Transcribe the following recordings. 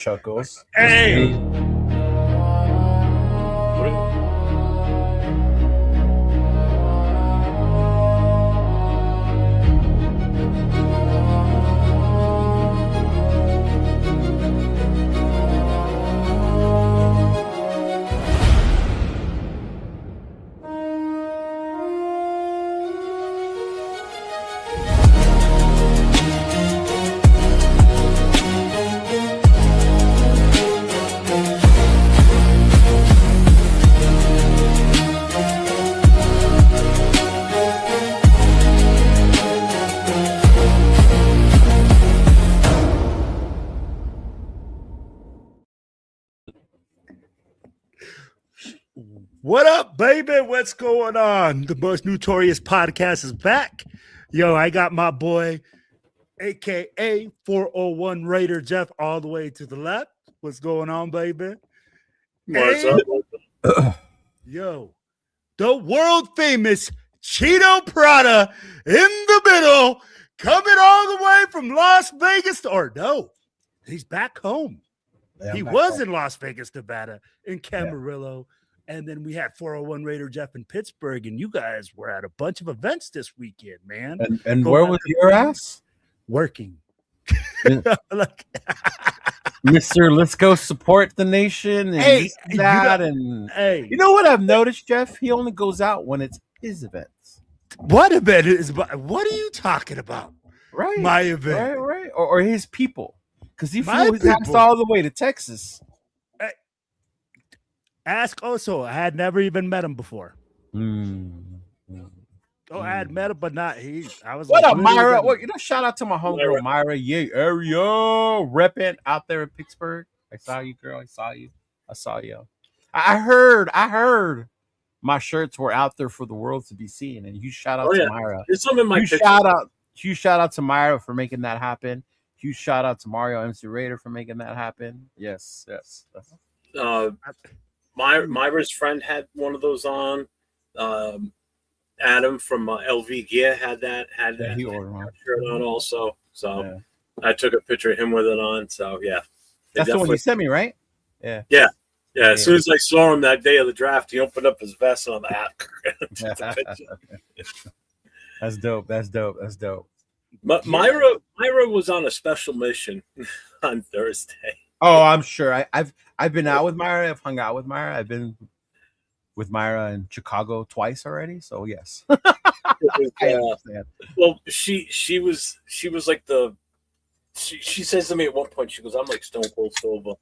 Chuckles. Hey! What up, baby? What's going on? The Most Notorious Podcast is back. Yo, I got my boy, a.k.a. 401 RaiderJeff, all the way to the left. What's going on, baby? What's up? Yo, the world-famous Cheeto Prada in the middle, coming all the way from Las Vegas. No, he's back home. Yeah, he was in Las Vegas, Nevada, in Camarillo. Yeah. And then we had 401 RaiderJeff in Pittsburgh, and you guys were at a bunch of events this weekend, man. And where was your ass? Working. Like, Mr. Let's go support the nation. And you know what I've noticed, Jeff? He only goes out when it's his events. What event is? What are you talking about? Right. My event. Right. Or his people. Because he flew his ass all the way to Texas. Ask also, I had never even met him before. I had met him, but not he. I was what like, up, Myra? Well, shout out to my homegirl Myra. Yeah, area repping out there in Pittsburgh. I saw you, girl. I saw you. I heard my shirts were out there for the world to be seen, and huge shout out to Myra. There's some in my huge shout out to Myra for making that happen. Huge shout out to Mario MC Raider for making that happen. Yes. Myra's friend had one of those on. Adam from LV Gear had that he ordered one. Shirt on also. So I took a picture of him with it on. So that's the one you sent me, right? Yeah. As soon as I saw him that day of the draft, he opened up his vest on the That's dope. Myra was on a special mission on Thursday. Oh, I'm sure. I've been out with Myra. I've hung out with Myra. I've been with Myra in Chicago twice already. So yes. Well, she was like she says to me at one point, she goes, "I'm like stone cold sober."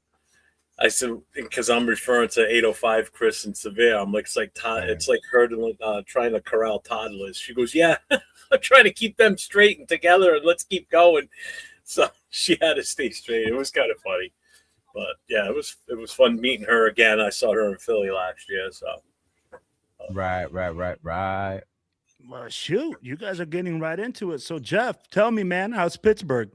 I said, because I'm referring to 805 Chris and Severe. I'm like, it's like herding, trying to corral toddlers. She goes, "Yeah, I'm trying to keep them straight and together, and let's keep going." So she had to stay straight. It was kind of funny. But yeah, it was fun meeting her again. I saw her in Philly last year. So right. Well, shoot, you guys are getting right into it. So Jeff, tell me, man, how's Pittsburgh?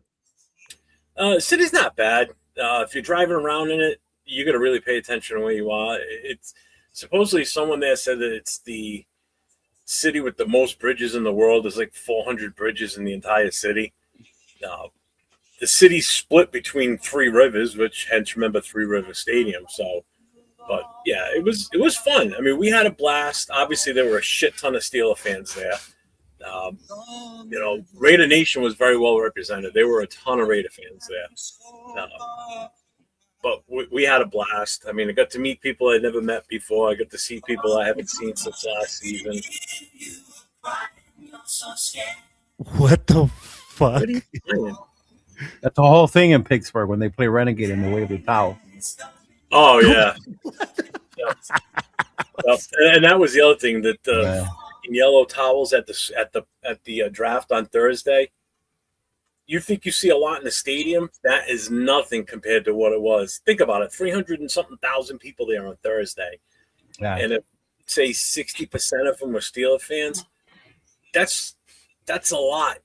City's not bad. If you're driving around in it, you got to really pay attention to where you are. It's supposedly someone there said that it's the city with the most bridges in the world. There's like 400 bridges in the entire city. The city's split between three rivers, which hence remember Three River Stadium. So, but yeah, it was fun. I mean, we had a blast. Obviously, there were a shit ton of Steeler fans there. Raider Nation was very well represented. There were a ton of Raider fans there. But we had a blast. I mean, I got to meet people I'd never met before. I got to see people I haven't seen since last season. What the fuck? What are you doing? That's the whole thing in Pittsburgh when they play Renegade and they wave the towel. Oh yeah. And that was the other thing that yellow towels at the draft on Thursday. You think you see a lot in the stadium? That is nothing compared to what it was. Think about it: 300 and something thousand people there on Thursday, and if say 60% of them were Steeler fans, that's a lot.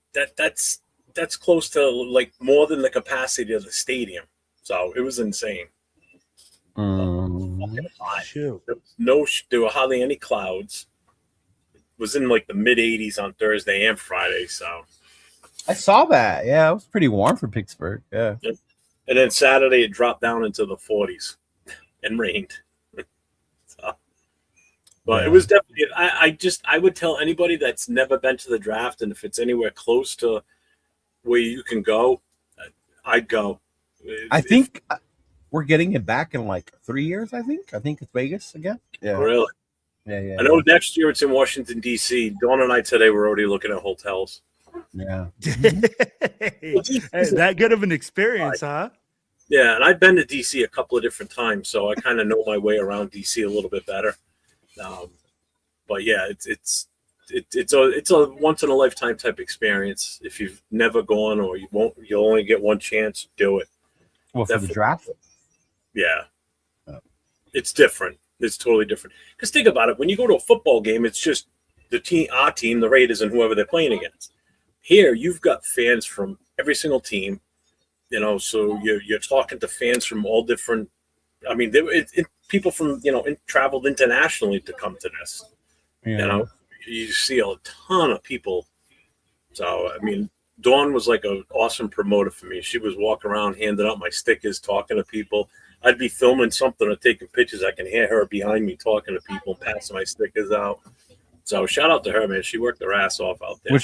That's close to like more than the capacity of the stadium. So it was insane. Shoot. There were hardly any clouds. It was in like the mid 80s on Thursday and Friday. So I saw that. Yeah, it was pretty warm for Pittsburgh. Yeah. And then Saturday it dropped down into the 40s and rained. So, but it was definitely. I would tell anybody that's never been to the draft, and if it's anywhere close to where you can go, I'd go. I think we're getting it back in like 3 years. I think it's Vegas again. Yeah, really. Yeah. I know next year it's in Washington D.C. Dawn and I today we're already looking at hotels. Yeah. That good of an experience, huh? Yeah, and I've been to D.C. a couple of different times, so I kind of know my way around D.C. a little bit better. But yeah, it's a once in a lifetime type experience. If you've never gone or you'll only get one chance, do it. Well, for the draft? Yeah. It's different. It's totally different. Because think about it. When you go to a football game, it's just our team, the Raiders, and whoever they're playing against. Here, you've got fans from every single team. So you're talking to fans from all different. I mean, people from traveled internationally to come to this. Yeah. You see a ton of people. So I mean, Dawn was like an awesome promoter for me. She was walking around, handing out my stickers, talking to people. I'd be filming something or taking pictures. I can hear her behind me talking to people, passing my stickers out. So shout out to her, man. She worked her ass off out there. Was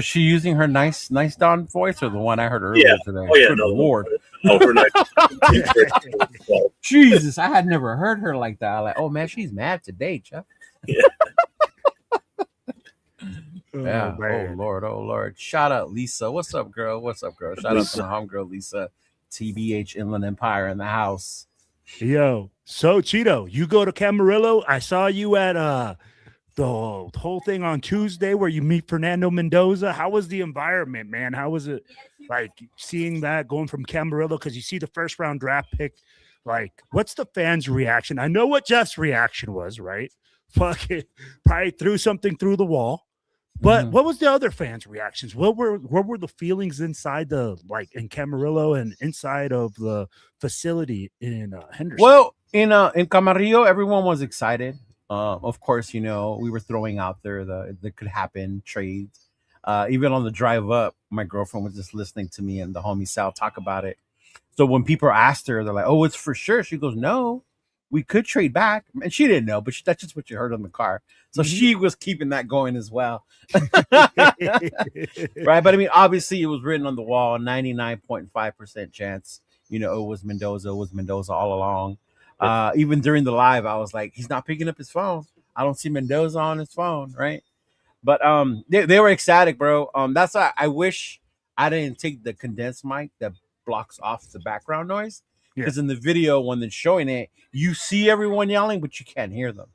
she using her nice Dawn voice or the one I heard earlier today? Oh yeah, Good Lord. Her nice. Jesus, I had never heard her like that. Like, oh man, she's mad today, Jeff. Yeah. Yeah. Oh Lord. Shout out Lisa. What's up, girl? Shout out to my homegirl Lisa. TBH Inland Empire in the house. Yo, so Cheeto, you go to Camarillo. I saw you at the whole thing on Tuesday where you meet Fernando Mendoza. How was the environment, man? How was it like seeing that going from Camarillo? Because you see the first round draft pick. Like, what's the fans' reaction? I know what Jeff's reaction was, right? Fucking probably threw something through the wall. But what was the other fans' reactions? What were the feelings inside in Camarillo and inside of the facility in Henderson? Well, in Camarillo, everyone was excited. Of course, we were throwing out there that could happen trades. Even on the drive up, my girlfriend was just listening to me and the homie Sal talk about it. So when people asked her, they're like, "Oh, it's for sure." She goes, "No, we could trade back," and she didn't know, but that's just what you heard on the car. So she was keeping that going as well, right? But I mean, obviously, it was written on the wall, 99.5% chance. It was Mendoza. It was Mendoza all along. Even during the live, I was like, he's not picking up his phone. I don't see Mendoza on his phone, right? But they were ecstatic, bro. That's why I wish I didn't take the condensed mic that blocks off the background noise. Because in the video, when they're showing it, you see everyone yelling, but you can't hear them.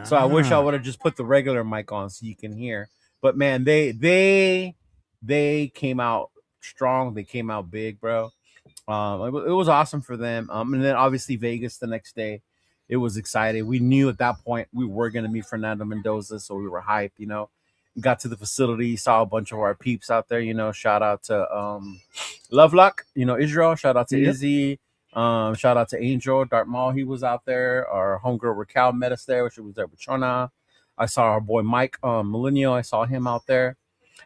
So I wish I would have just put the regular mic on so you can hear. But man, they came out strong. They came out big, bro. It was awesome for them. And then obviously Vegas the next day, it was exciting. We knew at that point we were going to meet Fernando Mendoza, so we were hyped. Got to the facility, saw a bunch of our peeps out there. Shout out to Lovelock, Israel. Shout out to Izzy. Shout out to Angel Dartmouth. He was out there. Our homegirl Raquel met us there. She was there with Chona. I saw our boy Mike Millennial. I saw him out there.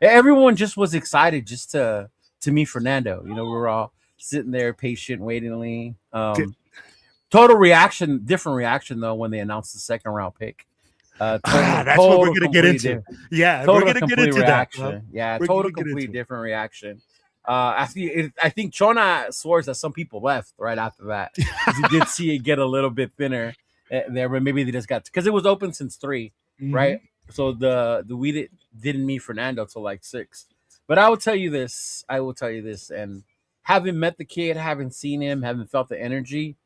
Everyone just was excited just to meet Fernando. We were all sitting there patient, waitingly. Total reaction, different reaction though when they announced the second round pick. That's what we're gonna get into. Yeah, we're gonna get into reaction. That. Yeah, total complete different reaction. I think Chona swears that some people left right after that because he did see it get a little bit thinner there, but maybe they just got because it was open since 3, right? So the we didn't meet Fernando till like 6. But I will tell you this, and having met the kid, having seen him, having felt the energy,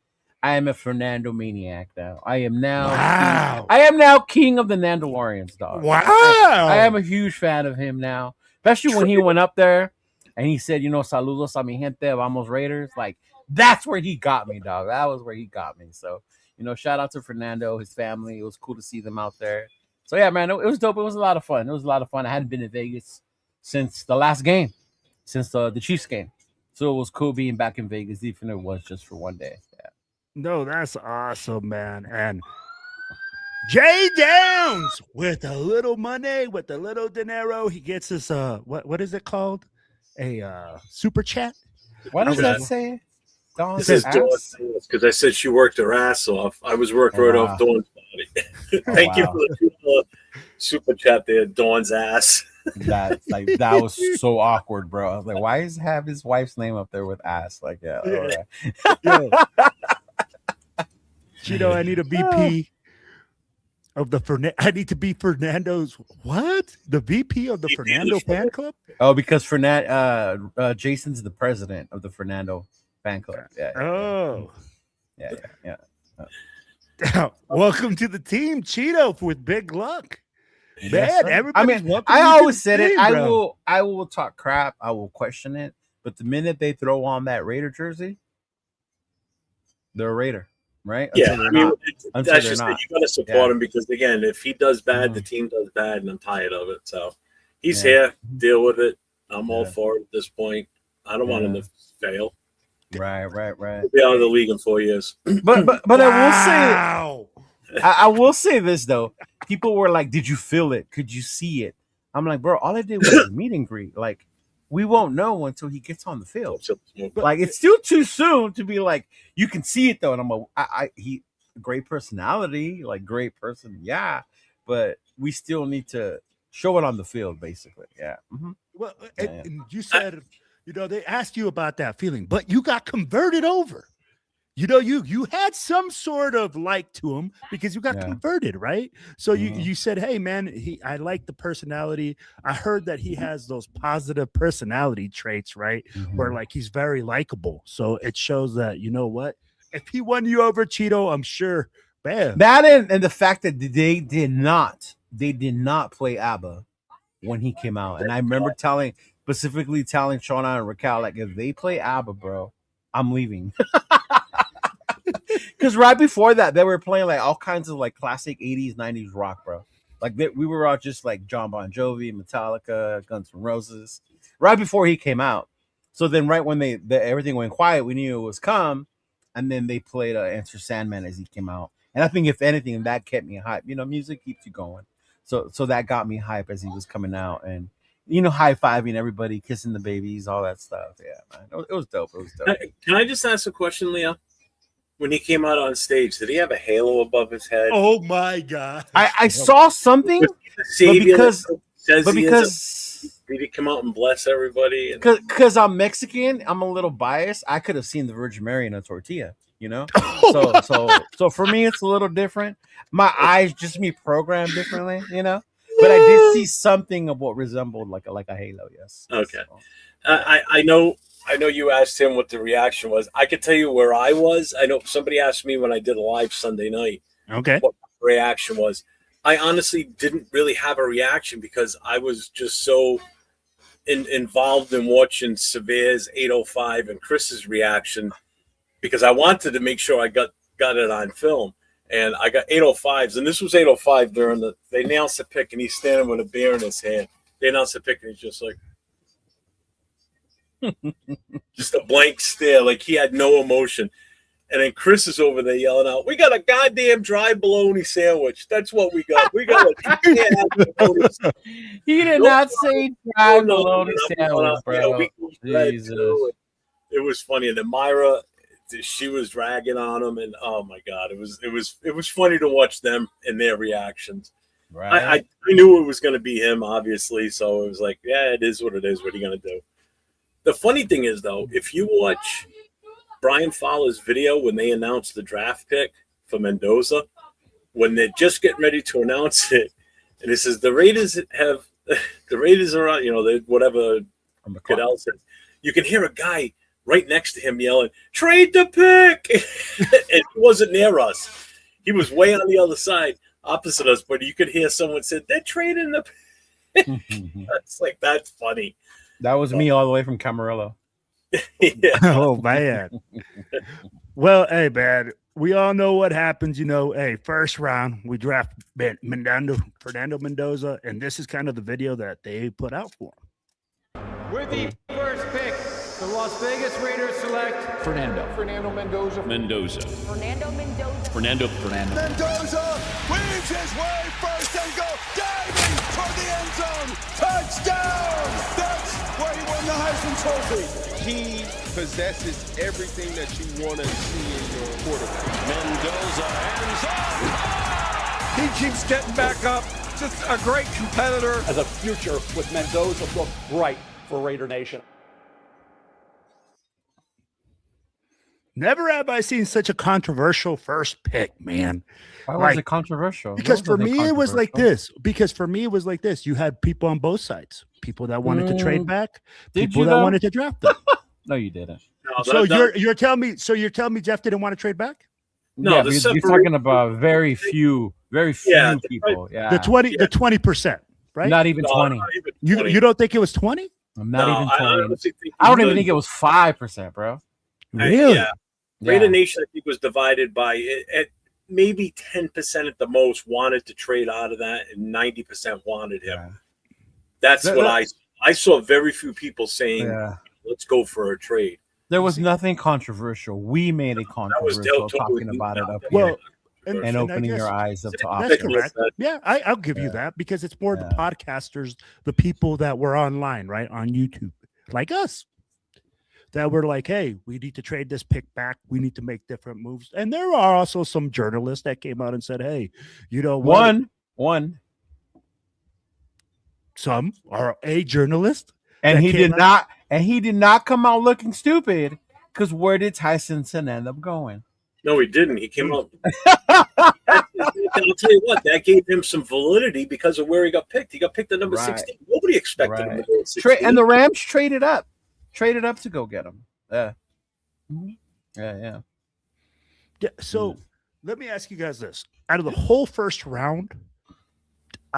I am a Fernando maniac now. I am now king of the Nandalorians, dog. Wow. I am a huge fan of him now, especially when he went up there and he said, saludos a mi gente, vamos Raiders. Like, that's where he got me, dog. That was where he got me. So, shout out to Fernando, his family. It was cool to see them out there. So, yeah, man, it was dope. It was a lot of fun. I hadn't been to Vegas since the last game, since the Chiefs game. So it was cool being back in Vegas, even if it was just for one day. Yeah. No, that's awesome, man. And Jay Downs with a little money, with a little dinero, he gets us what is it called? A super chat. What does that say? Dawn's This is ass? Dawn's because I said she worked her ass off. I was working right off Dawn's body. Thank you for the super chat there, Dawn's ass. That was so awkward, bro. I was like, why does he have his wife's name up there with ass? Like, yeah, all right. Yo. Chido, I need a VP of the I need to be Fernando's what? The VP of the Fernando fan club? Oh, because Jason's the president of the Fernando fan club. Yeah. Oh. Yeah. Welcome to the team, Chido, with big luck. Yes, Man, I mean, I always said it. I will talk crap. I will question it. But the minute they throw on that Raider jersey, they're a Raider, right? Yeah, I mean, that's just that you got to support him because, again, if he does bad, the team does bad, and I'm tired of it. So he's here, deal with it. I'm all for it at this point. I don't want him to fail. Right. He'll be out of the league in 4 years. But I will say, I will say this though. People were like, "Did you feel it? Could you see it?" I'm like, "Bro, all I did was a meet and greet. Like, we won't know until he gets on the field. Like, it's still too soon to be like, you can see it though." And I'm like, he great personality, like great person, yeah. But we still need to show it on the field, basically. Yeah. Mm-hmm. Well, and you said, they asked you about that feeling, but you got converted over. You had some sort of like to him because you got converted, right? So you said, "Hey, man, I like the personality. I heard that he has those positive personality traits, right? Where like he's very likable. So it shows that if he won you over, Chido, I'm sure, man. That and the fact that they did not play ABBA when he came out, and I remember specifically telling Shauna and Raquel, like, if they play ABBA, bro, I'm leaving. Because right before that, they were playing like all kinds of like classic 80s, 90s rock, bro. Like we were all just like John Bon Jovi, Metallica, Guns N' Roses, right before he came out. So then right when everything went quiet, we knew it was come. And then they played Enter Sandman as he came out. And I think if anything, that kept me hype. Music keeps you going. So that got me hype as he was coming out. And, high-fiving everybody, kissing the babies, all that stuff. Yeah, man. It was dope. Can I just ask a question, Leo? When he came out on stage, did he have a halo above his head? Oh my God! I saw something, but because did he come out and bless everybody? Because I'm Mexican, I'm a little biased. I could have seen the Virgin Mary in a tortilla, So for me, it's a little different. My eyes just me programmed differently, But I did see something of what resembled like a halo. Yes. Okay. So, I know you asked him what the reaction was. I could tell you where I was. I know somebody asked me when I did a live Sunday night. Okay. What the reaction was. I honestly didn't really have a reaction because I was just so involved in watching Severe's 805 and Chris's reaction because I wanted to make sure I got it on film. And I got 805s, and this was 805 they announced the pick, and he's standing with a beer in his hand. They announced the pick, and he's just like, just a blank stare, like he had no emotion. And then Chris is over there yelling out, "We got a goddamn dry bologna sandwich. That's what we got. We got a He did not say dry bologna sandwich, bro. Jesus. It was funny. And then Myra, she was dragging on him, and oh my God, it was funny to watch them and their reactions. Right. I knew it was going to be him, obviously, so it was like, yeah, it is what it is. What are you going to do? The funny thing is, though, if you watch Brian Fowler's video when they announced the draft pick for Mendoza, when they're just getting ready to announce it, and it says the Raiders are on, whatever Goodell says, you can hear a guy right next to him yelling, "Trade the pick!" And he wasn't near us. He was way on the other side, opposite us, but you could hear someone say, "They're trading the pick." That's funny. That was me all the way from Camarillo. Yeah. Oh, man. Well, hey, man, we all know what happens. Hey, first round, we draft Fernando Mendoza, and this is kind of the video that they put out for him. With the first pick, the Las Vegas Raiders select Fernando Mendoza. Fernando Mendoza weaves his way first and goes diving toward the end zone. Touchdown! That's where he won the Heisman Trophy. He possesses everything that you want to see in your quarterback. Mendoza ends up. He keeps getting back up. Just a great competitor. As a future with Mendoza look bright for Raider Nation. Never have I seen such a controversial first pick, man. Why was it controversial? Because for me, it was like this. You had people on both sides. People that wanted to trade back. People that wanted to draft them. No, you didn't. No, So you're telling me Jeff didn't want to trade back? No, yeah, you're talking about very few people. Yeah, The 20%, right? Not even 20. Not even 20. You don't think it was 20? Not even 20. I don't even think it was 5%, bro. Really? Yeah. Raider Nation, I think, was divided by at maybe 10% at the most wanted to trade out of that, and 90% wanted him. Yeah. That's what I saw. Very few people saying, "Let's go for a trade." There was nothing controversial. We made it controversial talking about it up here. Well, and opening your eyes up to that's options. correct. Yeah, I'll give you that because it's more the podcasters, the people that were online, right, on YouTube, like us, that were like, hey, we need to trade this pick back. We need to make different moves. And there are also some journalists that came out and said, hey, you know what? Some are a journalist. And he did not come out looking stupid, because where did Tyson end up going? No, he didn't. He came up. I'll tell you what, that gave him some validity because of where he got picked. He got picked at number 16. Nobody expected him to go at 16. And the Rams traded up to go get him. Yeah. So let me ask you guys this: out of the whole first round,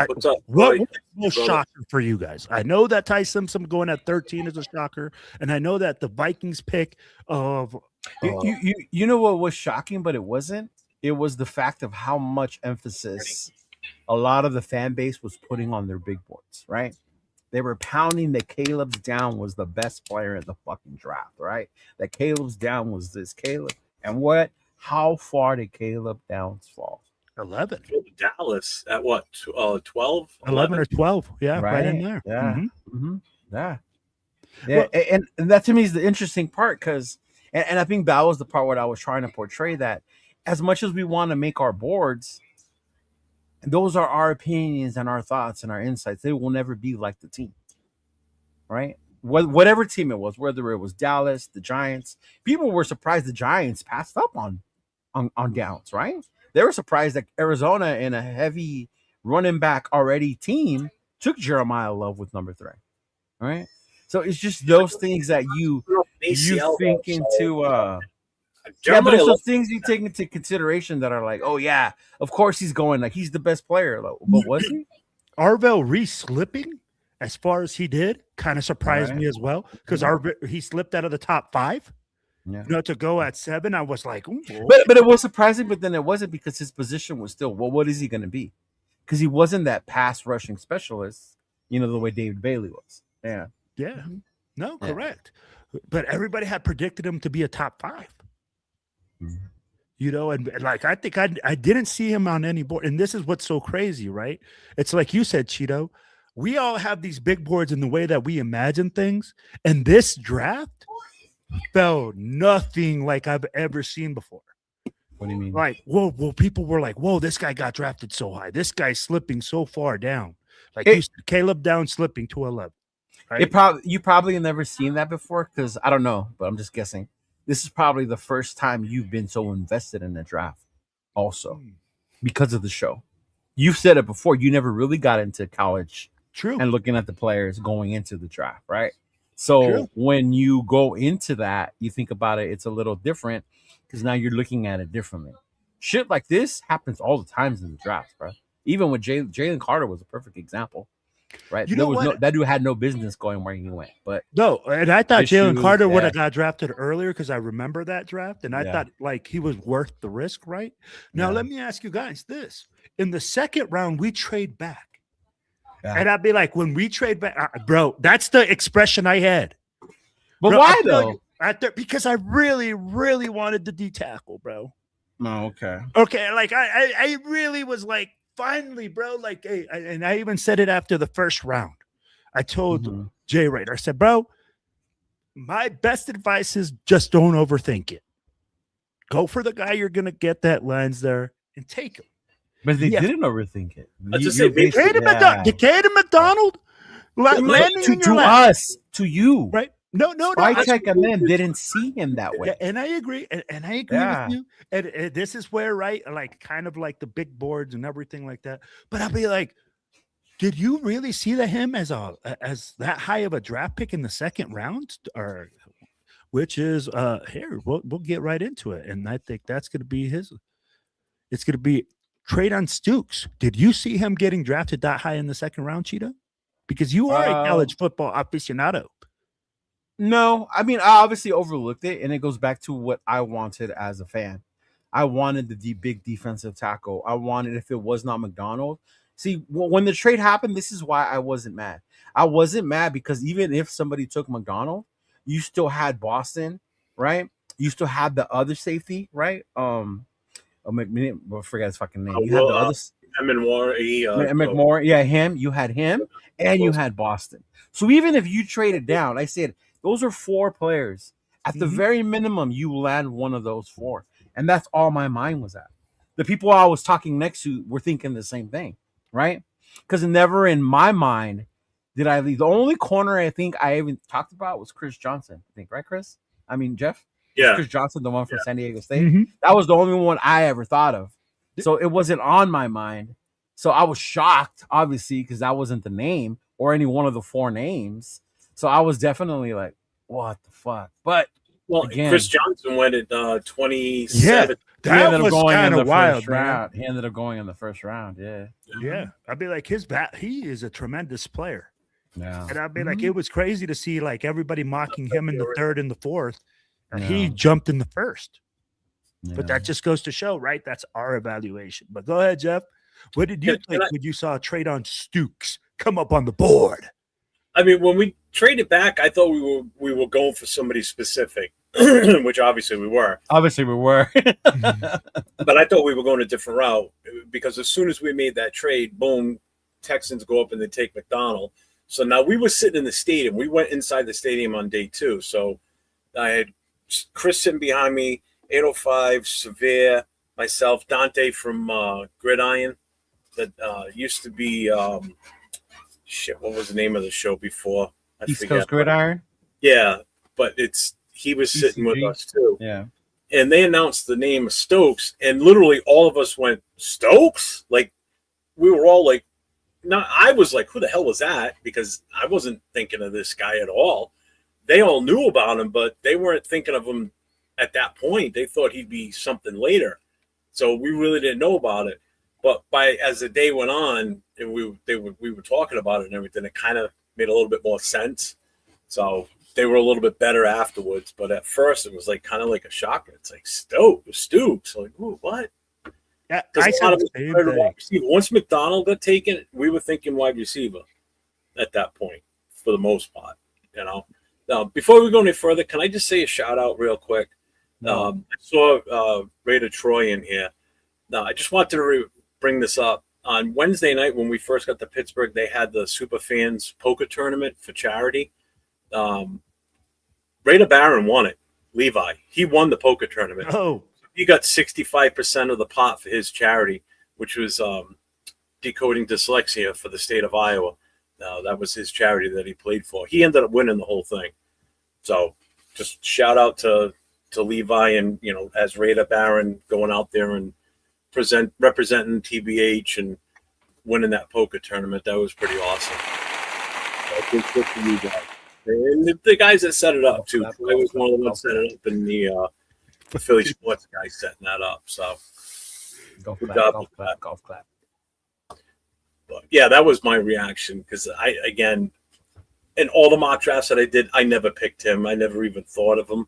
What's up, what was the most shocker for you guys? I know that Ty Simpson going at 13 is a shocker, and I know that the Vikings pick of you know what was shocking, but it wasn't. It was the fact of how much emphasis a lot of the fan base was putting on their big boards, right? They were pounding that Caleb's down was the best player in the fucking draft, right? That Caleb's down was this Caleb. And what? How far did Caleb Downs fall? 11. Dallas at what? 12? 11 or 12. Yeah, right in there. Yeah. Mm-hmm. Yeah. Well, and that to me is the interesting part, because and I think that was the part where I was trying to portray, that as much as we want to make our boards, those are our opinions and our thoughts and our insights. They will never be like the team, right? Whatever team it was, whether it was Dallas, the Giants, people were surprised the Giants passed up on Downs, right? They were surprised that Arizona, in a heavy running back already team, took Jeremiah Love with number 3, right? So it's just those things that you think into but it's those things you take into consideration that are like, oh yeah, of course he's going, like he's the best player. Like, but was he? Arvell Reese slipping as far as he did kind of surprised me as well, because he slipped out of the top 5. Yeah. You know, to go at 7, I was like, ooh. But it was surprising, but then it wasn't, because his position was still, well, what is he going to be? Because he wasn't that pass rushing specialist, you know, the way David Bailey was. Yeah. Yeah. No, correct. But everybody had predicted him to be a top 5. You know, and like I think I didn't see him on any board. And this is what's so crazy, right? It's like you said, Cheeto, we all have these big boards in the way that we imagine things. And this draft felt nothing like I've ever seen before. What do you mean? Like, whoa, people were like, whoa, this guy got drafted so high. This guy's slipping so far down. Like Caleb Downs slipping to 11. Right? You probably have never seen that before, because I don't know, but I'm just guessing. This is probably the first time you've been so invested in the draft also, because of the show. You've said it before. You never really got into college and looking at the players going into the draft, right? So when you go into that, you think about it, it's a little different, because now you're looking at it differently. Shit like this happens all the times in the draft, bro. Even with Jalen Carter was a perfect example. Right, that dude had no business going where he went, but no. And I thought Jalen Carter would have got drafted earlier, because I remember that draft, and I thought like he was worth the risk. Right now, let me ask you guys this: in the second round, we trade back, and I'd be like, when we trade back, bro, that's the expression I had. But bro, why though? Because I really, really wanted the D tackle, bro. Oh, okay. Like I really was like, finally, bro, like, hey, and I even said it after the first round. I told Jay Raider, I said, bro, my best advice is just don't overthink it. Go for the guy you're going to get that lens there and take him. But they didn't overthink it. Caden McDonald landing in your lap. Us, to you, right? No. Spycheck and them didn't see him that way. Yeah, and I agree. And I agree with you. And this is where, right, like kind of like the big boards and everything like that. But I'll be like, did you really see him as that high of a draft pick in the second round? Or which is here, we'll get right into it. And I think that's going to be it's going to be Treydon Stukes. Did you see him getting drafted that high in the second round, Cheetah? Because you are a college football aficionado. No, I mean, I obviously overlooked it, and it goes back to what I wanted as a fan. I wanted the big defensive tackle. I wanted, if it was not McDonald. See, when the trade happened, this is why I wasn't mad. I wasn't mad because even if somebody took McDonald, you still had Boston, right? You still had the other safety, right? I forget his fucking name. You had the other McMorris. Yeah, him. You had him, and you had Boston. So even if you traded down, I said those are 4 players. At the very minimum, you land one of those 4, and that's all my mind was at. The people I was talking next to were thinking the same thing, right? Because never in my mind did I leave. The only corner I think I even talked about was Chris Johnson. I think, right, Chris? I mean, Jeff. Yeah, Chris Johnson, the one from San Diego State. That was the only one I ever thought of. So it wasn't on my mind. So I was shocked, obviously, because that wasn't the name or any one of the 4 names. So I was definitely like, what the fuck? But again, Chris Johnson went at 27. Yeah, that was kind of wild, round. He ended up going in the first round. Yeah. I'd be like, he is a tremendous player. Yeah. And I'd be like, it was crazy to see like everybody mocking him in the 3rd and the 4th. And he jumped in the 1st. Yeah. But that just goes to show, right? That's our evaluation. But go ahead, Jeff. What did you think when you saw Treydon Stukes come up on the board? I mean, when we traded back, I thought we were going for somebody specific, which obviously we were. But I thought we were going a different route because as soon as we made that trade, boom, Texans go up and they take McDonald. So now we were sitting in the stadium. We went inside the stadium on day 2. So I had Chris sitting behind me, 805, Severe, myself, Dante from Gridiron that used to be what was the name of the show before? East Coast Gridiron? Yeah, but he was sitting with us too. Yeah. And they announced the name of Stokes, and literally all of us went, Stokes? Like, we were all like, I was like, who the hell was that? Because I wasn't thinking of this guy at all. They all knew about him, but they weren't thinking of him at that point. They thought he'd be something later. So we really didn't know about it. But as the day went on, and we were talking about it and everything, it kind of made a little bit more sense. So they were a little bit better afterwards. But at first, it was like kind of like a shocker. It's like Stokes. Like, ooh, what? Yeah, once McDonald got taken, we were thinking wide receiver at that point for the most part. Now, before we go any further, can I just say a shout out real quick? I saw Raider Troy in here. Now, I just wanted to bring this up. On Wednesday night, when we first got to Pittsburgh, they had the Super Fans Poker Tournament for charity. Raider Barron won it. Levi. He won the poker tournament. Oh. He got 65% of the pot for his charity, which was decoding dyslexia for the state of Iowa. That was his charity that he played for. He ended up winning the whole thing. So just shout out to Levi and, as Raider Barron going out there and representing TBH and winning that poker tournament. That was pretty awesome. Good for you guys. And the guys that set it up, too. I was one of the ones that set it up, and the Philly sports guy setting that up. So golf clap. But yeah, that was my reaction because in all the mock drafts that I did, I never picked him. I never even thought of him.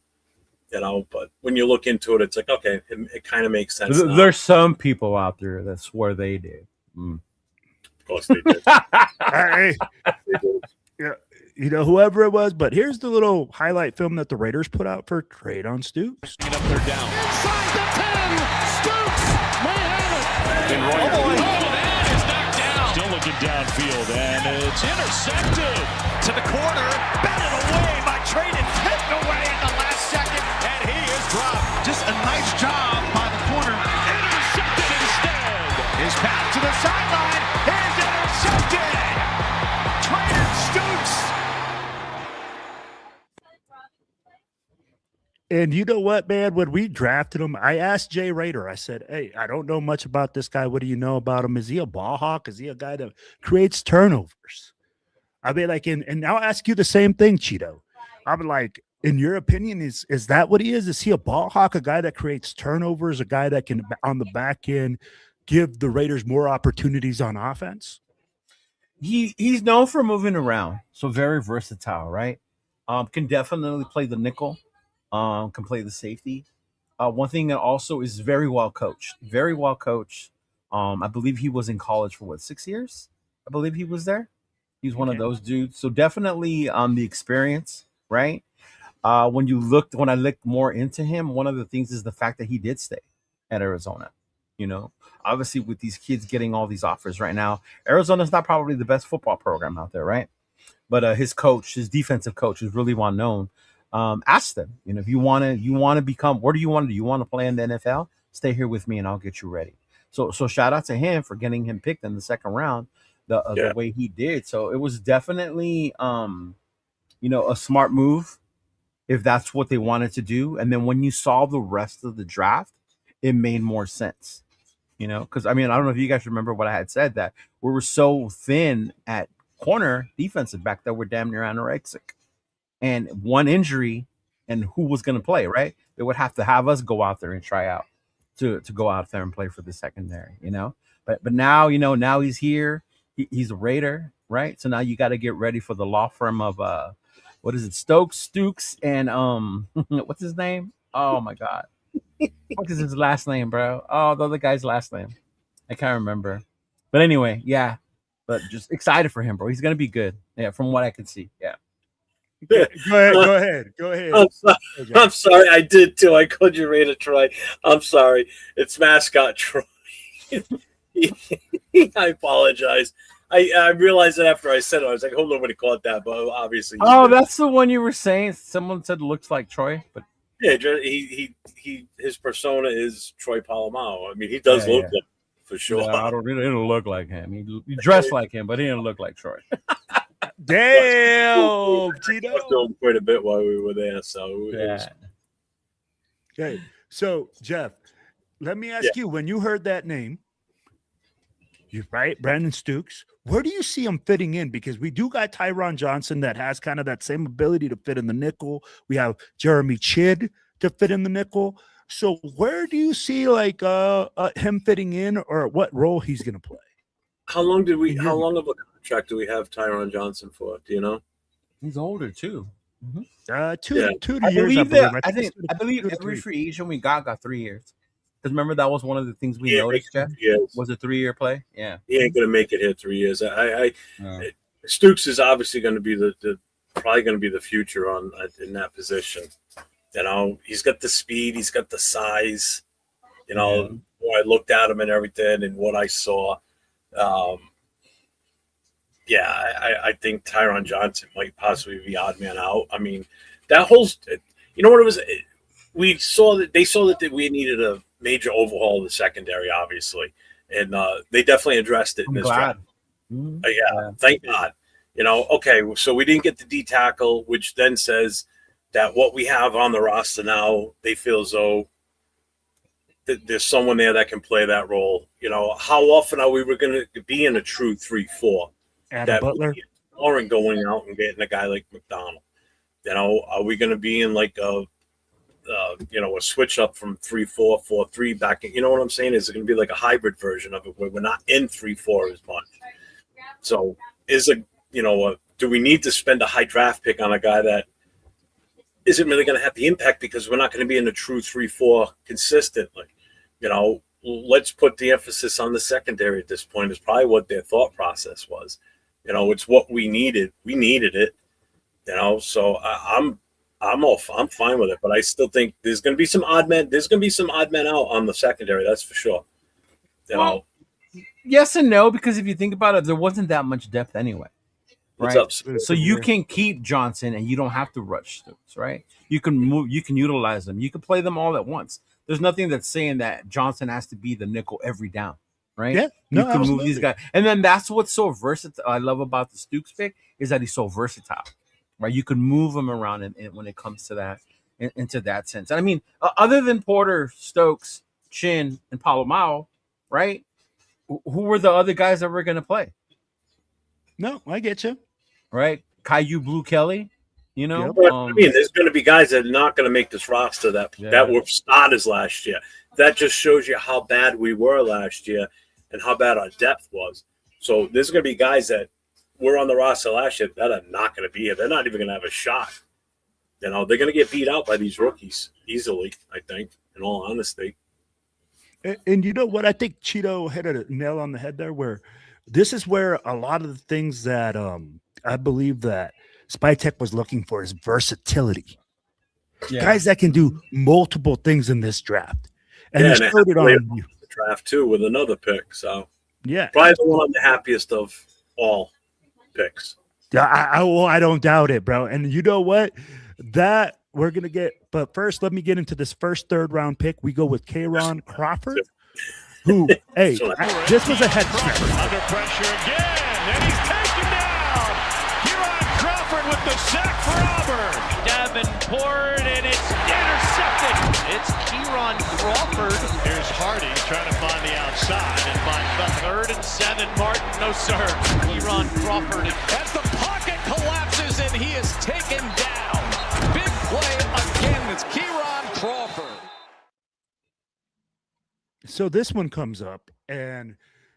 But when you look into it, it's like, okay, it kind of makes sense. There's some people out there that swear they did. Of course they did. Hey. Yeah, whoever it was. But here's the little highlight film that the Raiders put out for Treydon Stukes. Up there down. Inside the 10. Stukes may have it. That is knocked down. Still looking downfield, and it's intercepted to the corner. Batted away by Treydon. knocked away at the last second, and he is dropped. Just a nice job by the corner. Intercepted instead. His path to the sideline is intercepted. Trainer Stoops. And you know what, man? When we drafted him, I asked Jay Raider, I said, hey, I don't know much about this guy. What do you know about him? Is he a ball hawk? Is he a guy that creates turnovers? I mean, like, and I'll ask you the same thing, Cheeto. I'm like, in your opinion, is that what he is? Is he a ball hawk, a guy that creates turnovers, a guy that can, on the back end, give the Raiders more opportunities on offense? He's known for moving around, so very versatile, right? Can definitely play the nickel. Can play the safety. One thing that also is very well coached. Very well coached. I believe he was in college for 6 years? I believe he was there. He's one of those dudes. So definitely the experience, right? When I looked more into him, one of the things is the fact that he did stay at Arizona. You know, obviously with these kids getting all these offers right now, Arizona's not probably the best football program out there, right? But his defensive coach is really well known. Ask them, if you want to become, what do you want to do? You want to play in the NFL? Stay here with me and I'll get you ready. So shout out to him for getting him picked in the second round, the way he did. So it was definitely, a smart move if that's what they wanted to do. And then when you saw the rest of the draft, it made more sense, because I don't know if you guys remember what I had said, that we were so thin at corner defensive back that we're damn near anorexic. And one injury, and who was going to play, right? They would have to have us go out there and try out to go out there and play for the secondary, But now, now he's here. He's a Raider, right? So now you got to get ready for the law firm of what is it, Stooks, and what's his name? Oh my God, what is his last name, bro? Oh, the other guy's last name, I can't remember. But anyway, yeah. But just excited for him, bro. He's gonna be good. Yeah, from what I can see. Yeah. Go ahead. I'm sorry. I did too. I called you Raider Troy. I'm sorry. It's mascot Troy. I apologize. I realized it after I said it. I was like, "Oh, nobody called that," but obviously. Oh, that's the one you were saying. Someone said looks like Troy, but yeah, his persona is Troy Polamalu. He does look like for sure. No, I don't. He didn't look like him. He dressed like him, but he didn't look like Troy. Damn, Tito. I filmed quite a bit while we were there, so Okay, so Jeff, let me ask you: when you heard that name, right, Brandon Stooks, where do you see him fitting in? Because we do got Tyron Johnson that has kind of that same ability to fit in the nickel. We have Jeremy Chid to fit in the nickel. So where do you see him fitting in, or what role he's going to play? How long of a contract do we have Tyron Johnson for? Do you know? He's older too. Mm-hmm. 2 I years. Believe I believe every free agent we got 3 years. Because remember that was one of the things we noticed, Jeff. Was a 3-year play. Yeah, he ain't gonna make it here 3 years. Stooks is obviously going to be probably going to be the future in that position. He's got the speed, he's got the size. When I looked at him and everything, and what I saw. I think Tyron Johnson might possibly be odd man out. That whole, what it was. They saw that we needed a major overhaul of the secondary, obviously, and they definitely addressed it in this draft. Thank God. Okay, so we didn't get the D tackle, which then says that what we have on the roster now, they feel as though there's someone there that can play that role. How often are we going to be in a true 3-4? Adam Butler, or going out and getting a guy like McDonald. Are we going to be in like a switch up from 3-4, 4-3 back in? You know what I'm saying? Is it going to be like a hybrid version of it where we're not in 3-4 as much? So do we need to spend a high draft pick on a guy that isn't really going to have the impact because we're not going to be in a true 3-4 consistently? Let's put the emphasis on the secondary at this point is probably what their thought process was. It's what we needed. We needed it. So I'm fine with it, but I still think there's going to be some odd men. There's going to be some odd men out on the secondary. That's for sure. Yes and no, because if you think about it, there wasn't that much depth anyway. What's right? up? So you can keep Johnson and you don't have to rush Stokes, right? You can move, you can utilize them, you can play them all at once. There's nothing that's saying that Johnson has to be the nickel every down, right? Yeah, You no, can move absolutely. these guys, and then that's what's so versatile. I love about the Stokes pick is that he's so versatile, right? You can move him around, and when it comes to that, into that sense. And I mean, other than Porter, Stokes, Chin, and Palomao, right? Who were the other guys that were going to play? No, I get you. Right, Caillou, Blue Kelly, you know. Yep. But, I mean, there's going to be guys that are not going to make this roster that were starters last year. That just shows you how bad we were last year and how bad our depth was. So there's going to be guys that were on the roster last year that are not going to be here. They're not even going to have a shot. You know, they're going to get beat out by these rookies easily, I think, in all honesty. And you know what? I think Cheeto hit a nail on the head there, where this is where a lot of the things that I believe that Spytek was looking for is versatility. Yeah. Guys that can do multiple things in this draft. And Yeah, he and showed it on you. the draft, too, with another pick. So Yeah. probably the one I'm the happiest of all picks. I don't doubt it, bro. And you know what? That we're going to get. But first, let me get into this first third-round pick. We go with K'Ron Crawford, who, hey, this was a head scratcher. Under pressure again, and he's taken down. K'Ron Crawford with the sack for Auburn. Davenport, and it's intercepted. It's K'Ron Crawford. Here's Hardy trying to find the outside and find the 3rd and 7. Martin, no sir. K'Ron Crawford. As the pocket collapses and he is taken down. Big play again. It's K'Ron Crawford. So this one comes up, and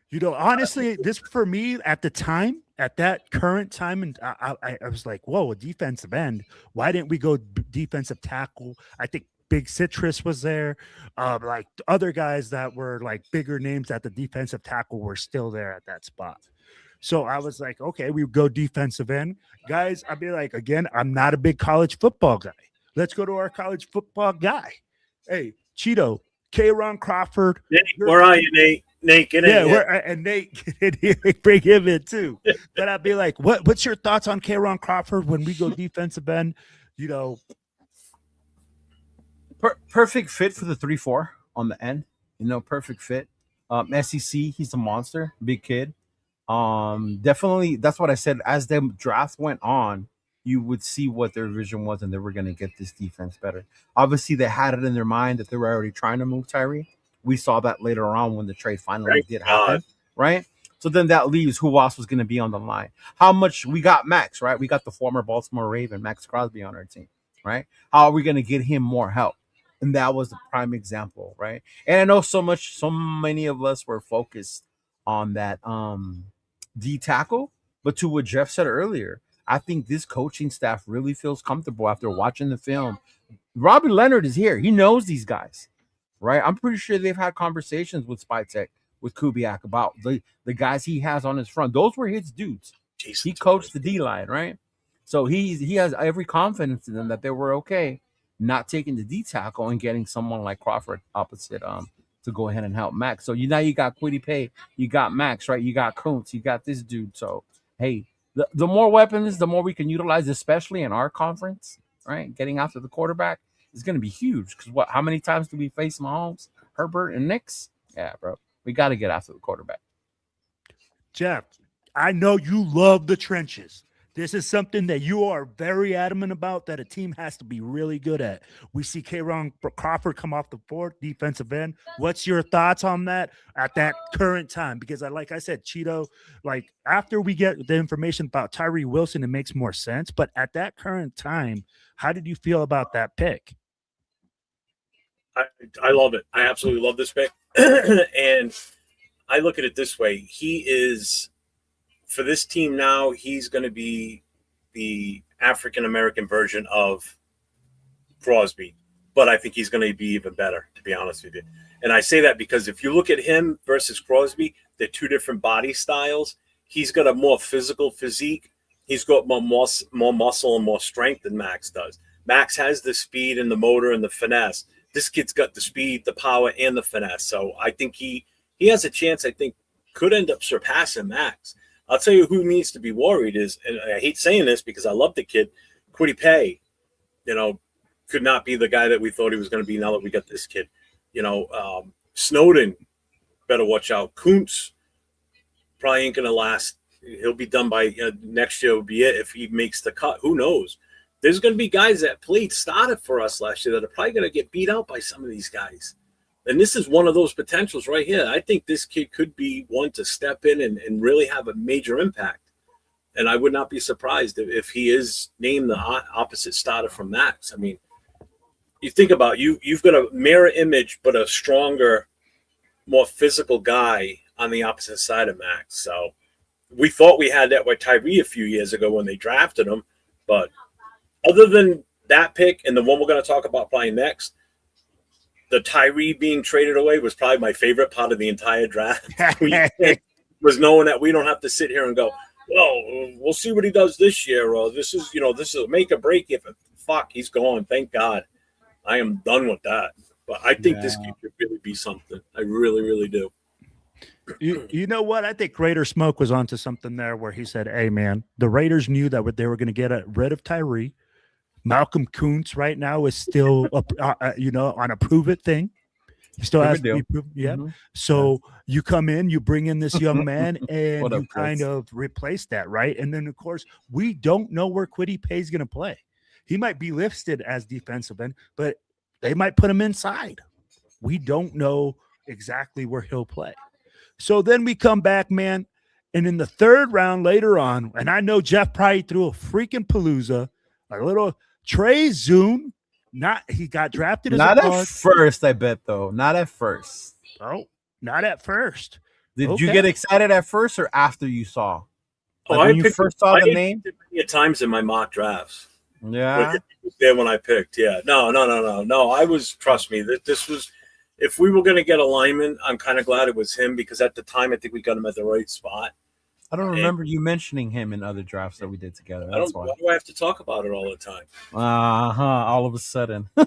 you know, honestly, this for me at the time, at that current time, and I was like, whoa, a defensive end. Why didn't we go defensive tackle? I think Big Citrus was there. Like other guys that were like bigger names at the defensive tackle were still there at that spot. So I was like, okay, we go defensive end. Guys, I'd be like, again, I'm not a big college football guy. Let's go to our college football guy. Hey, Cheeto, K'Ron Crawford. Nate, where are you, Nate? Nate, get in here. And Nate, get in here. Bring him in too. But I'd be like, what's your thoughts on K'Ron Crawford when we go defensive end? You know, perfect fit for the 3-4 on the end. You know, perfect fit. SEC, he's a monster, big kid. Definitely, that's what I said. As the draft went on, you would see what their vision was, and they were going to get this defense better. Obviously, they had it in their mind that they were already trying to move Tyree. We saw that later on when the trade finally did happen, right? So then that leaves who else was going to be on the line. How much we got Max, right? We got the former Baltimore Raven, Max Crosby, on our team, right? How are we going to get him more help? And that was the prime example, right? And I know so many of us were focused on that D tackle, but to what Jeff said earlier, I think this coaching staff really feels comfortable after watching the film. Robbie Leonard is here. He knows these guys, right? I'm pretty sure they've had conversations with Spytek, with Kubiak about the guys he has on his front. Those were his dudes. He coached the D-line, right? So he has every confidence in them that they were okay not taking the D tackle and getting someone like Crawford opposite to go ahead and help Max. So now you got Kwity Paye, you got Max, right? You got Kuntz, you got this dude. So hey, the more weapons, the more we can utilize, especially in our conference, right? Getting after the quarterback is going to be huge. Because how many times do we face Mahomes, Herbert, and Nix? Yeah, bro. We got to get after the quarterback. Jeff, I know you love the trenches. This is something that you are very adamant about that a team has to be really good at. We see K'Ron Crawford come off the board, defensive end. What's your thoughts on that at that current time? Because like I said, Cheeto, like after we get the information about Tyree Wilson, it makes more sense. But at that current time, how did you feel about that pick? I love it. I absolutely love this pick. And I look at it this way. He is, for this team now, he's going to be the African-American version of Crosby. But I think he's going to be even better, to be honest with you. And I say that because if you look at him versus Crosby, they're two different body styles. He's got a more physical physique. He's got more muscle and more strength than Max does. Max has the speed and the motor and the finesse. This kid's got the speed, the power, and the finesse. So I think he has a chance, I think, could end up surpassing Max. I'll tell you who needs to be worried is, and I hate saying this because I love the kid, Kwity Paye, could not be the guy that we thought he was going to be now that we got this kid. Snowden, better watch out. Kuntz probably ain't going to last. He'll be done by next year will be it if he makes the cut. Who knows? There's going to be guys that started for us last year that are probably going to get beat out by some of these guys. And this is one of those potentials right here. I think this kid could be one to step in and really have a major impact. And I would not be surprised if he is named the opposite starter from Max. I mean, you think about you've got a mirror image, but a stronger, more physical guy on the opposite side of Max. So we thought we had that with Tyree a few years ago when they drafted him. But other than that pick and the one we're going to talk about probably next, the Tyree being traded away was probably my favorite part of the entire draft. Was knowing that we don't have to sit here and go, well, we'll see what he does this year. Or this is a make or break. If he's gone. Thank God. I am done with that. But I think this kid could really be something. I really, really do. You know what? I think Raider Smoke was onto something there where he said, hey, man, the Raiders knew that they were going to get rid of Tyree. Malcolm Kuntz right now is still, on a prove-it thing. He still has to be proven. Yeah. Mm-hmm. So you come in, you bring in this young man, and you kind of replace that, right? And then, of course, we don't know where Kwity Paye is going to play. He might be listed as defensive end, but they might put him inside. We don't know exactly where he'll play. So then we come back, man, and in the third round later on, and I know Jeff probably threw a freaking palooza, a little Trey Zune. He got drafted as not at first, I bet, though. Not at first. Oh, not at first. Did you get excited at first or after you saw? When you first saw the name? Many times in my mock drafts. Yeah. There when I picked. Yeah. No. I was, trust me, this was, if we were going to get a lineman, I'm kind of glad it was him because at the time, I think we got him at the right spot. I don't remember you mentioning him in other drafts that we did together. That's why. Why do I have to talk about it all the time? All of a sudden. Well,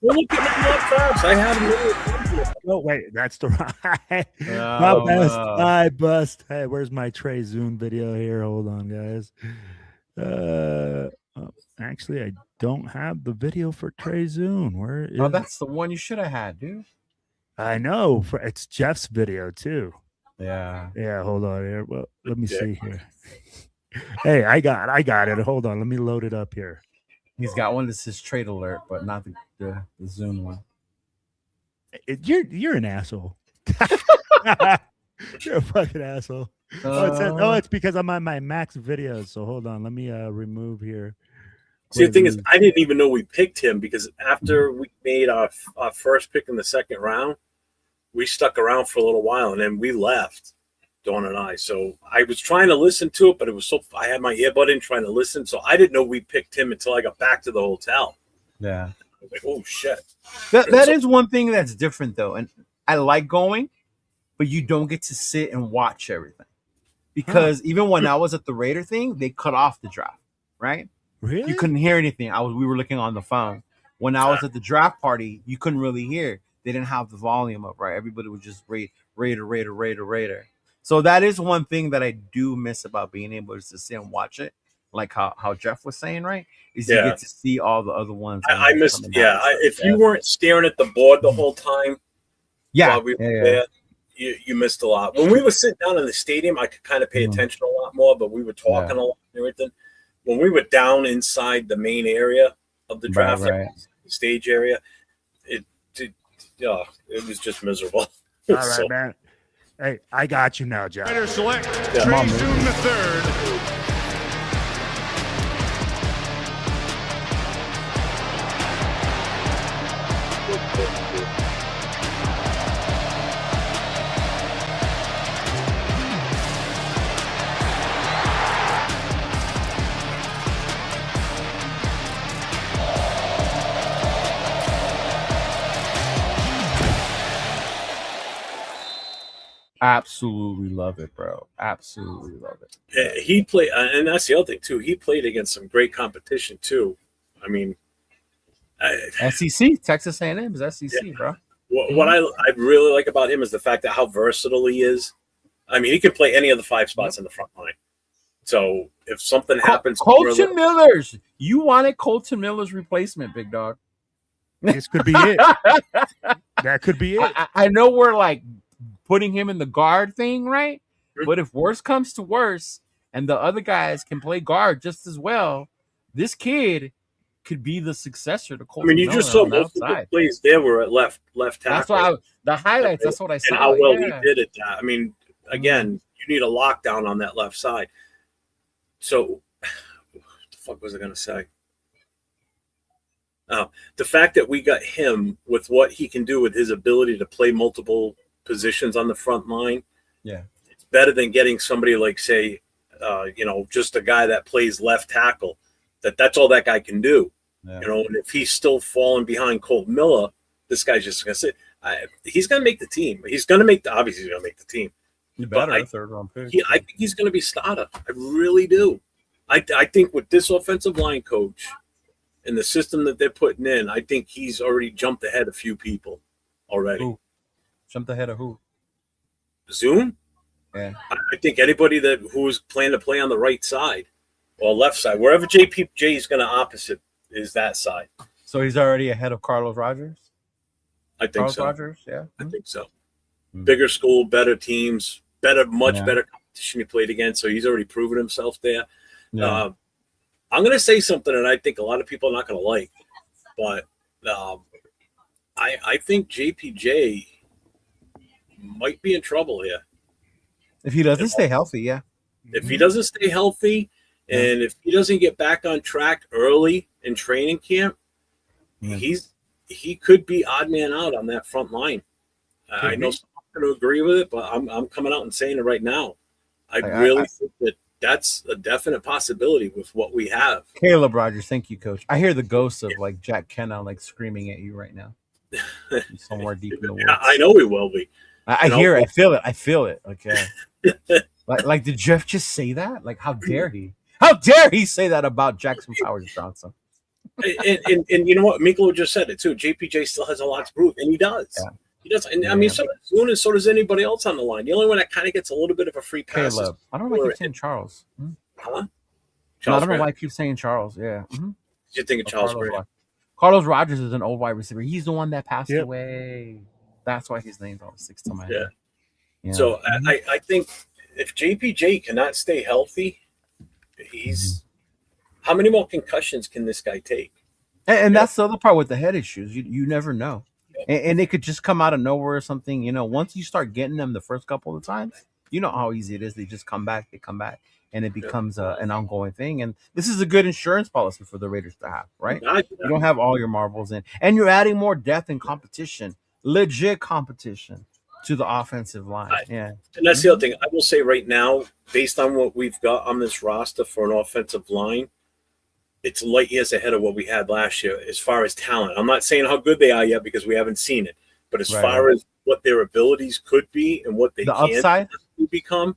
look at my mock drafts. I had him. Oh, wait, that's the right. My bust. Hey, where's my Trey Zune video here? Hold on, guys. Actually, I don't have the video for Trey Zune. Where is that's the one you should have had, dude. I know. It's Jeff's video, too. Yeah. Hold on here. Well, let me see here. Hey, I got it. Hold on. Let me load it up here. He's got one that says trade alert, but not the Zoom one. You're an asshole. You're a fucking asshole. It's because I'm on my Max videos. So hold on. Let me remove here. See, the thing is, I didn't even know we picked him because after we made our first pick in the second round, we stuck around for a little while and then we left, Dawn and I. So I was trying to listen to it, but it was I had my earbud in trying to listen. So I didn't know we picked him until I got back to the hotel. Yeah. I was like, oh shit. That is one thing that's different though. And I like going, but you don't get to sit and watch everything. Because even when I was at the Raider thing, they cut off the draft, right? Really? You couldn't hear anything. We were looking on the phone. When I was at the draft party, you couldn't really hear. They didn't have the volume up, right? Everybody was just Raider. So that is one thing that I do miss about being able to sit and watch it, like how Jeff was saying, right? Is you get to see all the other ones. I missed. Yeah, if you weren't staring at the board the whole time, while we were there, you missed a lot. When we were sitting down in the stadium, I could kind of pay attention a lot more, but we were talking a lot and everything. When we were down inside the main area of the draft, the stage area, it was just miserable. All right, man. Hey, I got you now, John. Raiders select Trey Zune the third. Absolutely love it, bro. Absolutely love it. Yeah, he played, and that's the other thing too. He played against some great competition too. I mean, SEC, Texas A&M is SEC, bro. What I really like about him is the fact that how versatile he is. I mean, he can play any of the 5 spots in the front line. So if something happens, Colton Miller's, you wanted Colton Miller's replacement, big dog. This could be it. That could be it. I know we're like putting him in the guard thing, right? But if worse comes to worse, and the other guys can play guard just as well, this kid could be the successor to Colton. I mean, you just saw most of the plays there were at left tackle. That's what the highlights. That's what I saw. And how well he did it. I mean, again, you need a lockdown on that left side. So, what the fuck was I going to say? The fact that we got him with what he can do with his ability to play multiple positions on the front line. Yeah, it's better than getting somebody like, say, just a guy that plays left tackle. That's all that guy can do. Yeah. And if he's still falling behind Colton Miller, this guy's just going to sit. He's going to make the team. Obviously he's going to make the team. You better a third round pick. I think he's going to be starter. I really do. I think with this offensive line coach and the system that they're putting in, I think he's already jumped ahead a few people already. Who? Jumped ahead of who? Zoom? Yeah. I think anybody who's planning to play on the right side or left side, wherever JPJ is going to opposite is that side. So he's already ahead of Carlos Rogers? I think so. Rogers, yeah. I think so. Bigger school, better teams, much better competition he played against. So he's already proven himself there. Yeah. I'm going to say something that I think a lot of people are not going to like, but I think JPJ might be in trouble here. If he doesn't stay healthy, yeah. If he doesn't stay healthy and if he doesn't get back on track early in training camp, he could be odd man out on that front line. I know some are going to agree with it, but I'm coming out and saying it right now. I really think that's a definite possibility with what we have. Caleb Rogers, thank you, Coach. I hear the ghost of like Jack Kenna like screaming at you right now. Somewhere deep in the woods. I know he will be. I hear it. I feel it. Okay. like, did Jeff just say that? Like, how dare he? How dare he say that about Jackson Powers Johnson? and you know what? Miklo just said it too. JPJ still has a lot to prove, and he does. Yeah. He does. And I mean, so does Zoon, and so does anybody else on the line. The only one that kind of gets a little bit of a free pass. Caleb. I don't know why I keep saying Charles. Huh? No, I don't know why I keep saying Charles. Yeah. Did you think of Charles Graham? Carlos Rogers is an old wide receiver. He's the one that passed away. That's why his name's always sticks to my head. Yeah. So I think if JPJ cannot stay healthy, how many more concussions can this guy take? And that's the other part with the head issues. You never know. And it could just come out of nowhere or something. Once you start getting them the first couple of times, you know how easy it is. They just come back. And it becomes an ongoing thing. And this is a good insurance policy for the Raiders to have, right? You don't have all your marbles in. And you're adding more depth and competition, legit competition to the offensive line. And that's the other thing. I will say right now, based on what we've got on this roster for an offensive line, it's light years ahead of what we had last year as far as talent. I'm not saying how good they are yet because we haven't seen it. But as far as what their abilities could be and what they can become,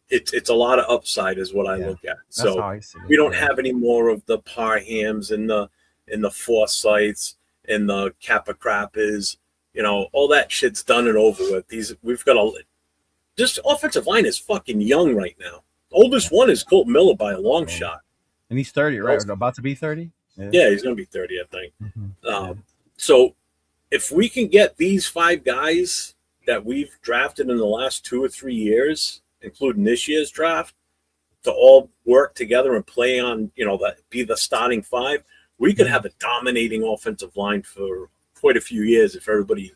it's a lot of upside is what I look at. So we don't have any more of the Parhams and the Forsyths and the Kappa Krappas. All that shit's done and over with. We've got this offensive line is fucking young right now. Oldest one is Colton Miller by a long shot. And he's 30, right? Or about to be 30? Yeah, he's going to be 30, I think. So if we can get these 5 guys that we've drafted in the last 2 or 3 years, including this year's draft, to all work together and play on, be the starting 5, we could have a dominating offensive line for quite a few years if everybody,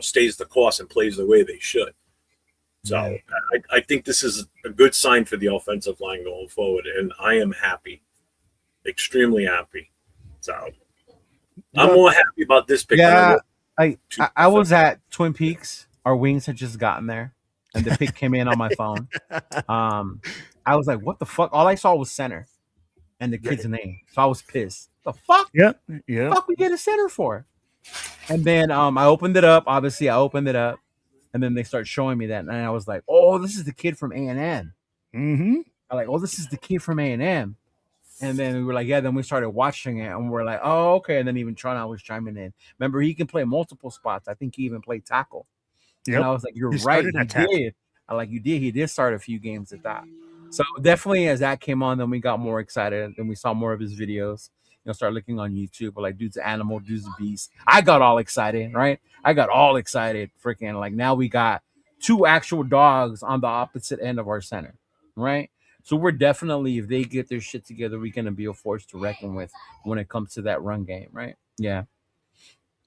stays the course and plays the way they should. So I think this is a good sign for the offensive line going forward, and I am happy, extremely happy. So I'm more happy about this pick. Yeah, I was at Twin Peaks. Our wings had just gotten there, and the pick came in on my phone. I was like, what the fuck? All I saw was center and the kid's name. So I was pissed. The fuck? Yeah. The fuck we get a center for? And then I opened it up. Obviously, I opened it up. And then they start showing me that. And I was like, oh, this is the kid from A&M. Mm-hmm. I'm like, oh, this is the kid from A&M. And then we were like, then we started watching it. And we're like, oh, okay. And then even Tron was chiming in. Remember, he can play multiple spots. I think he even played tackle. Yep. And I was like, you're right. He did. I like, you did. He did start a few games at that. So definitely as that came on, then we got more excited and we saw more of his videos. Start looking on YouTube. Like, dude's animal, dude's beast. I got all excited, right? I got all excited. Freaking like now we got 2 actual dogs on the opposite end of our center, right? So we're definitely, if they get their shit together, we're gonna be a force to reckon with when it comes to that run game, right? Yeah.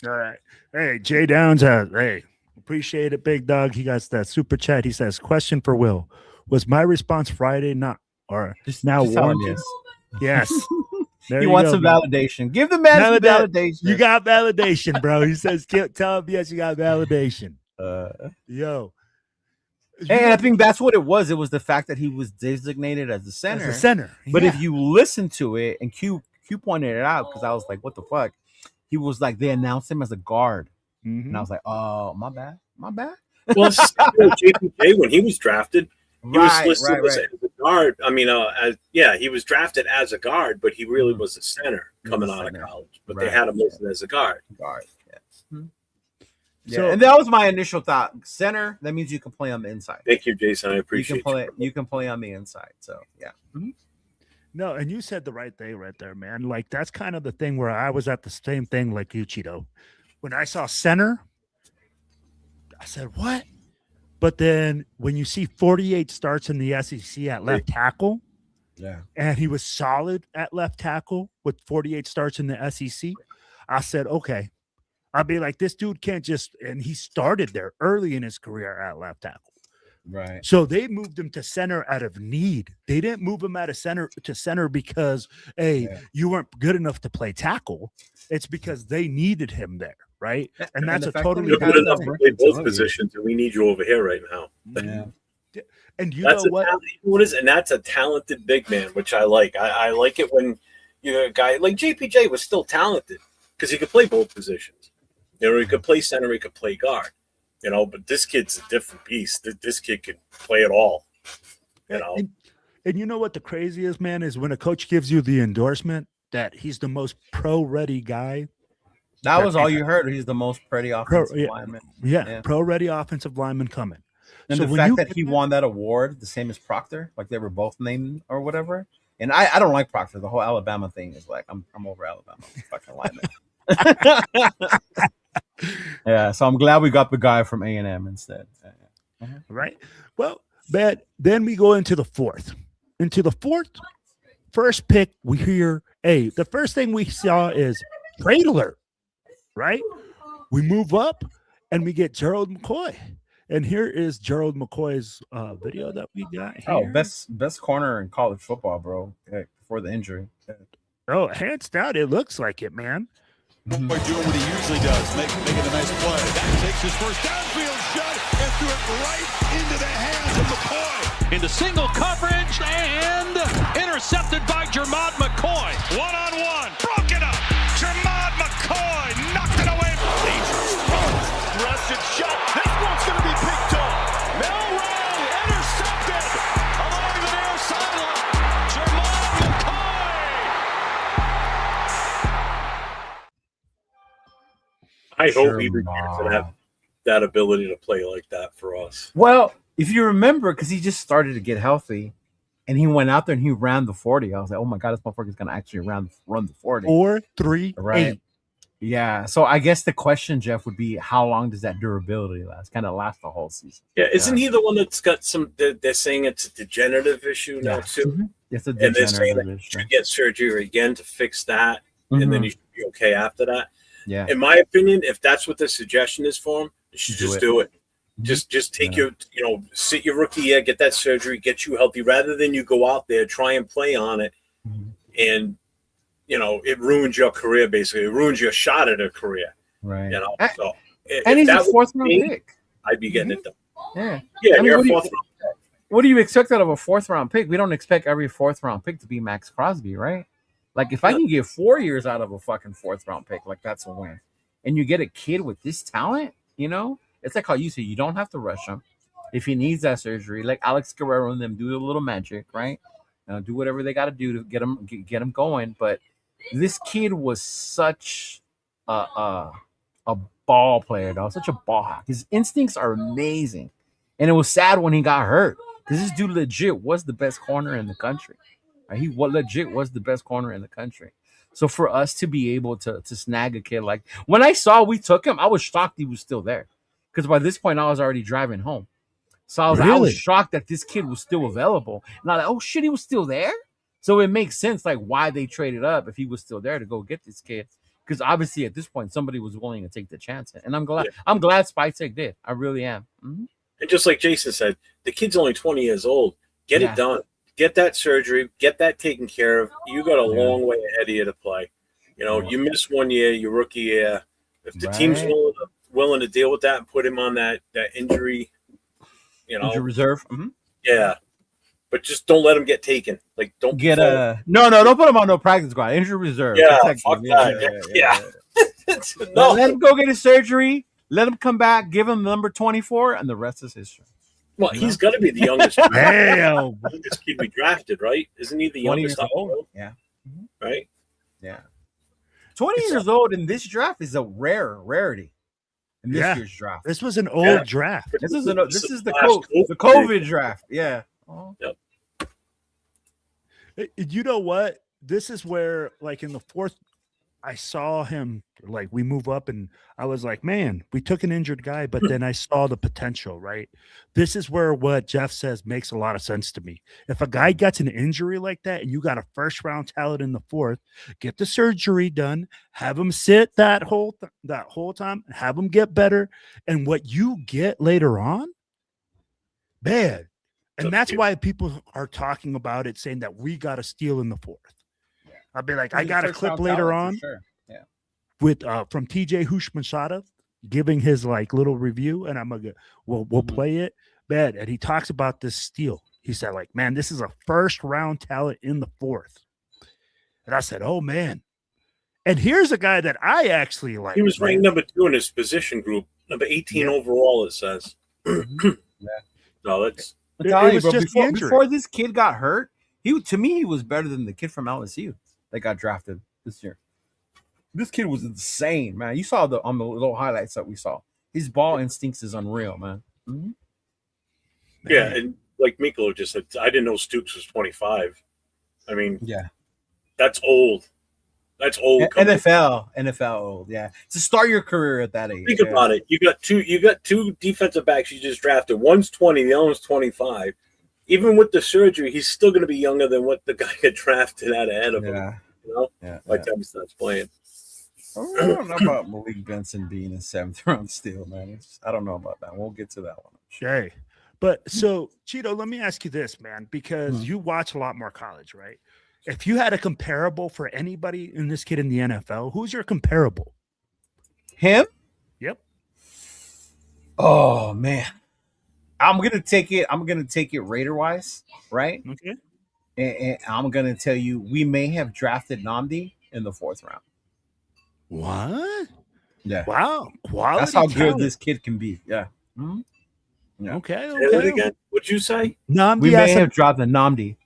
All right. Hey, Jay Downs has, hey, appreciate it, big dog. He got that super chat. He says, question for Will. Was my response Friday not or Just now tell him warranted? yes. Yes. There He you wants go, some bro. validation. Give the man some validation. You got validation, bro. He says, tell him yes, you got validation. Yo. And I think that's what it was. It was the fact that he was designated as the center. As a center. But yeah. if you listen to it, and Q pointed it out, because I was like, what the fuck? He was like, they announced him as a guard. And I was like, oh, my bad. Well, JPJ, when he was drafted, he was listed as a guard. I mean, he was drafted as a guard, but he really was a center coming out of college. But they had him listed as a guard. Yes. Yeah, so, and that was my initial thought. Center, that means you can play on the inside. Thank you, Jason. I appreciate it. You can play on the inside. So, yeah. Mm-hmm. No, and you said the right thing right there, man. Like, that's kind of the thing where I was at the same thing like you, Cheeto. When I saw center, I said, what? But then when you see 48 starts in the SEC at left tackle, and he was solid at left tackle with 48 starts in the SEC, I said, okay. I'd be like, this dude can't just, and he started there early in his career at left tackle. Right. So they moved him to center out of need. They didn't move him out of center to center because, you weren't good enough to play tackle. It's because they needed him there. Right. And that's a totally you're good enough to play both positions, and we need you over here right now. Yeah. And know what is, and that's a talented big man, which I like. I like it when you're a guy like JPJ was still talented because he could play both positions. He could play center, he could play guard, but this kid's a different beast. This kid can play it all, And you know what the crazy is, man, is when a coach gives you the endorsement that he's the most pro-ready guy. That was all you heard. He's the most ready offensive lineman. Yeah, pro-ready offensive lineman coming. And so the fact that he won that award, the same as Proctor, like they were both named or whatever. And I don't like Proctor. The whole Alabama thing is like, I'm over Alabama. Fucking lineman. Yeah, so I'm glad we got the guy from A&M instead. Right. Well, but then we go into the fourth. Into the first pick, we hear, the first thing we saw is trade alert, right? We move up and we get Gerald McCoy. And here is Gerald McCoy's video that we got here. Oh, best corner in college football, bro, before the injury. Oh, hands down, it looks like it, man. Doing what he usually does, making a nice play. That takes his first downfield shot and threw it right into the hands of McCoy. Into single coverage and intercepted by Jermod McCoy. One-on-one, broken up. Jermod McCoy knocked it away. Dangerous throw. Thrusted shot. This one's going to be picked off. Milroe intercepted along the near sideline. Jermod McCoy. I hope he begins to have that ability to play like that for us. Well, if you remember, because he just started to get healthy, and he went out there and he ran the 40. I was like, oh my god, this motherfucker's gonna actually run the 40. 4.38. Right. Yeah. So I guess the question, Jeff, would be how long does that durability last? Kind of last the whole season. Yeah, isn't he the one that's got some? They're saying it's a degenerative issue now too. Mm-hmm. It's a and they're saying that issue. you should get surgery again to fix that, and then you should be okay after that. Yeah. In my opinion, if that's what the suggestion is for him, you should just do it. Just take your, sit your rookie year, get that surgery, get you healthy, rather than you go out there, try and play on it, and it ruins your career. Basically, it ruins your shot at a career. Right. So and he's a 4th round pick. I'd be getting it done. Yeah. Yeah. I mean, you're a 4th round pick. What do you expect out of a 4th round pick? We don't expect every 4th round pick to be Max Crosby, right? Like, if I can get 4 years out of a fucking 4th round pick, like, that's a win. And you get a kid with this talent, it's like how you say, you don't have to rush him. If he needs that surgery, like Alex Guerrero and them, do a little magic, right? Do whatever they got to do to get him going. But this kid was such a ball player, though, such a ball hawk. His instincts are amazing. And it was sad when he got hurt. Because this dude legit was the best corner in the country. Right? He legit was the best corner in the country. So for us to be able to snag a kid like when I saw we took him, I was shocked he was still there. Because by this point I was already driving home. So I was shocked that this kid was still available. And I was like, oh shit, he was still there? So it makes sense like why they traded up if he was still there to go get this kid. Because obviously at this point somebody was willing to take the chance. And I'm glad Spytek did. I really am. Mm-hmm. And just like Jason said, the kid's only 20 years old. Get it done. Get that surgery. Get that taken care of. You got a long way ahead of you to play. You know, you miss 1 year, your rookie year. If the team's willing to deal with that and put him on that injury, injury reserve. Mm-hmm. Yeah. But just don't let him get taken. Like, don't get don't put him on no practice squad. Injury reserve. Yeah, fuck that. Yeah. No. Let him go get his surgery. Let him come back. Give him number 24, and the rest is history. Well, he's got to be the youngest. Damn. Youngest kid we drafted, right? Isn't he the youngest? Old? Yeah. Right. Yeah. 20 years old in this draft is a rarity. In this year's draft, this was an old draft. This is the COVID draft. Yeah. Yep. You know what? This is where, like, in the fourth, I saw him, like, we move up, and I was like, man, we took an injured guy, but then I saw the potential, right? This is where what Jeff says makes a lot of sense to me. If a guy gets an injury like that and you got a first-round talent in the fourth, get the surgery done, have him sit that whole time, have him get better, and what you get later on, man. And that's why people are talking about it, saying that we got to steal in the fourth. I'll be like, I got a clip later on with from TJ Hushmanshada giving his like little review, and I'm gonna we'll play it. Man, and he talks about this steal. He said, like, man, this is a first round talent in the fourth. And I said, oh man. And here's a guy that I actually like. He was ranked number 2 in his position group, number 18 overall, it says. No, that's before this kid got hurt, he was better than the kid from LSU that got drafted this year. This kid was insane, man. You saw on the little highlights that we saw. His ball instincts is unreal, man. Mm-hmm. Yeah, and like Miklo just said, I didn't know Stooks was 25. I mean, that's old. That's old. NFL old. Yeah, to start your career at that age. Think about it. You got two defensive backs you just drafted. One's 20, the other one's 25. Even with the surgery, he's still going to be younger than what the guy got drafted out ahead of him. You know, by the time he starts playing. I don't know about Malik Benson being a 7th round steal, man. I don't know about that. We'll get to that one. Okay. But so, Cheeto, let me ask you this, man, because you watch a lot more college, right? If you had a comparable for anybody in this kid in the NFL, who's your comparable? Him? Yep. Oh man, I'm gonna take it Raider wise, right? Okay. And I'm gonna tell you, we may have drafted Nnamdi in the 4th round. What? Yeah. Wow. Quality. That's how talent. good this kid can be. Yeah. Mm-hmm. Yeah. Okay. Again, what'd you say? Nnamdi, we may have dropped the Nnamdi.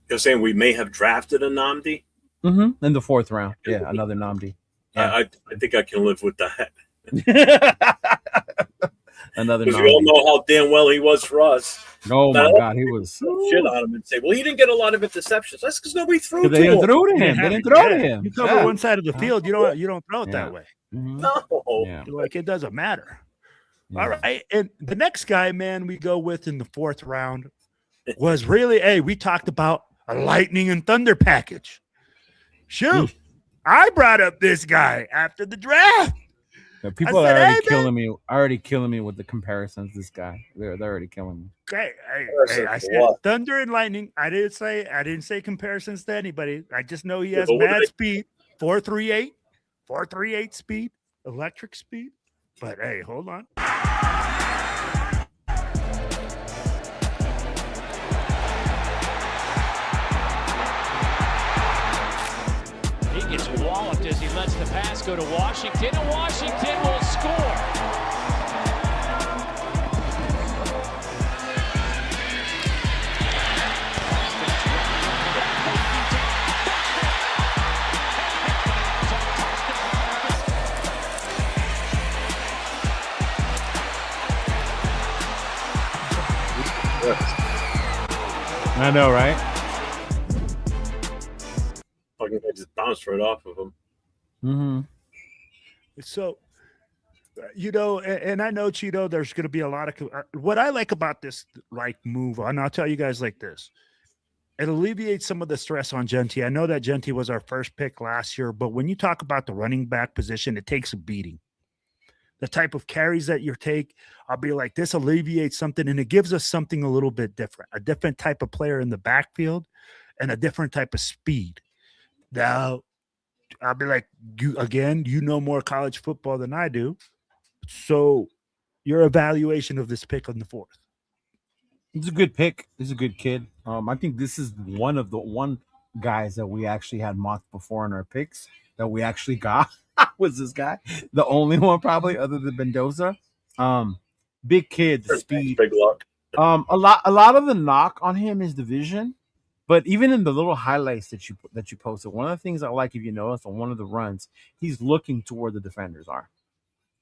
You're saying we may have drafted a Nnamdi? Mm-hmm. In the 4th round. Yeah, another Nnamdi. Yeah. I think I can live with that. Another Because we all know how damn well he was for us. Oh my God, he was shit on him and say, well, he didn't get a lot of interceptions. That's because nobody threw to him. They didn't throw to him. They didn't throw to him. You cover one side of the field. You don't throw it that way. Mm-hmm. No. Yeah. Like, it doesn't matter. Yeah. All right. And the next guy, man, we go with in the 4th round was really, we talked about a lightning and thunder package. Shoot. I brought up this guy after the draft. Yeah, people are already killing me with the comparisons. This guy, they're already killing me. Okay, I said thunder and lightning. I didn't say comparisons to anybody. I just know he has mad speed, 4.38 speed, electric speed. But hey, hold on. He gets walloped as he lets the pass go to Washington, and Washington will score. I know, right? Fucking I just bounced right off of him. Mm-hmm. So, and I know, Cheeto, there's going to be a lot of what I like about this move, and I'll tell you guys like this. It alleviates some of the stress on Genty. I know that Genty was our first pick last year, but when you talk about the running back position, it takes a beating. The type of carries that you take, I'll be like, this alleviates something, and it gives us something a little bit different, a different type of player in the backfield and a different type of speed. Now, I'll be like, you know more college football than I do. So your evaluation of this pick on the 4th. It's a good pick. He's a good kid. I think this is one guys that we actually had mocked before in our picks that we actually got. Was this guy the only one probably other than Mendoza? Big kid, the speed, big luck. A lot of the knock on him is the vision, but even in the little highlights that you posted, one of the things I like, if you notice, on one of the runs, he's looking to where the defenders are,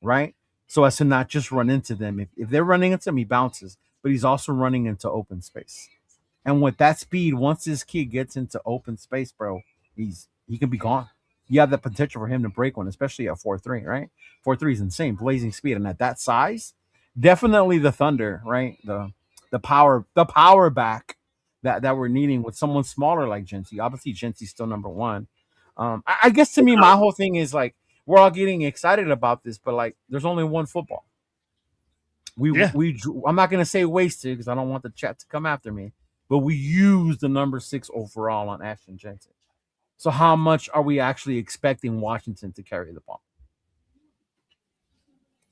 right? So as to not just run into them. If they're running into him, he bounces, but he's also running into open space. And with that speed, once this kid gets into open space, bro, he can be gone. You have the potential for him to break one, especially at 4.3, right? 4.3 is insane, blazing speed. And at that size, definitely the Thunder, right? The power back that we're needing with someone smaller like Genty. Obviously, Genty's still number one. I guess to me, my whole thing is like, we're all getting excited about this, but like, there's only one football. I'm not gonna say wasted because I don't want the chat to come after me, but we used the number 6 overall on Ashton Genty. So how much are we actually expecting Washington to carry the ball?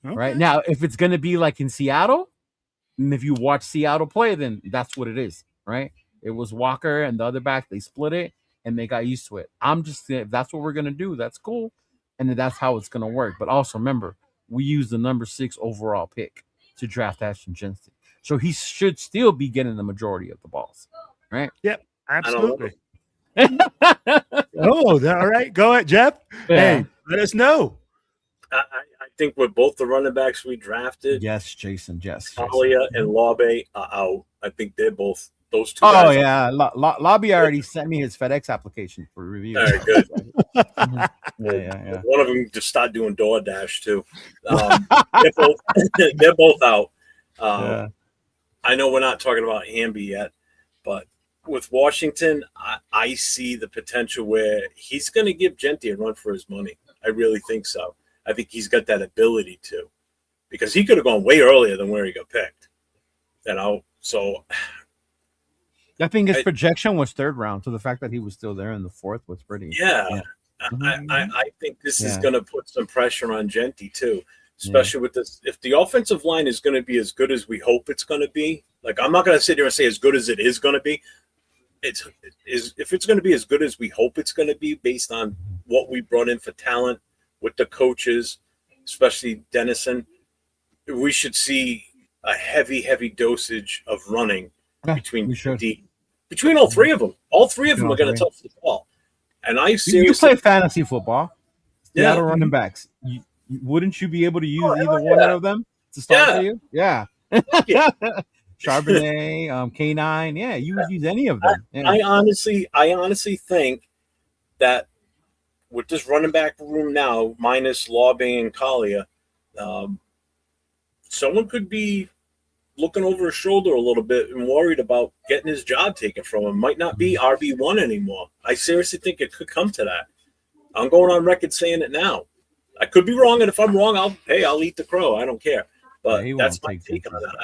Okay. Right now, if it's gonna be like in Seattle, and if you watch Seattle play, then that's what it is, right? It was Walker and the other back, they split it and they got used to it. I'm just saying, if that's what we're gonna do, that's cool. And then that's how it's going to work. But also remember, we use the number 6 overall pick to draft Ashton Genty. So he should still be getting the majority of the balls, right? Yep, absolutely. All right. Go ahead, Jeff. Yeah. Hey, let us know. I think with both the running backs we drafted. Yes, Jason. Yes. Talia and Labe are out. I think they're both those two. Oh, yeah. Lobby already sent me his FedEx application for review. All right, good. Yeah. One of them just started doing DoorDash too. They're both out. I know we're not talking about Hamby yet, but with Washington, I see the potential where he's going to give Genty a run for his money. I really think so. I think he's got that ability to, because he could have gone way earlier than where he got picked. So I think his projection was 3rd round, so the fact that he was still there in the 4th was pretty. Yeah. I think this is going to put some pressure on Genty too, especially with this. If the offensive line is going to be as good as we hope it's going to be, like I'm not going to sit here and say as good as it is going to be. If it's going to be as good as we hope it's going to be based on what we brought in for talent with the coaches, especially Dennison, we should see a heavy dosage of running between all 3 of them. All 3 of them are going to touch the ball. And I seriously, you play fantasy football. Seattle running backs. Wouldn't you be able to use either one of them to start for you? Yeah. Charbonnet, K9. Yeah, you would use any of them. Yeah. I honestly think that with this running back room now, minus Laube and Collier, someone could be looking over his shoulder a little bit and worried about getting his job taken from him. Might not be RB1 anymore. I seriously think it could come to that. I'm going on record saying it now. I could be wrong, and if I'm wrong, I'll eat the crow. I don't care. But that's my take on that.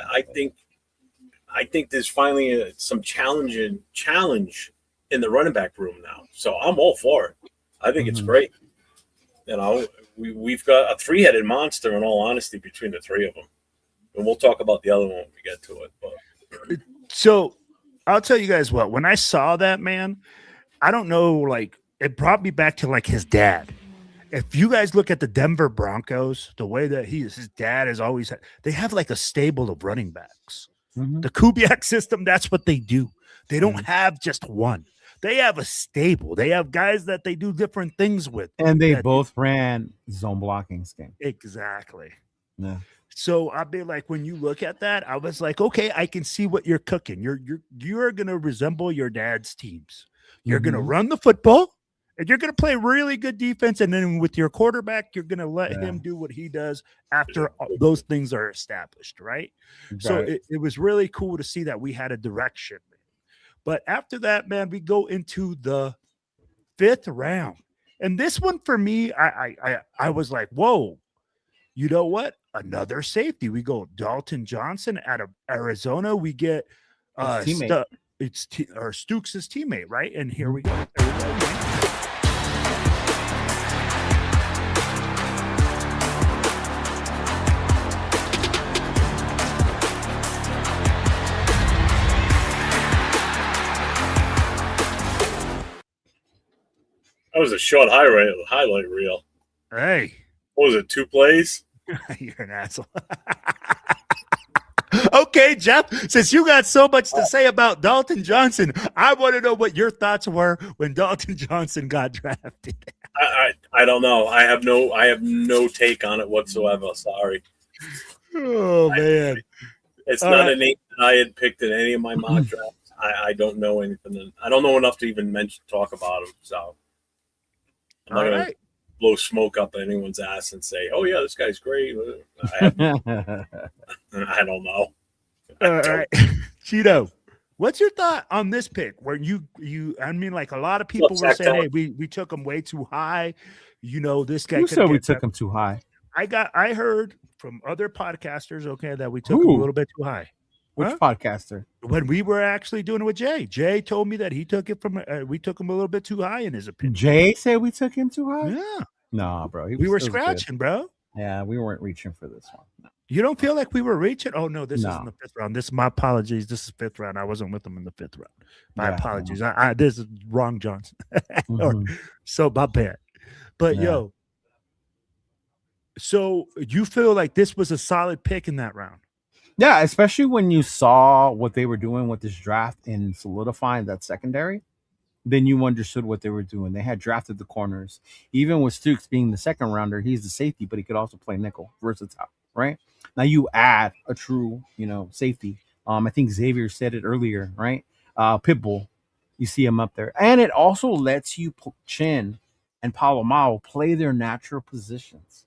I think there's finally some challenge in the running back room now. So I'm all for it. I think it's great. We've got a 3-headed monster, in all honesty, between the 3 of them. And we'll talk about the other one when we get to it. But so I'll tell you guys what, when I saw that, man, I don't know, like, it brought me back to like his dad. If you guys look at the Denver Broncos, the way that his dad has always had, they have like a stable of running backs. The Kubiak system, that's what they do. They don't have just one. They have a stable. They have guys that they do different things with. And they both ran zone blocking scheme. Exactly. Yeah. So I'd be like, when you look at that, I was like, okay, I can see what you're cooking. You're gonna resemble your dad's teams. You're gonna run the football, and you're gonna play really good defense. And then with your quarterback, you're gonna let him do what he does after those things are established, right? So it was really cool to see that we had a direction. But after that, man, we go into the 5th round, and this one for me, I was like, whoa. You know what? Another safety. We go Dalton Johnson out of Arizona. We get Stooks' teammate, right? And here we go. That was a short highlight reel. Hey. What was it, 2 plays? You're an asshole. Okay, Jeff, since you got so much to say about Dalton Johnson, I want to know what your thoughts were when Dalton Johnson got drafted. I don't know. I have no take on it whatsoever. Sorry. Oh, man. It's not a name that I had picked in any of my mock drafts. I don't know anything. I don't know enough to even talk about him. So I'm not going to blow smoke up anyone's ass and say, "Oh yeah, this guy's great." I don't know. All right, Chido, what's your thought on this pick? Where I mean, like a lot of people were saying, "Hey, we took him way too high." You know, this guy. Who said we took him too high? I heard from other podcasters, okay, that we took him a little bit too high. Which podcaster? When we were actually doing it with Jay. Jay told me that he took it from. We took him a little bit too high in his opinion. Jay said we took him too high. Yeah. No, bro. We were scratching, bro. Yeah, we weren't reaching for this one. No. You don't feel like we were reaching? Oh no, this isn't the 5th round. This is my apologies. This is 5th round. I wasn't with them in the 5th round. My apologies. This is wrong, Johnson. So my bad. But yo, so you feel like this was a solid pick in that round? Yeah, especially when you saw what they were doing with this draft and solidifying that secondary, then you understood what they were doing. They had drafted the corners. Even with Stooks being the 2nd rounder, he's the safety, but he could also play nickel, versatile, right? Now you add a true, safety. I think Xavier said it earlier, right? Pitbull, you see him up there. And it also lets you Chin and Palomao play their natural positions.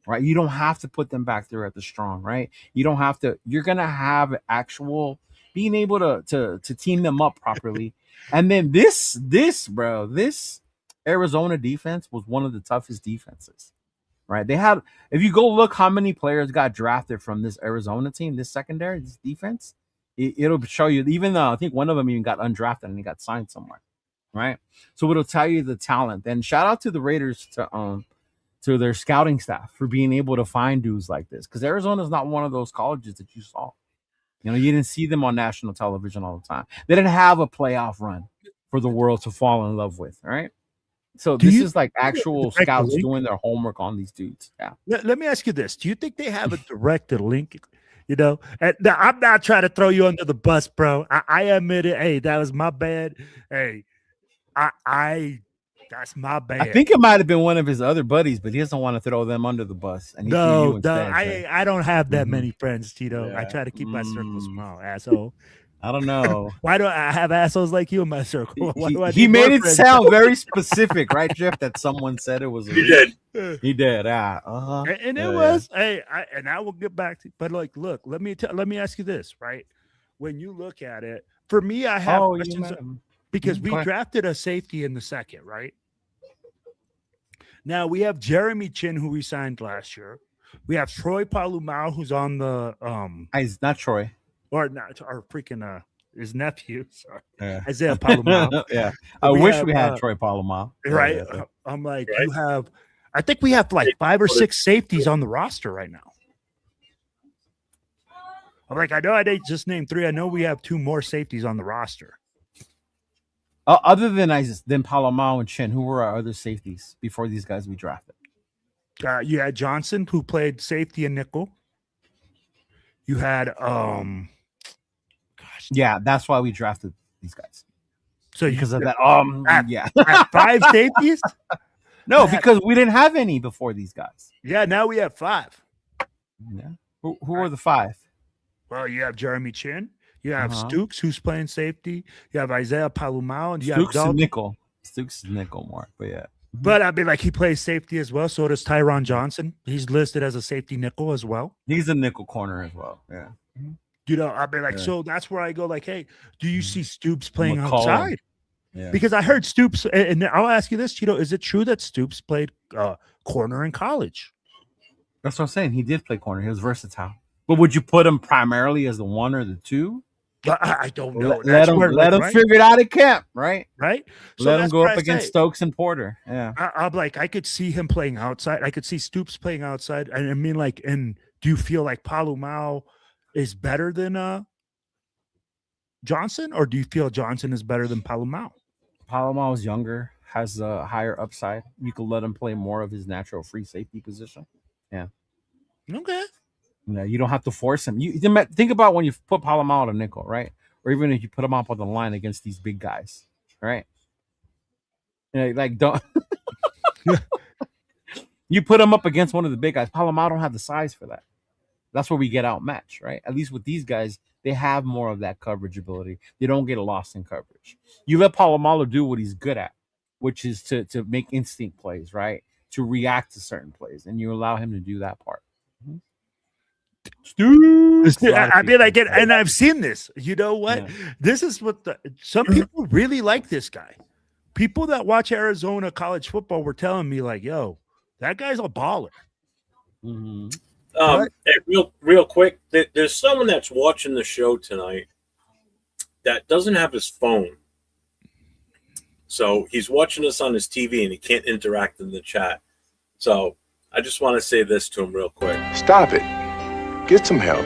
Right, you don't have to put them back there at the strong, right? You don't have to. You're gonna have actual being able to team them up properly, and then this Arizona defense was one of the toughest defenses, right? They had, if you go look how many players got drafted from this Arizona team, this secondary, this defense, it'll show you. Even though I think one of them even got undrafted and he got signed somewhere, right? So it'll tell you the talent. And shout out to the Raiders to their scouting staff for being able to find dudes like this, because Arizona is not one of those colleges that you saw. You didn't see them on national television all the time. They didn't have a playoff run for the world to fall in love with, right? So this is like actual scouts doing their homework on these dudes. Yeah. Let me ask you this: do you think they have a direct link? And I'm not trying to throw you under the bus, bro. I admit it. Hey, that was my bad. Hey, that's my bad. I think it might have been one of his other buddies, but he doesn't want to throw them under the bus. And I don't have that many friends, Tito. Yeah. I try to keep my circle small, asshole. I don't know. Why do I have assholes like you in my circle? He made it sound very specific, right, Jeff? That someone said it was. He did. He did. And it was. Hey, I will get back to you. But look, let me ask you this, right? When you look at it, for me, I have questions because we drafted a safety in the 2nd, right? Now we have Jeremy Chin, who we signed last year. We have Troy Palomao, who's on the He's not Troy. Or not, or freaking his nephew. Sorry. Isaiah Palomao. Yeah. I wish we had Troy Palomao. Right. Yeah. I'm like, I think we have like 5 or 6 safeties on the roster right now. I'm like, I know I didn't just name 3. I know we have 2 more safeties on the roster. Other than Palomao and Chin, who were our other safeties before these guys we drafted? You had Johnson, who played safety and nickel. You had yeah, that's why we drafted these guys. So because of that, yeah, 5 safeties. No, because we didn't have any before these guys. Yeah, now we have 5. Yeah. Who are the 5? Well, you have Jeremy Chin. You have Uh-huh. Stooks, who's playing safety. You have Isaiah Palumao, and you Stooks have is Dalton. nickel. Stooks is nickel more, but yeah. But I mean, like, he plays safety as well. So does Tyron Johnson. He's listed as a safety nickel as well. He's a nickel corner as well. Yeah. You know, I mean, like, Yeah. so that's where I go, like, hey, do you see Stoops playing McCollum. outside? Yeah. Because I heard Stoops, and I'll ask you this, Cheeto, is it true that Stoops played corner in college? That's what I'm saying. He did play corner. He was versatile. But would you put him primarily as the 1 or the 2? I don't know. Let him figure it out at camp, right? Right. So Let him that's go what up I against say. Stokes and Porter. Yeah. I'm like, I could see him playing outside. I could see Stoops playing outside. And I mean, like, and do you feel like Palumao is better than Johnson, or do you feel Johnson is better than Palumao? Palomar is younger, has a higher upside. You could let him play more of his natural free safety position. Yeah. Okay. You know, you don't have to force him. You think about when you put Palomar on a nickel, right? Or even if you put him up on the line against these big guys, right? You know, like don't you put him up against one of the big guys. Palomar don't have the size for that. That's where we get outmatched, right? At least with these guys, they have more of that coverage ability. They don't get lost in coverage. You let Palomar do what he's good at, which is to make instinct plays, right? To react to certain plays, and you allow him to do that part. I mean, I get, and I've seen this. You know what? Yeah. This is what some people really like this guy. People that watch Arizona college football were telling me, like, yo, that guy's a baller. Mm-hmm. Hey, real quick, there's someone that's watching the show tonight that doesn't have his phone. So he's watching us on his TV and he can't interact in the chat. So I just want to say this to him real quick. Stop it. Get some help.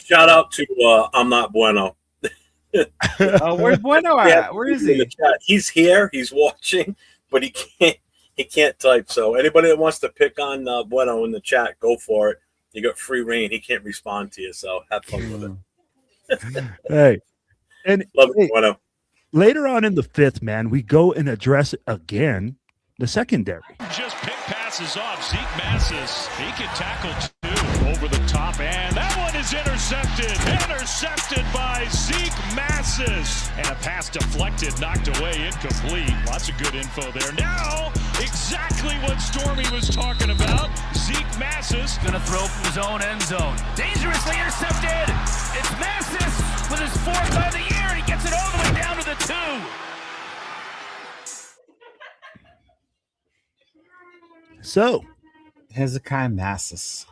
Shout out to I'm Not Bueno. Where's Bueno at? Where is In the he? chat. He's here. He's watching, but he can't type. So anybody that wants to pick on Bueno in the chat, go for it. You got free reign. He can't respond to you, so have fun with it. Hey, and Love it, Bueno. later on in the 5th, man, we go and address again the secondary. Just pick passes off. Zeke Massis. He can tackle 2 over the top, and that one is intercepted. Intercepted by Zeke Massis. And a pass deflected, knocked away, incomplete. Lots of good info there. Now, exactly what Stormy was talking about. Zeke Massis. Gonna throw from his own end zone. Dangerously intercepted. It's Massis with his 4th of the year, and he gets it all the way down to the 2. So, Hezekiah Massis.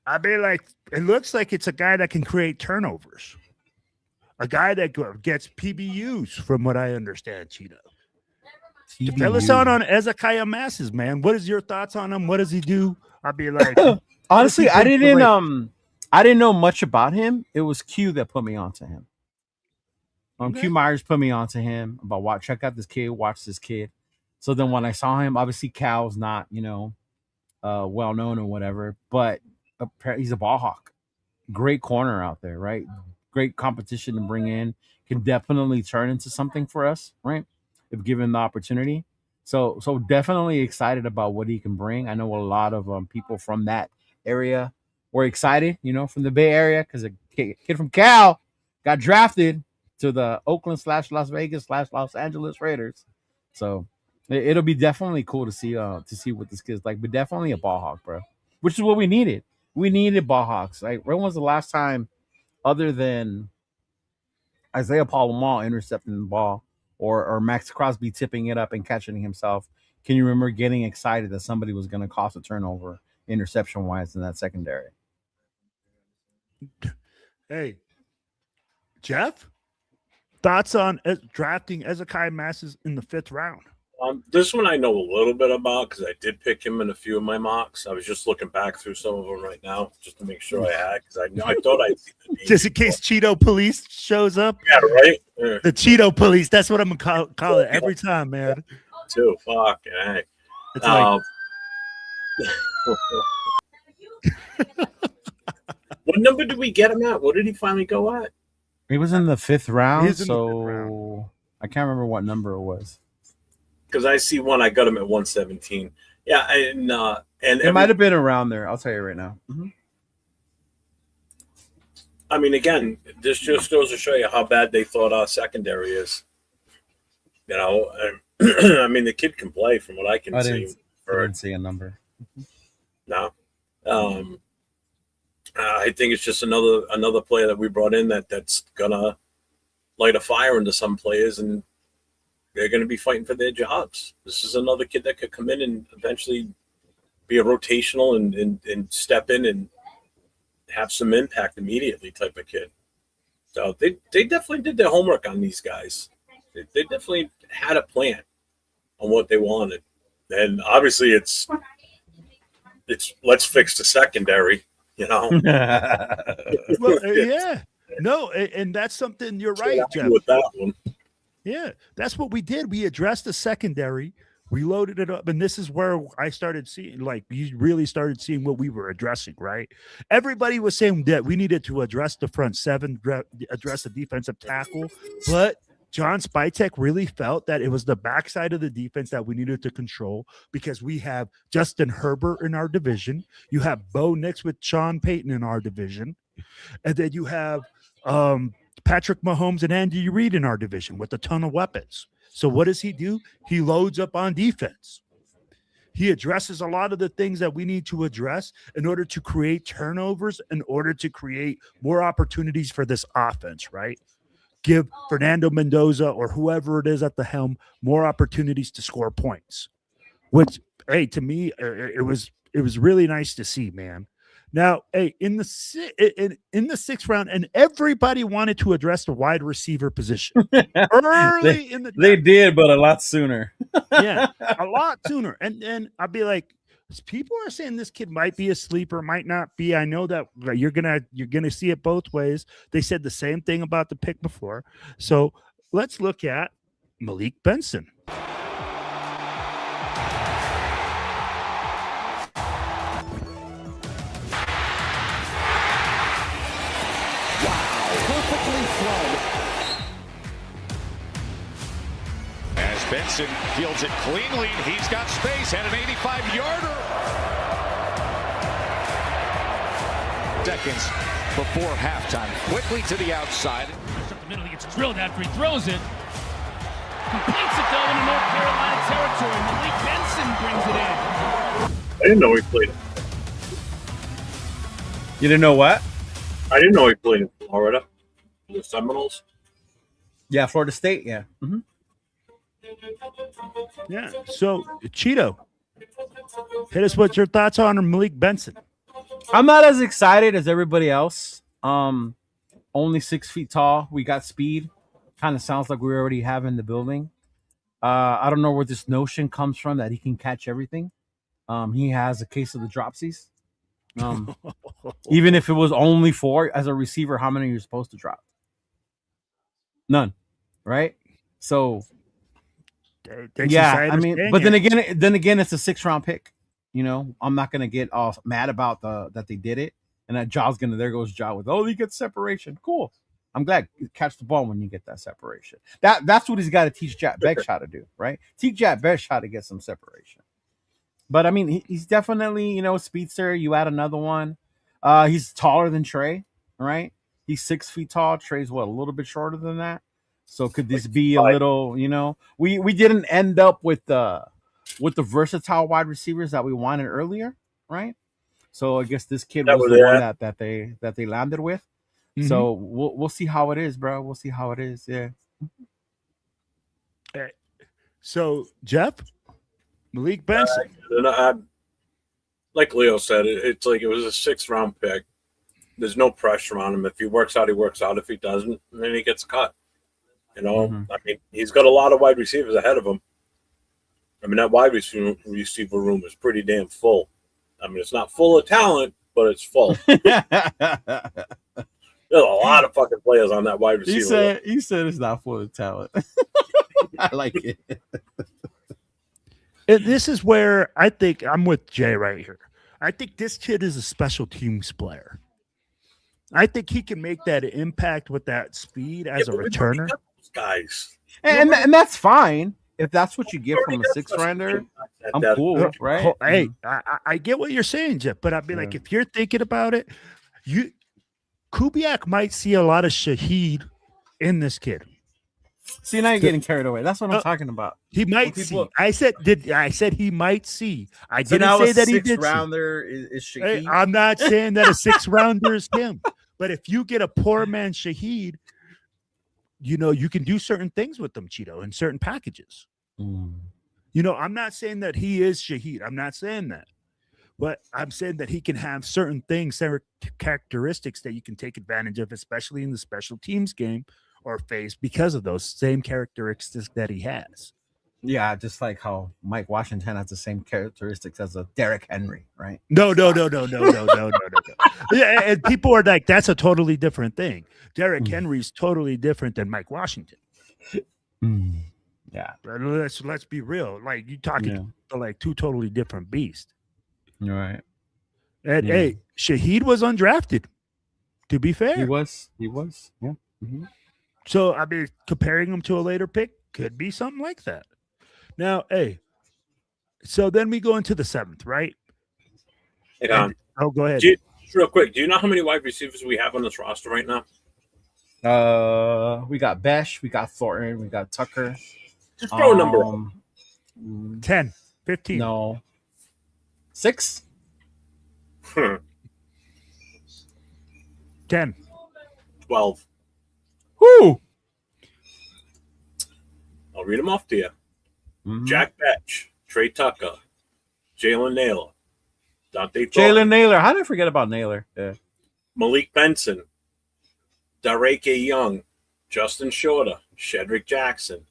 I mean, like, it looks like it's a guy that can create turnovers. A guy that gets PBUs, from what I understand, Cheeto. Fill us out on Hezekiah Massis, man. What is your thoughts on him? What does he do? I'd be like, honestly, I didn't know much about him. It was Q that put me onto him. Okay. Q Myers put me onto him about check out this kid, watch this kid. So then when I saw him, obviously Cal's not, well known or whatever, but he's a ball hawk. Great corner out there, right? Great competition to bring in. Can definitely turn into something for us, right? If given the opportunity. So definitely excited about what he can bring. I know a lot of people from that area were excited, from the Bay Area, because a kid from Cal got drafted to the Oakland / Las Vegas / Los Angeles Raiders. So it'll be definitely cool to see what this kid's like, but definitely a ball hawk, bro. Which is what we needed. We needed ball hawks. Like, when was the last time, other than Isaiah Palomar intercepting the ball or Max Crosby tipping it up and catching himself, can you remember getting excited that somebody was going to cause a turnover interception-wise in that secondary? hey, Jeff, thoughts on drafting Hezekiah Massis in the 5th round? This one I know a little bit about because I did pick him in a few of my mocks. I was just looking back through some of them right now just to make sure I had, because I thought I'd see the name Just in case Cheeto Police shows up. Yeah, right? Yeah. The Cheeto Police. That's what I'm going to call it every time, man. Too. Fucking hey. It's like, what number did we get him at? What did he finally go at? He was in the 5th round, He's in the 5th round. I can't remember what number it was. Because I see one, I got him at 117. Yeah, and It might have been around there. I'll tell you right now. I mean, again, this just goes to show you how bad they thought our secondary is. You know, I mean, the kid can play from what I can see. I didn't see a number. No. I think it's just another player that we brought in that's gonna light a fire into some players, and they're gonna be fighting for their jobs. This is another kid that could come in and eventually be a rotational and step in and have some impact immediately type of kid. So they definitely did their homework on these guys. They definitely had a plan on what they wanted. And obviously it's let's fix the secondary, you know. Well, yeah. No, and that's something you're right, Jeff. With that one. Yeah, that's what we did. We addressed the secondary, we loaded it up, and this is where I started seeing, like, you really started seeing what we were addressing, right? Everybody was saying that we needed to address the front seven, address the defensive tackle, but John Spytek really felt that it was the backside of the defense that we needed to control, because we have Justin Herbert in our division. You have Bo Nix with Sean Payton in our division. And then you have Patrick Mahomes and Andy Reid in our division with a ton of weapons. So what does he do? He loads up on defense. He addresses a lot of the things that we need to address in order to create turnovers, in order to create more opportunities for this offense, right? Give Fernando Mendoza or whoever it is at the helm more opportunities to score points, which, hey, to me, it was really nice to see, man. Now, hey, in the sixth round, and everybody wanted to address the wide receiver position early in the draft. They did, but a lot sooner. Yeah, a lot sooner. And I'd be like, people are saying this kid might be a sleeper, might not be. I know that you're gonna see it both ways. They said the same thing about the pick before. So let's look at Malik Benson. As Benson fields it cleanly, he's got space and an 85-yarder. Seconds before halftime. Quickly to the outside. Up the middle, he gets drilled after he throws it. Completes it though into North Carolina territory. Malik Benson brings it in. I didn't know he played it. You didn't know what? I didn't know he played in Florida. The Seminoles. Yeah, Florida State. Yeah. Mm-hmm. Yeah. So, Cheeto, hit us with your thoughts on Malik Benson. I'm not as excited as everybody else. Only 6 feet tall. We got speed. Kind of sounds like we already have in the building. I don't know where this notion comes from that he can catch everything. He has a case of the dropsies. Even if it was only 4 as a receiver, how many are you supposed to drop? None, right? So, yeah, I mean, but then again, it's a 6th round pick. You know, I'm not gonna get all mad about that they did it, and that Jaw's gonna. There goes Jaw with, oh, he gets separation. Cool. I'm glad. Catch the ball when you get that separation. That's what he's got to teach Jack Beck how to do, right? Teach Jack Beck how to get some separation. But I mean, he's definitely, a speedster. You add another one. He's taller than Trey, right? He's 6 feet tall. Trey's a little bit shorter than that. So could this be a little, we didn't end up with the versatile wide receivers that we wanted earlier, right? So I guess this kid was the one that they landed with. Mm-hmm. So we'll see how it is, bro. We'll see how it is. Yeah. So Jeff, Malik Benson. Like Leo said, it's like it was a 6th round pick. There's no pressure on him. If he works out, he works out. If he doesn't, then he gets cut. Mm-hmm. I mean, he's got a lot of wide receivers ahead of him. I mean, that wide receiver room is pretty damn full. I mean, it's not full of talent, but it's full. There's a lot of fucking players on that wide receiver. He said it's not full of talent. I like it. And this is where I think I'm with Jay right here. I think this kid is a special teams player. I think he can make that impact with that speed as a returner. Guys, and that's fine. if that's what you get from a 6-rounder, I'm cool, right? Hey, I get what you're saying, Jeff, but I'd be like, if you're thinking about it, Kubiak might see a lot of Shaheed in this kid. See, now you're getting carried away. That's what I'm talking about. He might see. I said he might see. I so didn't say that he did. Rounder is Shaheed. Hey, I'm not saying that a 6-rounder is him, but if you get a poor man Shaheed, you can do certain things with them, Cheeto, in certain packages. I'm not saying that he is Shaheed. I'm not saying that. But I'm saying that he can have certain things, certain characteristics that you can take advantage of, especially in the special teams game or phase, because of those same characteristics that he has. Yeah, just like how Mike Washington has the same characteristics as a Derrick Henry, right? No. Yeah, and people are like, that's a totally different thing. Derrick Henry's totally different than Mike Washington. Yeah. Let's be real. Like, you talking to like two totally different beasts. Right. And hey, Shaheed was undrafted, to be fair. He was. Yeah. Mm-hmm. So, I mean, comparing him to a later pick could be something like that. Now, hey, so then we go into the 7th, right? Hey, go ahead. Real quick, do you know how many wide receivers we have on this roster right now? We got Besh, we got Thornton, we got Tucker. Just throw a number. 10, 15. No. 6? 10. 12. Whoo! I'll read them off to you. Jack Betch, Trey Tucker, Jalen Naylor, Dante Jalen Naylor. How did I forget about Naylor? Yeah. Malik Benson, Dareke Young, Justin Shorter, Shedrick Jackson,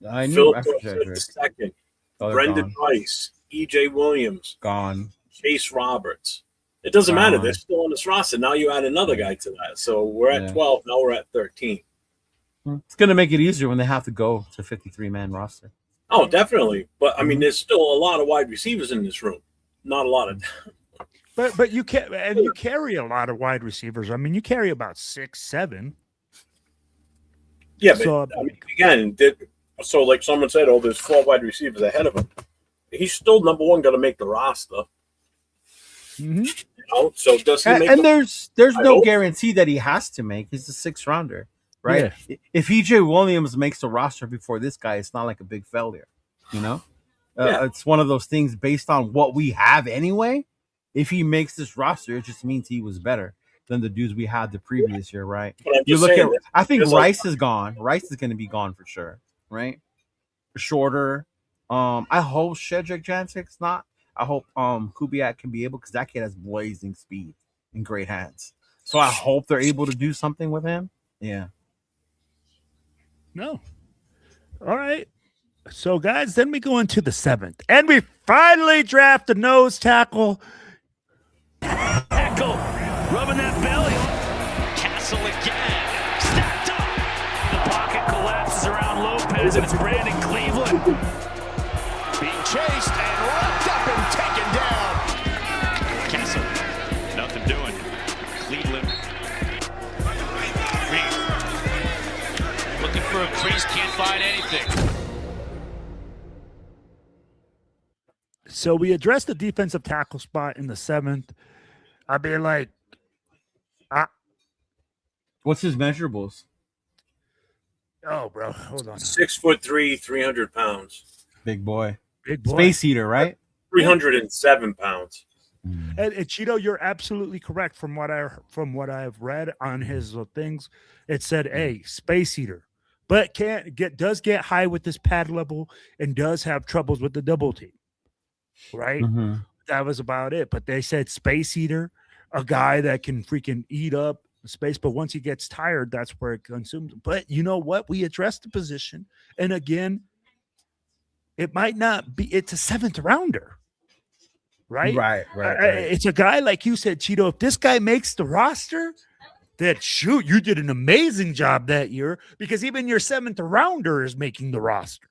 Phil II, Brendan Rice, E.J. Williams, gone, Chase Roberts. It doesn't matter. They're still on this roster. Now you add another guy to that. So we're at 12. Now we're at 13. It's going to make it easier when they have to go to 53-man roster. Oh, definitely. But, I mean, there's still a lot of wide receivers in this room. Not a lot of But you can't, and you carry a lot of wide receivers. I mean, you carry about 6, 7. Yeah, but so, I mean, again, so like someone said, there's 4 wide receivers ahead of him. He's still number 1 going to make the roster. So does he make? And there's no guarantee that he has to make. He's a 6-rounder, right? Yeah. If E.J. Williams makes the roster before this guy, it's not like a big failure, It's one of those things based on what we have anyway. If he makes this roster, it just means he was better than the dudes we had the previous year, right? You look at, I think Rice is gone. Rice is going to be gone for sure, right? Shorter. I hope Shedrick Janssen's not. I hope Kubiak can be able, because that kid has blazing speed and great hands. So I hope they're able to do something with him. Yeah. No. All right. So, guys, then we go into the 7th. And we finally draft a nose tackle. Tackle. Rubbing that belly. Castle again. Stacked up. The pocket collapses around Lopez, and it's Brandon Cleveland. Being chased and wrapped up and taken down. Castle. Nothing doing. Cleveland. Looking for a crease. Can't find anything. So we addressed the defensive tackle spot in the 7th. I mean, like, what's his measurables? Oh, bro, hold on. 6'3", 300 pounds. Big boy. Big boy. Space Eater, right? 307 pounds. And Cheeto, you're absolutely correct. From what I've read on his things, it said, "Hey, Space Eater," but does get high with this pad level and does have troubles with the double team. Right? That was about it. But they said Space Eater, a guy that can freaking eat up space, but once he gets tired, that's where it consumes him. But you know what? We addressed the position, and again, it might not be. It's a 7th rounder, right? Right. It's a guy like you said, Cheeto. If this guy makes the roster, then shoot, you did an amazing job that year, because even your 7th rounder is making the roster.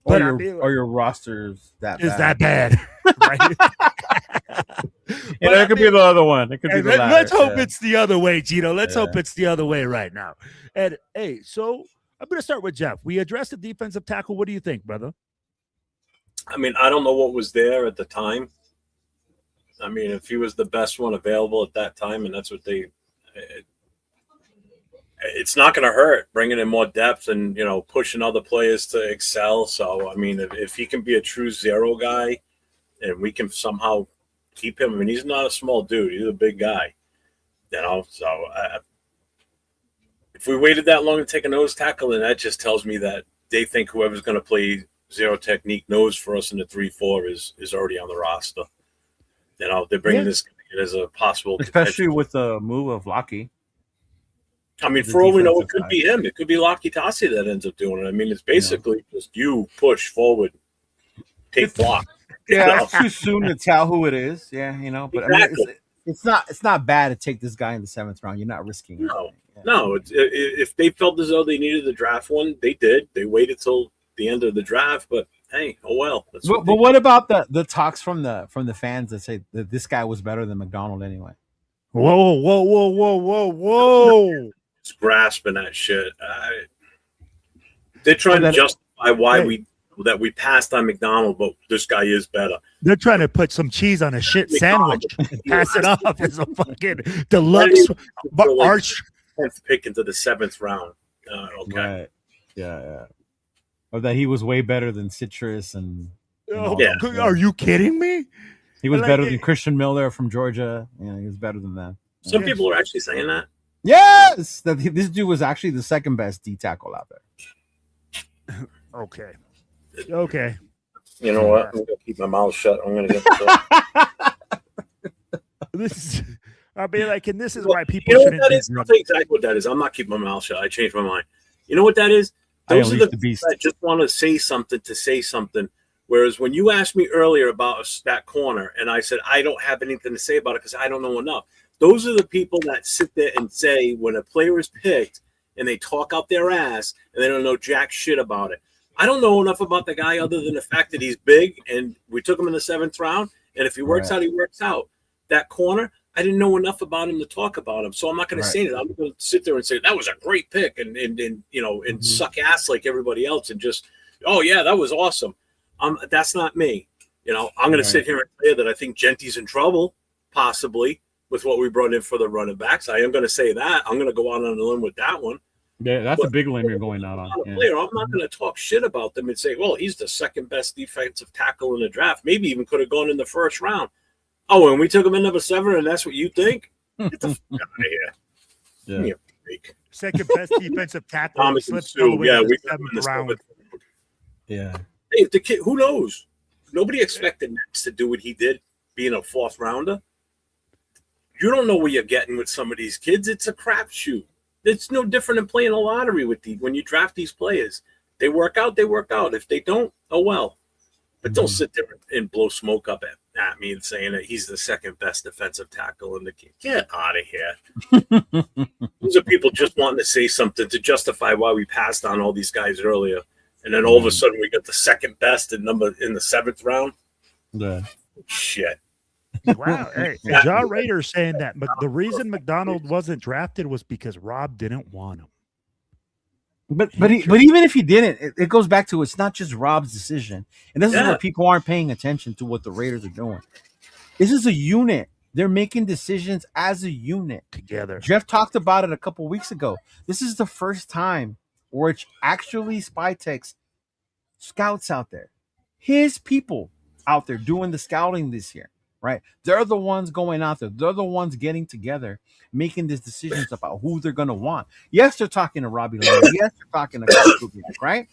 Or your roster's that bad. Right? And it could be the other one. It could be the latter. Let's hope it's the other way, Gino. Let's hope it's the other way right now. And hey, so I'm going to start with Jeff. We addressed the defensive tackle. What do you think, brother? I mean, I don't know what was there at the time. I mean, if he was the best one available at that time, and that's what it's not going to hurt bringing in more depth and, pushing other players to excel. So, I mean, if he can be a true zero guy and we can somehow keep him, I mean, he's not a small dude. He's a big guy, So if we waited that long to take a nose tackle, then that just tells me that they think whoever's going to play zero technique nose for us in the 3-4 is already on the roster. They're bringing this guy as a possible, especially with the move of Lockie. I mean, for all we know, it could be him. It could be Lockie Tassi that ends up doing it. I mean, it's basically just you push forward, take block. Yeah, it's too soon to tell who it is. Yeah, but exactly. I mean, it's not bad to take this guy in the 7th round. You're not risking it. No. If they felt as though they needed the draft one, they did. They waited till the end of the draft, but hey, oh well. But what about the talks from the fans that say that this guy was better than McDonald anyway? Whoa. It's grasping that shit. They're trying to justify why we passed on McDonald, but this guy is better. They're trying to put some cheese on a shit sandwich and pass it off as a fucking deluxe arch. 10th pick into the 7th round. Okay. Right. Yeah. Or that he was way better than Citrus and. Are you kidding me? He was better than Christian Miller from Georgia. Yeah, he was better than that. Some people are actually saying that. Yes, that this dude was actually the second best D tackle out there. Okay. You know what? I'm gonna keep my mouth shut. I'm gonna get this. I'll be like, and this is why people. You know what that is? I'll tell you exactly what that is. I'm not keeping my mouth shut. I changed my mind. You know what that is? Those are the people that just want to say something to say something. Whereas when you asked me earlier about that corner, and I said I don't have anything to say about it because I don't know enough. Those are the people that sit there and say when a player is picked and they talk out their ass and they don't know jack shit about it. I don't know enough about the guy other than the fact that he's big and we took him in the 7th round. And if he works out, he works out. That corner, I didn't know enough about him to talk about him. So I'm not going to say that. I'm going to sit there and say that was a great pick and suck ass like everybody else and just, oh, yeah, that was awesome. That's not me. I'm going to sit here and say that I think Genty's in trouble, possibly, with what we brought in for the running backs. I am going to say that. I'm going to go out on a limb with that one. Yeah, that's a big limb you're going out on. I'm not going to talk shit about them and say, well, he's the second best defensive tackle in the draft. Maybe even could have gone in the 1st round. Oh, and we took him in number 7, and that's what you think? Get the fuck out of here. Yeah. Give me a break. Second best defensive tackle. Thomas and Sue. Yeah, we got him in the 7th. Yeah. Hey, if the kid, who knows? Nobody expected Max to do what he did, being a 4th rounder. You don't know what you're getting with some of these kids. It's a crapshoot. It's no different than playing a lottery when you draft these players. They work out, they work out. If they don't, oh well. But don't sit there and blow smoke up at me and saying that he's the second best defensive tackle in the game. Get out of here. These are people just wanting to say something to justify why we passed on all these guys earlier. And then all of a sudden we got the second best in the 7th round. Yeah. Shit. Wow. Hey, John Raider saying that the reason McDonald wasn't drafted was because Rob didn't want him. But even if he didn't, it goes back to it's not just Rob's decision. And this is where people aren't paying attention to what the Raiders are doing. This is a unit. They're making decisions as a unit together. Jeff talked about it a couple weeks ago. This is the first time where it's actually Spytek's scouts out there, his people out there doing the scouting this year. Right? They're the ones going out there. They're the ones getting together, making these decisions about who they're going to want. Yes, they're talking to Robbie Lane. Yes, they're talking to Kubiak, right?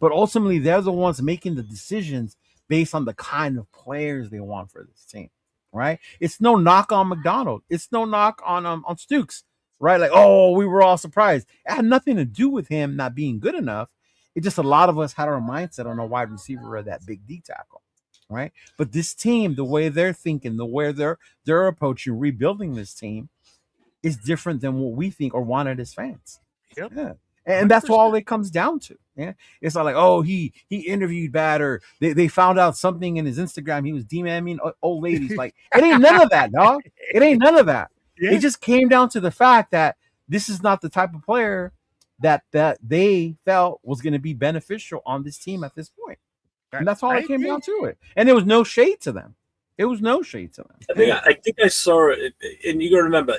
But ultimately, they're the ones making the decisions based on the kind of players they want for this team, right? It's no knock on McDonald. It's no knock on Stukes, right? Like, oh, we were all surprised. It had nothing to do with him not being good enough. It's just a lot of us had our mindset on a wide receiver or that big D tackle. Right, but this team, the way they're thinking, the way they're approaching rebuilding this team, is different than what we think or wanted as fans. Yep. Yeah, and that's all it comes down to. Yeah, it's not like he interviewed bad or they found out something in his Instagram he was DMing old ladies. Like it ain't none of that, dog. It ain't none of that. Yeah. It just came down to the fact that this is not the type of player that they felt was going to be beneficial on this team at this point. And that's all it came down to it. And there was no shade to them. It was no shade to them. I think I saw it, and you got to remember,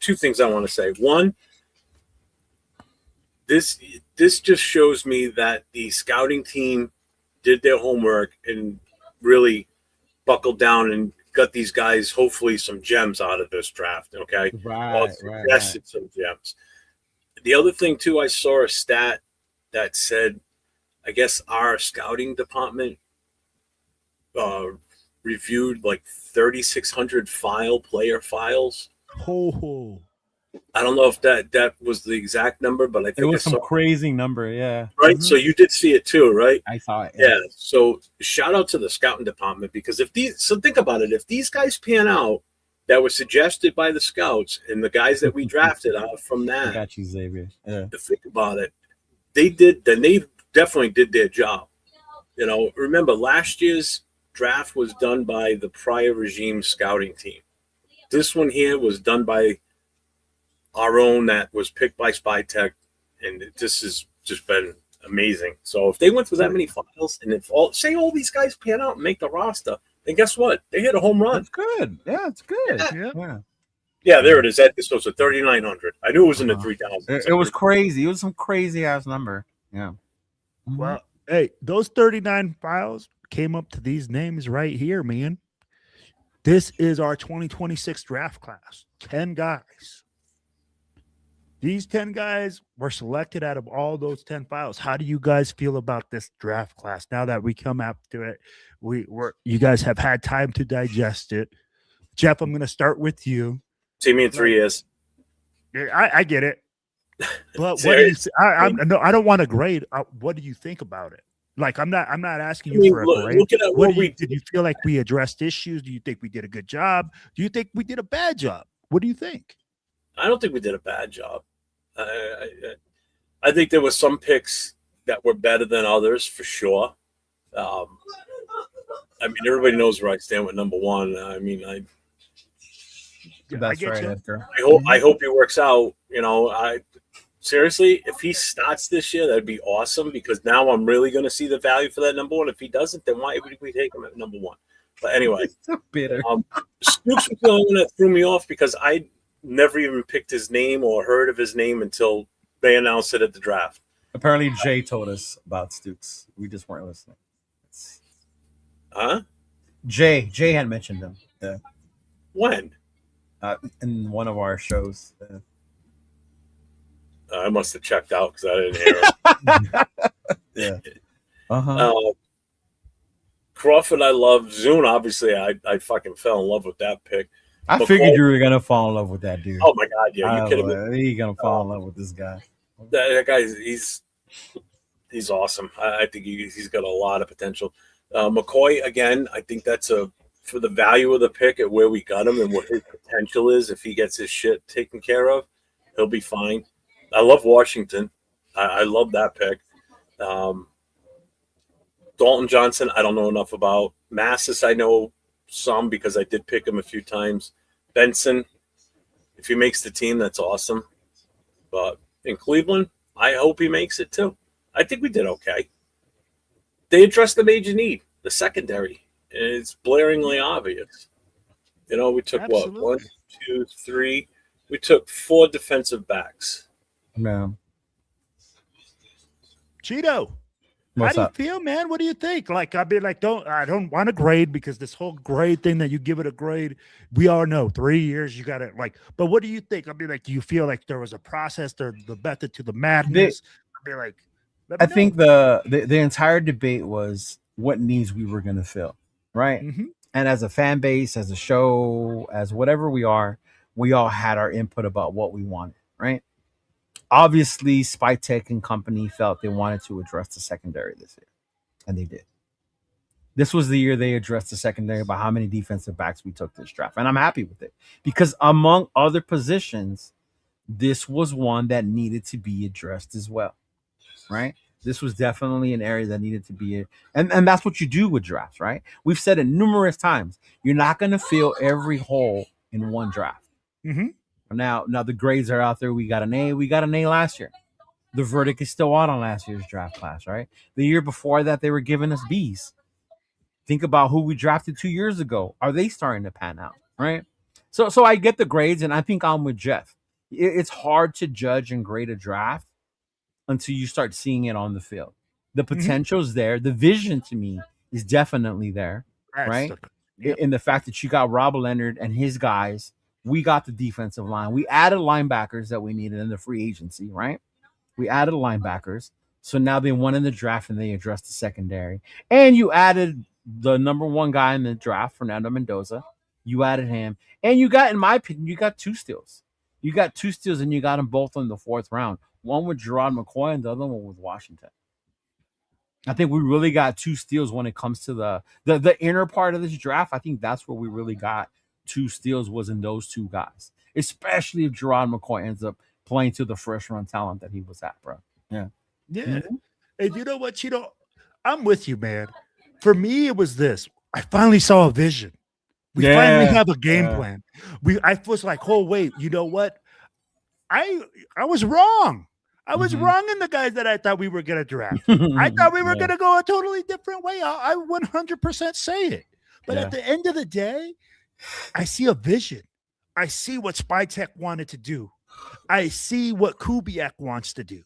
two things I want to say. One, this just shows me that the scouting team did their homework and really buckled down and got these guys hopefully some gems out of this draft. Okay, right. Some gems. The other thing too, I saw a stat that said, I guess our scouting department reviewed like 3,600 player files. Oh. I don't know if that was the exact number, but I think it was some crazy number. Yeah. Right. Mm-hmm. So you did see it too, right? I saw it. Yeah. So shout out to the scouting department, because so think about it. If these guys pan out that were suggested by the scouts and the guys that we drafted out from that, I got you, Xavier. Yeah. To think about it, they definitely did their job. You know, remember last year's draft was done by the prior regime scouting team. This one here was done by our own that was picked by SpyTech, and this has just been amazing. So if they went through that many files, and if all these guys pan out and make the roster, then guess what? They hit a home run. It's good. Yeah, it's good. Yeah, there it is. This was a 3,900. I knew it was in the 3,000. It was crazy. It was some crazy ass number. Yeah. Well, hey, those 39 files came up to these names right here, man. This is our 2026 draft class. 10 guys. These 10 guys were selected out of all those 10 files. How do you guys feel about this draft class now that we come after it? You guys have had time to digest it. Jeff, I'm going to start with you. See me in 3 years. I get it. But what do you no, I don't want to grade. What do you think about it? Like, I'm not asking you for a grade. Did you feel like we addressed issues? Do you think we did a good job? Do you think we did a bad job? What do you think? I don't think we did a bad job. I think there were some picks that were better than others for sure. I mean, everybody knows where I stand with number one. I mean, that's right, Edgar. I hope he works out. You know, seriously, if he starts this year, that'd be awesome, because now I'm really going to see the value for that number one. If he doesn't, then why would we take him at number one? But anyway, so bitter. Stooks was the only one that threw me off, because I never even picked his name or heard of his name until they announced it at the draft. Apparently, Jay told us about Stooks. We just weren't listening. Huh? Jay had mentioned him. Yeah. When? In one of our shows. I must have checked out because I didn't hear it. Yeah. Crawford, I love. Zune, obviously, I fucking fell in love with that pick. I figured you were gonna fall in love with that dude. Oh my god, yeah, you kidding me? You're gonna fall in love with this guy. That guy, he's awesome. I think he's got a lot of potential. McCoy, again, I think that's for the value of the pick at where we got him and what his potential is. If he gets his shit taken care of, he'll be fine. I love Washington. I love that pick. Dalton Johnson, I don't know enough about. Massis, I know some because I did pick him a few times. Benson, if he makes the team, that's awesome. But in Cleveland, I hope he makes it too. I think we did okay. They addressed the major need, the secondary. It's blaringly obvious. You know, we took Absolutely. What? 1, 2, 3. We took 4 defensive backs. No. Cheeto. What's How up? do you feel, man? What do you think? Like, I don't want to grade, because this whole grade thing that you give it a grade, we all know 3 years, you got to but what do you think? Do you feel like there was a process, the method to the madness? I think the entire debate was what needs we were going to fill, right? Mm-hmm. And as a fan base, as a show, as whatever we are, we all had our input about what we wanted, right? Obviously, SpyTech and company felt they wanted to address the secondary this year, and they did. This was the year they addressed the secondary by how many defensive backs we took this draft, and I'm happy with it, because among other positions, this was one that needed to be addressed as well, right? This was definitely an area that needed to be, and that's what you do with drafts, right? We've said it numerous times. You're not going to fill every hole in one draft. Mm-hmm. Now the grades are out there. We got an A. We got an A last year. The verdict is still out on last year's draft class, right? The year before that, they were giving us Bs. Think about who we drafted 2 years ago. Are they starting to pan out, right? So I get the grades, and I think I'm with Jeff. It's hard to judge and grade a draft until you start seeing it on the field. The potential's there. The vision, to me, is definitely there, right? In the fact that you got Rob Leonard and his guys. We got the defensive line. We added linebackers that we needed in the free agency, right? We added linebackers. So now they won in the draft and they addressed the secondary. And you added the number one guy in the draft, Fernando Mendoza. You added him. And you got, in my opinion, you got 2 steals. You got 2 steals and you got them both in the 4th round. One with Gerard McCoy and the other one with Washington. I think we really got 2 steals when it comes to the inner part of this draft. I think that's where we really got 2 steals was in those 2 guys, especially if Gerard McCoy ends up playing to the first run talent that he was at, bro. Yeah. And you know what, Chido? I'm with you, man. For me, it was this. I finally saw a vision. We finally have a game plan. I was like, oh, wait, you know what? I was wrong. I was wrong in the guys that I thought we were going to draft. I thought we were going to go a totally different way. I 100% say it. But at the end of the day, I see a vision. I see what Spytek wanted to do. I see what Kubiak wants to do.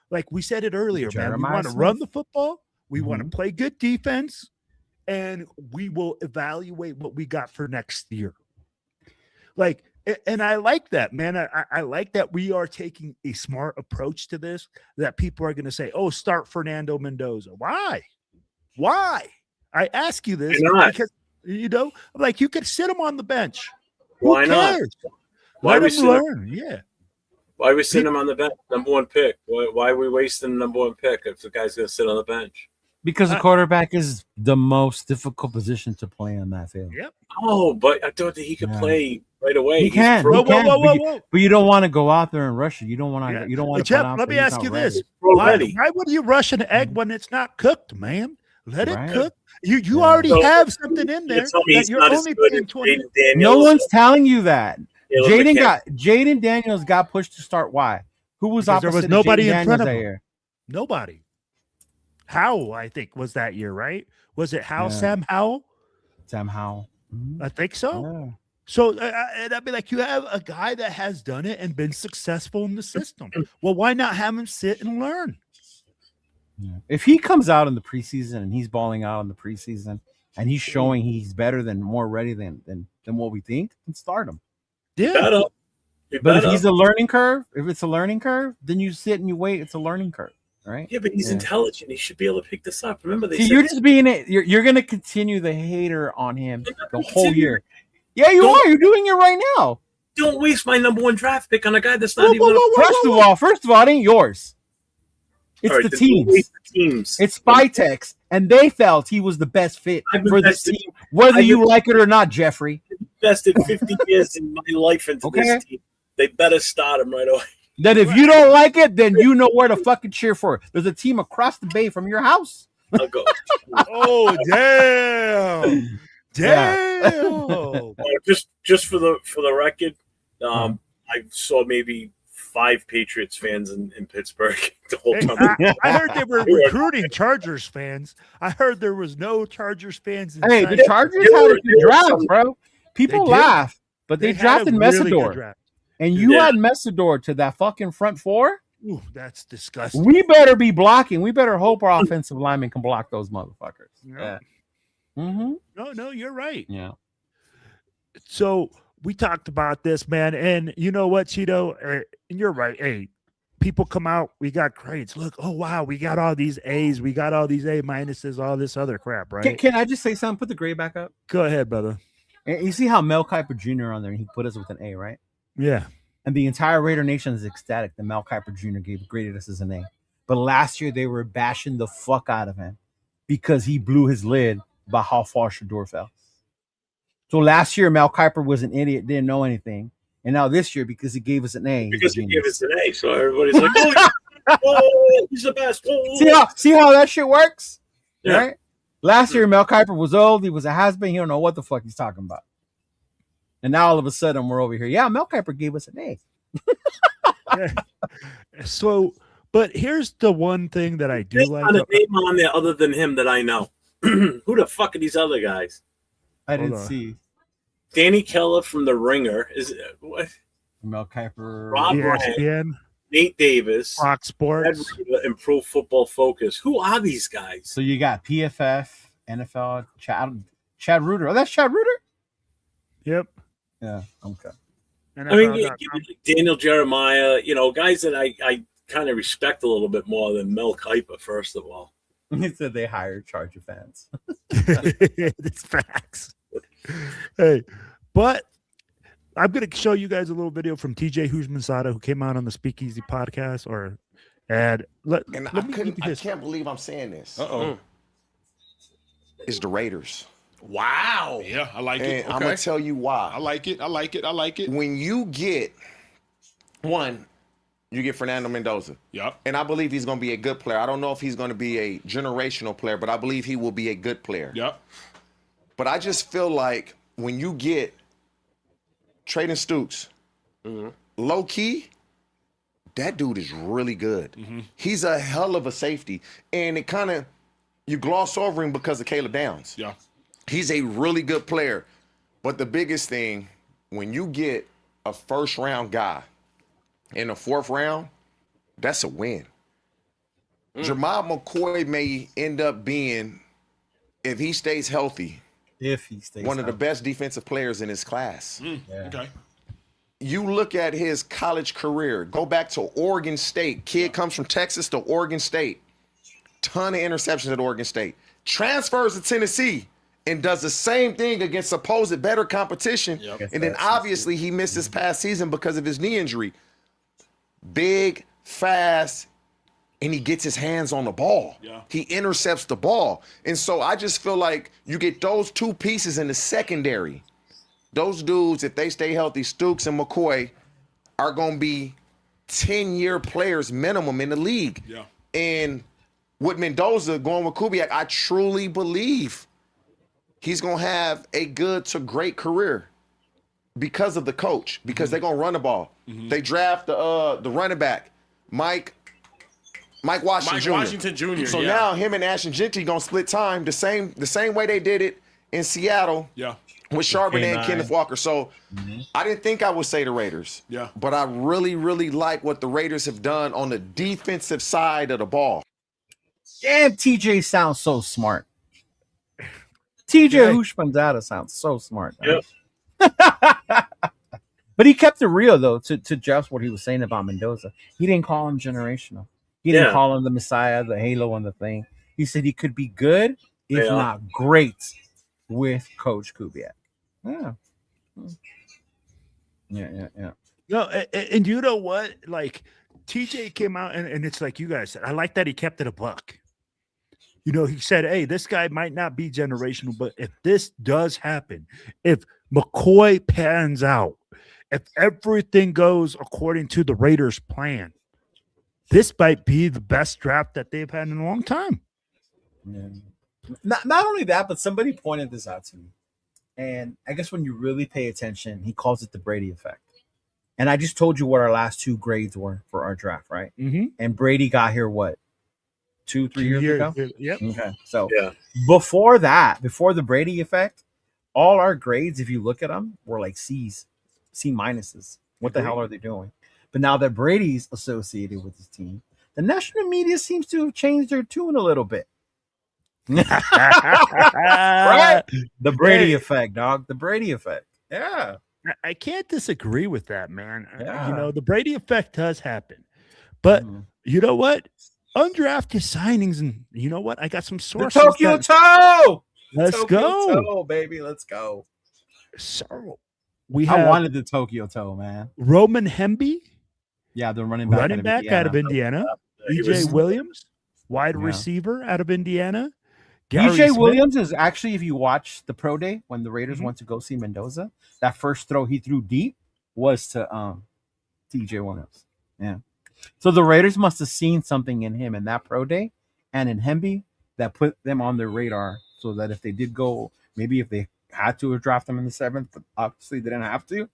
Like we said it earlier, man. We want to run the football. We want to play good defense. And we will evaluate what we got for next year. Like, and I like that, man. I like that we are taking a smart approach to this, that people are going to say, oh, start Fernando Mendoza. Why? I ask you this because, you know, like you could sit him on the bench. Why Who cares? not? Why Let him learn. Yeah. Why are we sitting him on the bench? Number 1 pick. Why are we wasting the number 1 pick if the guy's going to sit on the bench? Because the quarterback is the most difficult position to play on that field. Yep. Oh, but I thought that he could play right away. He can. But you don't want to go out there and rush it. You don't want to. You don't want to. Jeff, let me ask you this: why would you rush an egg when it's not cooked, man? Let it cook. You already have something in there that you're only paying 20. No one's telling you that. Jaden Daniels got pushed to start. Why? Who was opposite? There was nobody in front of him. Nobody. Howell, I think, was that year, right? Was it Howell? Sam Howell? Sam Howell. I think so. Yeah. So and I'd be like, you have a guy that has done it and been successful in the system. Well, why not have him sit and learn? Yeah. If he comes out in the preseason and he's balling out in the preseason and he's showing he's better than more ready than what we think, then start him. Yeah. But if he's a learning curve, if it's a learning curve, then you sit and you wait. It's a learning curve. Right? Yeah, but he's intelligent. He should be able to pick this up. Remember, you're just being it. You're going to continue the hater on him the whole year. Yeah, you are. You're doing it right now. Don't waste my number 1 draft pick on a guy that's not even. First of all, it ain't yours. It's the teams. It's Spytek's, and they felt he was the best fit for this team, whether you like it or not, Jeffrey. I've invested 50 years in my life into this team. They better start him right away. Then if you don't like it, then you know where to fucking cheer for. There's a team across the bay from your house. I'll go. Oh, damn. Damn. Just for the record, I saw maybe 5 Patriots fans in Pittsburgh the whole time. I heard they were recruiting Chargers fans. I heard there was no Chargers fans. Hey, the Chargers had a good draft, bro. People laugh, but they drafted Messidor. And you add Messidor to that fucking front 4? Ooh, that's disgusting. We better be blocking. We better hope our offensive linemen can block those motherfuckers. Yeah. No, you're right. Yeah. So we talked about this, man. And you know what, Chido? And you're right. Hey, people come out. We got grades. Look, oh, wow. We got all these A's. We got all these A minuses, all this other crap, right? Can I just say something? Put the grade back up. Go ahead, brother. And you see how Mel Kiper Jr. on there, and he put us with an A, right? Yeah. And the entire Raider Nation is ecstatic that Mel Kiper Jr. graded us as an A. But last year, they were bashing the fuck out of him because he blew his lid about how far Shador fell. So last year, Mel Kiper was an idiot, didn't know anything. And now this year, because he gave us an A. Because he gave us an A, so everybody's like, oh, he's the best. Oh. See how that shit works? Yeah. Right? Last year, Mel Kiper was old. He was a has-been. He don't know what the fuck he's talking about. And now all of a sudden we're over here. Yeah, Mel Kiper gave us an A. So But here's the one thing that I do There's like. not a name on there other than him that I know. Who the fuck are these other guys? I Hold didn't on. see Danny Keller from The Ringer. Is it, what? Mel Kiper. Rob Ryan, ESPN, Nate Davis, Fox Sports. Ed Reader, and Pro Football Focus. Who are these guys? So you got PFF, NFL, Chad Reuter. Oh, that's Chad Reuter? Yep. Yeah, okay. I mean, NFL.com. give me Daniel Jeremiah, guys that I kind of respect a little bit more than Mel Kiper, first of all. He said they hired Charger fans. It's facts. Hey, but I'm going to show you guys a little video from TJ Houshmandzadeh, who came out on the Speakeasy podcast, I can't believe I'm saying this. It's the Raiders. Wow. Yeah, I like it. And I'm going to tell you why. I like it. When you get you get Fernando Mendoza. Yep. And I believe he's going to be a good player. I don't know if he's going to be a generational player, but I believe he will be a good player. Yep. But I just feel like when you get Traden Stukes, low key, that dude is really good. Mm-hmm. He's a hell of a safety. And it kind of, you gloss over him because of Caleb Downs. Yeah. He's a really good player. But the biggest thing, when you get a first-round guy in the fourth round, that's a win. Jamal McCoy may end up being, if he stays healthy, one of the best defensive players in his class. Okay. You look at his college career, go back to Oregon State. Kid comes from Texas to Oregon State. Ton of interceptions at Oregon State. Transfers to Tennessee and does the same thing against supposed better competition. Yep. And then obviously he missed this past season because of his knee injury. Big, fast, and he gets his hands on the ball. Yeah. He intercepts the ball. And so I just feel like you get those two pieces in the secondary. Those dudes, if they stay healthy, Stukes and McCoy, are going to be 10-year players minimum in the league. Yeah. And with Mendoza going with Kubiak, I truly believe he's going to have a good to great career because of the coach, because they're going to run the ball. They draft the running back, Mike Washington Jr. So now him and Ashton Genty going to split time the same way they did it in Seattle. Yeah. With Charbonnet and Kenneth Walker. So I didn't think I would say the Raiders. Yeah. But I really, really like what the Raiders have done on the defensive side of the ball. Damn, TJ sounds so smart. TJ Houshmandzadeh sounds so smart. Yep. But he kept it real, though, to Jeff's what he was saying about Mendoza. He didn't call him generational. He didn't call him the Messiah, the halo, and the thing. He said he could be good, if not great, with Coach Kubiak. Yeah. No, and you know what? Like, TJ came out, and it's like you guys said. I like that he kept it a buck. He said, hey, this guy might not be generational, but if this does happen, if McCoy pans out, if everything goes according to the Raiders' plan, this might be the best draft that they've had in a long time. Yeah. Not only that, but somebody pointed this out to me. And I guess when you really pay attention, he calls it the Brady effect. And I just told you what our last two grades were for our draft, right? Mm-hmm. And Brady got here, what, 2-3 years ago? Yep. Okay. So before the Brady effect, all our grades, if you look at them, were like C's, C minuses. What the hell are they doing? But now that Brady's associated with his team, the national media seems to have changed their tune a little bit. Right? The Brady effect, dog. The Brady effect. Yeah. I can't disagree with that, man. Yeah. The Brady effect does happen. But you know what? Undrafted signings, and you know what? I got some sources. The Tokyo Toe! Let's go. Toe, baby. Let's go. So I wanted the Tokyo Toe, man. Roman Hemby. Yeah, the running back out of Indiana. EJ Williams, wide receiver out of Indiana. EJ Williams is actually, if you watch the pro day when the Raiders went to go see Mendoza, that first throw he threw deep was to EJ Williams. Yeah. So the Raiders must have seen something in him in that pro day and in Hemby that put them on their radar so that if they did go, maybe if they had to draft him in the 7th, but obviously they didn't have to.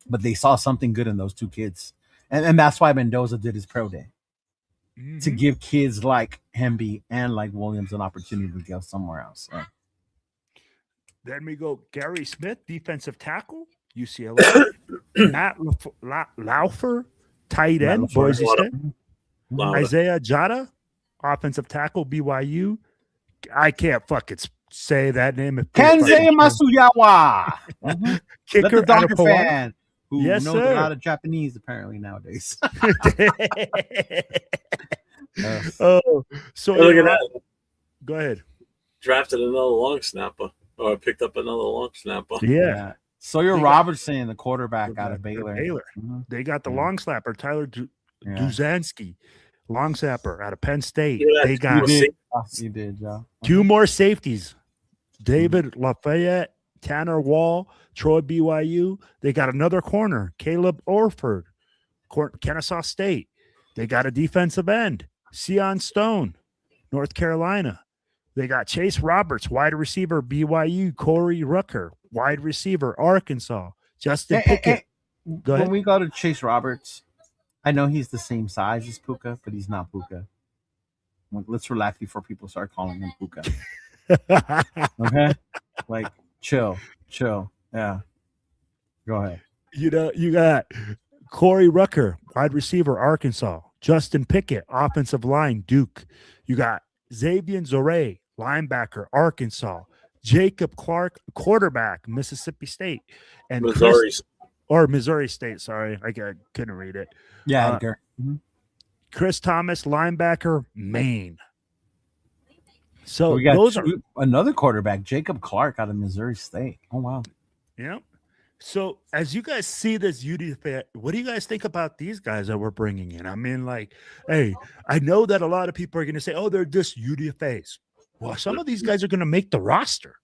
But they saw something good in those two kids. And that's why Mendoza did his pro day. to give kids like Hemby and like Williams an opportunity to go somewhere else. So. Then we go Gary Smith, defensive tackle, UCLA. Matt Laufer, tight end, Boise State. Isaiah Jada, offensive tackle, BYU. I can't fucking say that name. Kenzei Masuyawa. Kicker, Let the doctor fan who yes, knows sir. a lot of Japanese apparently nowadays. Oh, so look at that. Go ahead. Drafted another long snapper, or picked up another long snapper. Yeah. Sawyer Robertson, the quarterback out of Baylor. They got the long slapper, Tyler Duzansky, long snapper out of Penn State. They got you did, Joe. Two more safeties, David Lafayette, Tanner Wall, Troy BYU. They got another corner, Caleb Orford, Kennesaw State. They got a defensive end, Sion Stone, North Carolina. They got Chase Roberts, wide receiver, BYU, Corey Rucker, wide receiver, Arkansas, Justin Pickett. Go ahead. When we go to Chase Roberts, I know he's the same size as Puka, but he's not Puka. Like, let's relax before people start calling him Puka. Okay? Like, chill. Yeah. Go ahead. You got Corey Rucker, wide receiver, Arkansas. Justin Pickett, offensive line, Duke. You got Xavier Zore, linebacker, Arkansas. Jacob Clark, quarterback, Mississippi State. And Missouri State, sorry. I couldn't read it. Yeah, Chris Thomas, linebacker, Maine. So we got those are another quarterback, Jacob Clark out of Missouri State. Oh, wow. Yeah. So as you guys see this UDFA, what do you guys think about these guys that we're bringing in? I mean, like, hey, I know that a lot of people are going to say, oh, they're just UDFAs. Well, some of these guys are going to make the roster.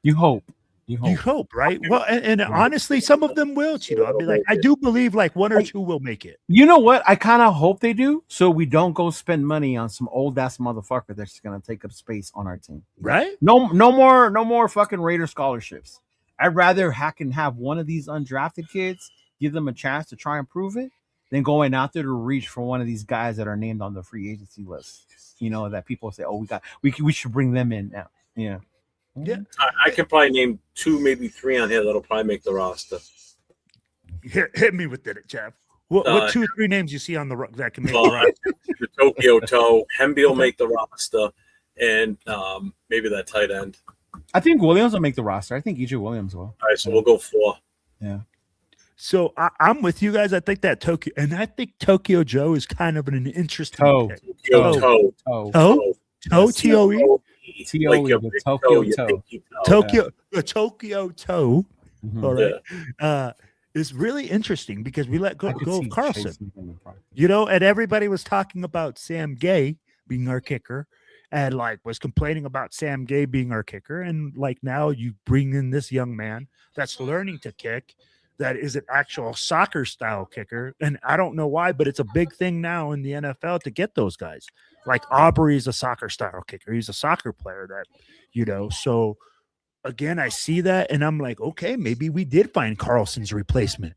You hope. You hope, right? Well, and honestly, some of them will, Chido. I'll be like, I do believe like one or two will make it. You know what? I kind of hope they do, so we don't go spend money on some old ass motherfucker that's going to take up space on our team. Right? No more fucking Raider scholarships. I'd rather have one of these undrafted kids, give them a chance to try and prove it, than going out there to reach for one of these guys that are named on the free agency list. You know, that people say, oh, we should bring them in now. Yeah. Yeah, I can probably name 2, maybe 3 on here that'll probably make the roster. Hit me with it, Jeff. What 2 or 3 names you see on that can make the roster? Tokyo Toe, Hemby will make the roster, and maybe that tight end. I think Williams will make the roster. I think EJ Williams will. All right, so we'll go 4. Yeah. So I'm with you guys. I think that Tokyo Joe is kind of an interesting pick. Toe. T-O-E? Tokyo Toe. All right. Is really interesting because we let go of Carlson. You know, and everybody was talking about Sam Gay being our kicker and like was complaining about Sam Gay being our kicker. And like now you bring in this young man that's learning to kick, that is an actual soccer style kicker. And I don't know why, but it's a big thing now in the NFL to get those guys. Like Aubrey is a soccer style kicker. He's a soccer player that, you know, so again, I see that and I'm like, okay, maybe we did find Carlson's replacement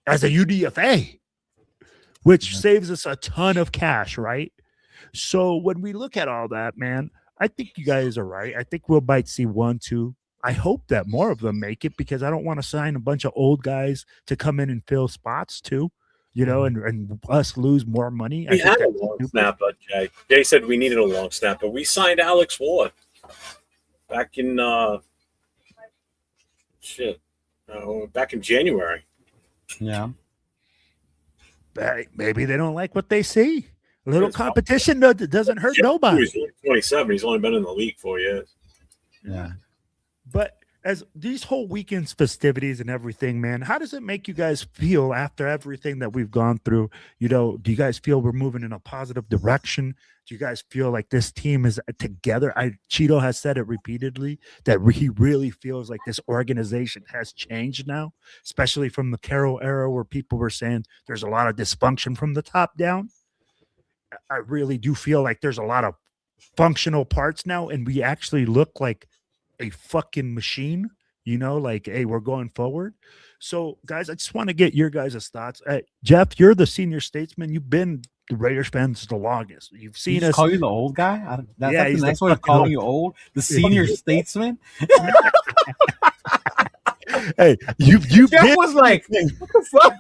as a UDFA, which saves us a ton of cash, right? So when we look at all that, man, I think you guys are right. I think we'll might see 1, 2. I hope that more of them make it because I don't want to sign a bunch of old guys to come in and fill spots too, you know, and us lose more money. We had a long snapper, Jay. Jay said we needed a long snapper. We signed Alex Ward back in back in January. Yeah. Maybe they don't like what they see. A little competition doesn't hurt nobody. He's 27. He's only been in the league 4 years. Yeah. But as these whole weekend's festivities and everything, man, how does it make you guys feel after everything that we've gone through? You know, do you guys feel we're moving in a positive direction? Do you guys feel like this team is together? Chido has said it repeatedly that he really feels like this organization has changed now, especially from the Carroll era where people were saying there's a lot of dysfunction from the top down. I really do feel like there's a lot of functional parts now, and we actually look like a fucking machine, you know, like, hey, we're going forward. So guys, I just want to get your guys' thoughts. Jeff, you're the senior statesman. You've been the Raiders fans the longest. You've seen He us. call you the old guy? That's Yeah, the he's the nice way of fucking calling old. you old. The senior statesman. Hey, you Jeff was like, what the fuck?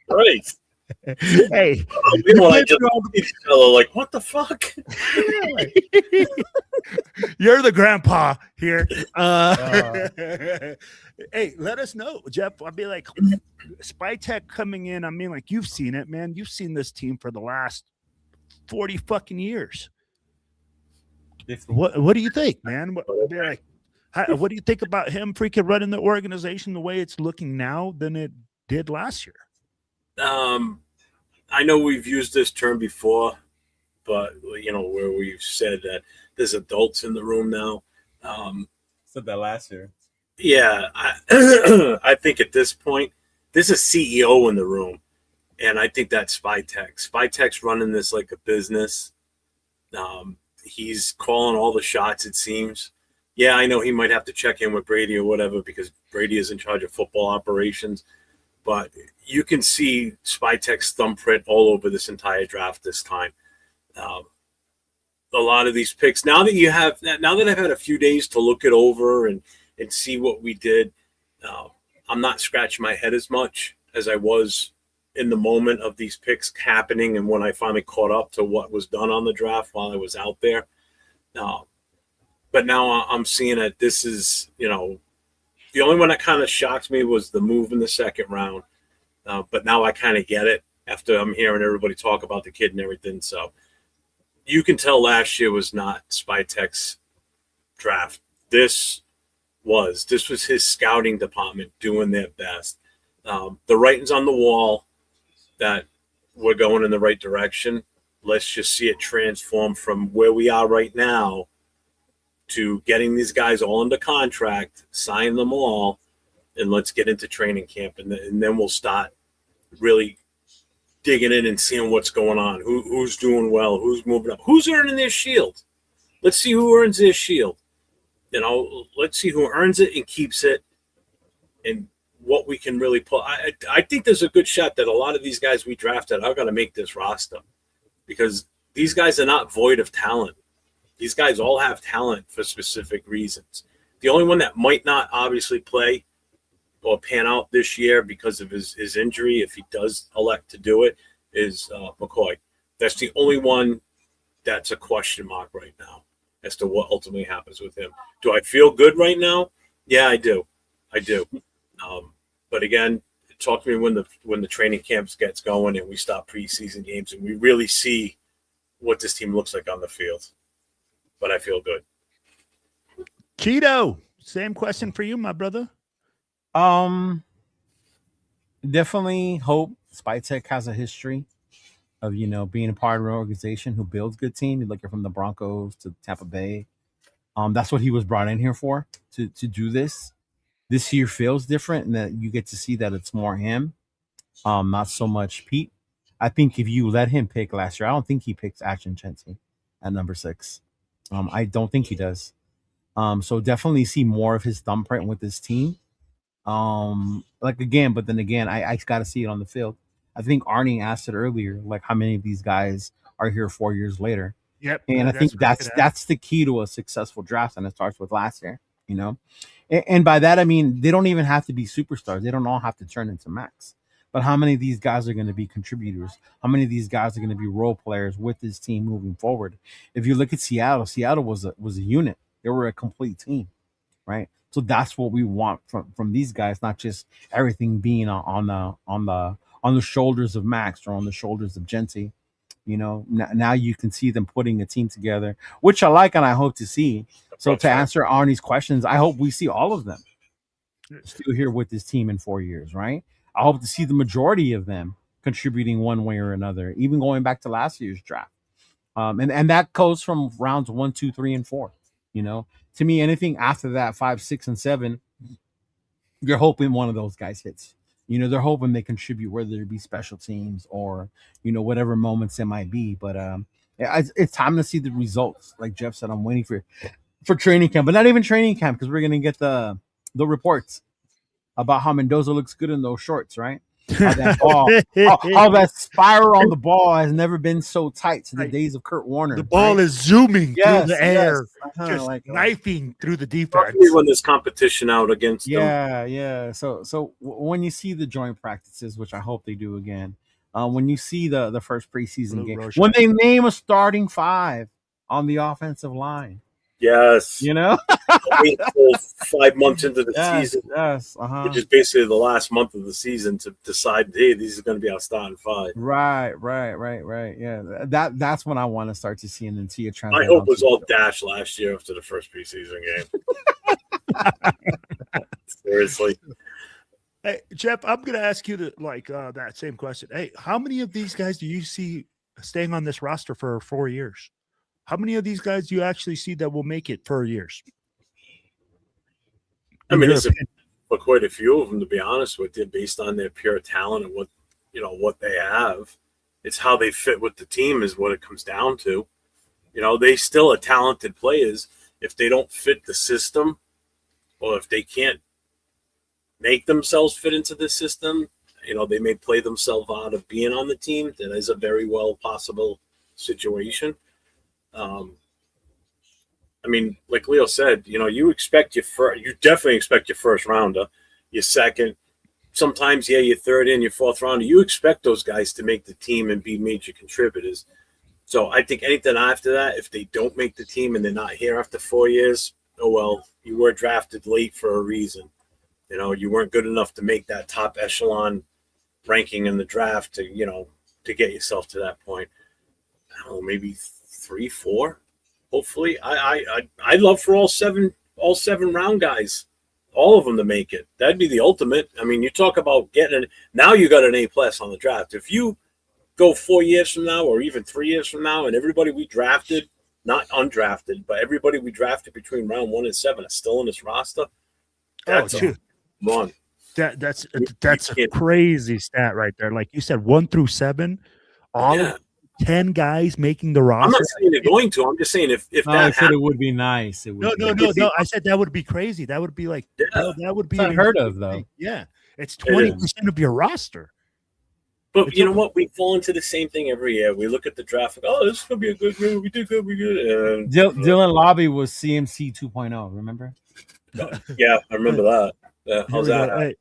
Right. Hey, You know, I just each other like, what the fuck? you're the grandpa here. Hey, let us know, Jeff. I'd be like, Spy Tech coming in. I mean, like, you've seen it, man. You've seen this team for the last 40 fucking years. What do you think, man? What do you think about him freaking running the organization the way it's looking now than it did last year? I know we've used this term before, but where we've said that there's adults in the room now. Said that last year. Yeah, I think at this point, there's a CEO in the room, and I think that's Spy Tech. Spy Tech's running this like a business. He's calling all the shots, it seems. Yeah, I know he might have to check in with Brady or whatever because Brady is in charge of football operations. But you can see Spy Tech's thumbprint all over this entire draft this time. A lot of these picks, now that I've had a few days to look it over and see what we did, I'm not scratching my head as much as I was in the moment of these picks happening and when I finally caught up to what was done on the draft while I was out there. But now I'm seeing that this is, the only one that kind of shocked me was the move in the second round. But now I kind of get it after I'm hearing everybody talk about the kid and everything. So you can tell last year was not Spy Tech's draft. This was his scouting department doing their best. The writing's on the wall that we're going in the right direction. Let's just see it transform from where we are right now to getting these guys all under contract, sign them all, and let's get into training camp. And then we'll start really digging in and seeing what's going on, who's doing well, who's moving up, who's earning their shield. Let's see who earns their shield. Let's see who earns it and keeps it and what we can really pull. I think there's a good shot that a lot of these guys we drafted are going to make this roster because these guys are not void of talent. These guys all have talent for specific reasons. The only one that might not obviously play or pan out this year because of his injury, if he does elect to do it, is McCoy. That's the only one that's a question mark right now as to what ultimately happens with him. Do I feel good right now? Yeah, I do. But again, talk to me when the training camps gets going and we stop preseason games and we really see what this team looks like on the field. But I feel good. Chido, same question for you, my brother. Definitely hope Spy Tech has a history of, being a part of an organization who builds good team. You look at from the Broncos to Tampa Bay. That's what he was brought in here for, to do this. This year feels different and that you get to see that it's more him, not so much Pete. I think if you let him pick last year, I don't think he picks Action Chenty at number 6. I don't think he does. So definitely see more of his thumbprint with this team. But then again, I got to see it on the field. I think Arnie asked it earlier, like how many of these guys are here 4 years later. Yep. And I think that's the key to a successful draft, and it starts with last year, And by that, I mean, they don't even have to be superstars. They don't all have to turn into max. But how many of these guys are going to be contributors? How many of these guys are going to be role players with this team moving forward? If you look at Seattle was a unit. They were a complete team, right? So that's what we want from these guys, not just everything being on the shoulders of Max or on the shoulders of Genty. Now you can see them putting a team together, which I like and I hope to see. So to answer Arnie's questions, I hope we see all of them still here with this team in 4 years, right? I hope to see the majority of them contributing one way or another, even going back to last year's draft. And that goes from rounds 1, 2, 3, and 4. To me, anything after that, 5, 6, and 7, you're hoping one of those guys hits. They're hoping they contribute, whether it be special teams or, whatever moments it might be. But it's time to see the results. Like Jeff said, I'm waiting for training camp, but not even training camp, because we're going to get the reports about how Mendoza looks good in those shorts, right? How that ball, how that spiral on the ball has never been so tight to the days of Kurt Warner. The ball is zooming through the air, yes. just Like, knifing through the defense. Especially when there's competition out against them. Yeah. So when you see the joint practices, which I hope they do again, when you see the first preseason game, when they name a starting 5 on the offensive line. Yes. You know? 5 months into the season. Yes. Which is basically the last month of the season to decide, hey, these are going to be our starting 5. Right. Yeah. That's when I want to start to see and then see a transition. I hope it was all dash last year after the first preseason game. Seriously. Hey, Jeff, I'm going to ask you that same question. Hey, how many of these guys do you see staying on this roster for 4 years? How many of these guys do you actually see that will make it 4 years? I mean, there's quite a few of them, to be honest with you, based on their pure talent and what they have. It's how they fit with the team is what it comes down to. They still are talented players. If they don't fit the system, or if they can't make themselves fit into the system, they may play themselves out of being on the team. That is a very well possible situation. I mean, like Leo said, you definitely expect your first rounder, your second, sometimes, your third and your fourth rounder. You expect those guys to make the team and be major contributors. So I think anything after that, if they don't make the team and they're not here after 4 years, oh, well, you were drafted late for a reason. You weren't good enough to make that top echelon ranking in the draft to get yourself to that point. I don't know, maybe 3, 4. Hopefully, I'd love for all seven round guys, all of them to make it. That'd be the ultimate. I mean, you talk about now you got an A+ on the draft. If you go 4 years from now or even 3 years from now, and everybody we drafted, not undrafted, but everybody we drafted between round 1 and 7 is still in this roster. That's one. That's a crazy stat right there. Like you said, 1 through 7, all 10 guys making the roster. I'm not saying they're going to. I'm just saying if that I said it would be nice. It would no. I said that would be crazy. That would be like that would be unheard of, though. Yeah, it's 20% of your roster. But you know what? We fall into the same thing every year. We look at the draft like, oh, this is gonna be a good move. We did good. We good. And Dylan Lobby was CMC 2.0. Remember? Yeah, I remember that. Yeah, how's that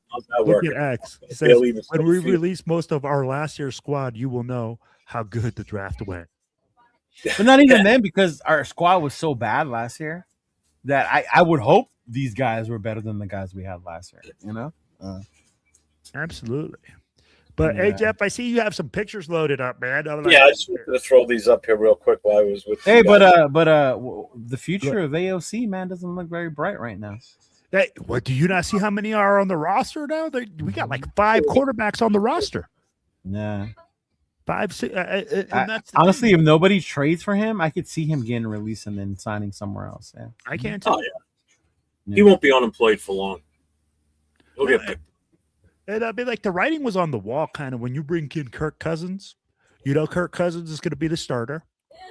working? Look at X. It says, when we release most of our last year's squad, you will know how good the draft went. But not even then, because our squad was so bad last year that I would hope these guys were better than the guys we had last year. Absolutely. But hey, Jeff, I see you have some pictures loaded up, man. I just wanted to throw these up here real quick while I was with. Hey, but the future of AOC, man, doesn't look very bright right now. Hey, what, do you not see how many are on the roster now? We got like 5 quarterbacks on the roster. Nah. 5, 6. Honestly, if nobody trades for him, I could see him getting released and then signing somewhere else. Yeah. I can't tell. He won't be unemployed for long. He'll get picked. And I mean, like, the writing was on the wall kind of when you bring in Kirk Cousins. Kirk Cousins is going to be the starter.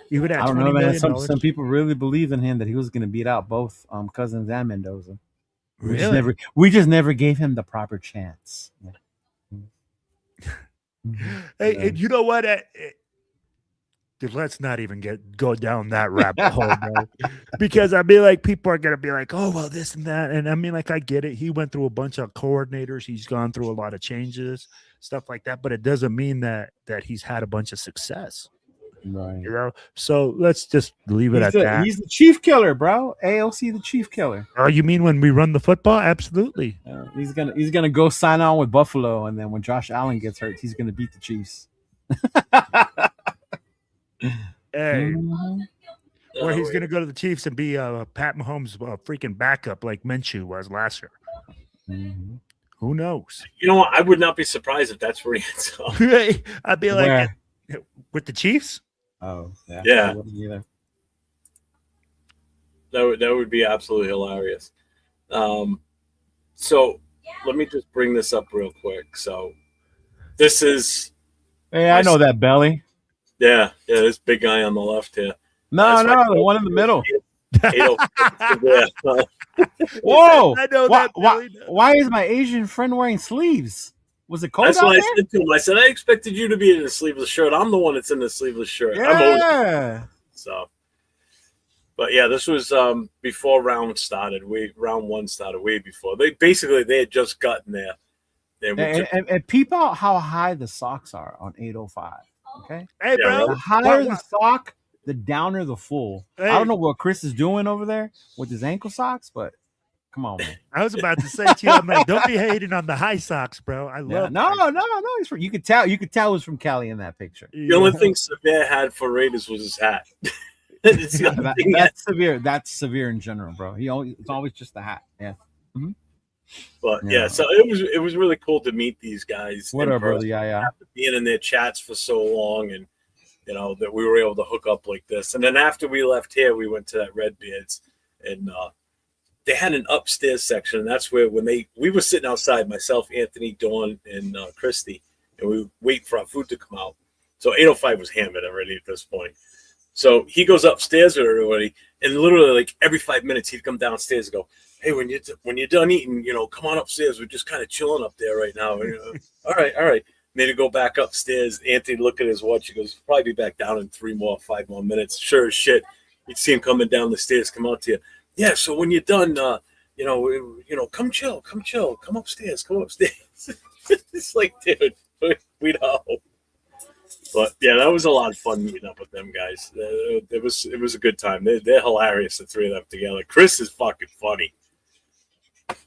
Even at I don't know, man. Some people really believe in him that he was going to beat out both Cousins and Mendoza. Really? We just never gave him the proper chance. Hey, and you know what? Dude, let's not even go down that rabbit hole, bro. Because I mean, like, people are gonna be like, "Oh, well, this and that," and I mean, like, I get it. He went through a bunch of coordinators. He's gone through a lot of changes, stuff like that. But it doesn't mean that he's had a bunch of success, right? So let's just leave it at that. He's the chief killer, bro. AOC, the chief killer. Oh, you mean when we run the football? Absolutely. He's gonna go sign on with Buffalo, and then when Josh Allen gets hurt, he's gonna beat the Chiefs. Hey, or he's going to go to the Chiefs and be Pat Mahomes' freaking backup like Minshew was last year. Mm-hmm. Who knows? You know what? I would not be surprised if that's where he ends up. I'd be like, with the Chiefs? Oh, yeah. That would be absolutely hilarious. So let me just bring this up real quick. So this is. Hey, I know that belly. Yeah, this big guy on the left here. No, the one in the middle. Yeah. Whoa! I know why is my Asian friend wearing sleeves? Was it cold That's out what there? I said to him. I said, I expected you to be in a sleeveless shirt. I'm the one that's in the sleeveless shirt. I'm always Yeah. so. But yeah, this was before round started. Round one started way before. They had just gotten there. And peep out how high the socks are on 805. Okay. Hey, bro. The higher the sock, the downer the full. Hey. I don't know what Chris is doing over there with his ankle socks, but come on, man. I was about to say to you, I'm like, don't be hating on the high socks, bro. I love. No. You could tell. You could tell it was from Cali in that picture. The only thing Severe had for Raiders was his hat. That's severe. That's severe in general, bro. It's always just the hat. Yeah. Mm-hmm. But yeah, so it was really cool to meet these guys. Whatever, yeah. After being in their chats for so long, and that we were able to hook up like this. And then after we left here, we went to that Redbeards, and they had an upstairs section, and that's where we were sitting outside, myself, Anthony, Dawn, and Christy, and we wait for our food to come out. So 805 was hammered already at this point. So he goes upstairs with everybody, and literally like every 5 minutes he'd come downstairs and go, "Hey, when you're done eating, come on upstairs. We're just kind of chilling up there right now." And, all right. And then he'd go back upstairs. Anthony look at his watch. He goes, "Probably be back down in 5 more minutes." Sure as shit, you'd see him coming down the stairs, come out to you. Yeah. So when you're done, come chill, come upstairs. It's like, dude, we know. But yeah, that was a lot of fun meeting up with them guys. It was a good time. They're hilarious, the three of them together. Chris is fucking funny.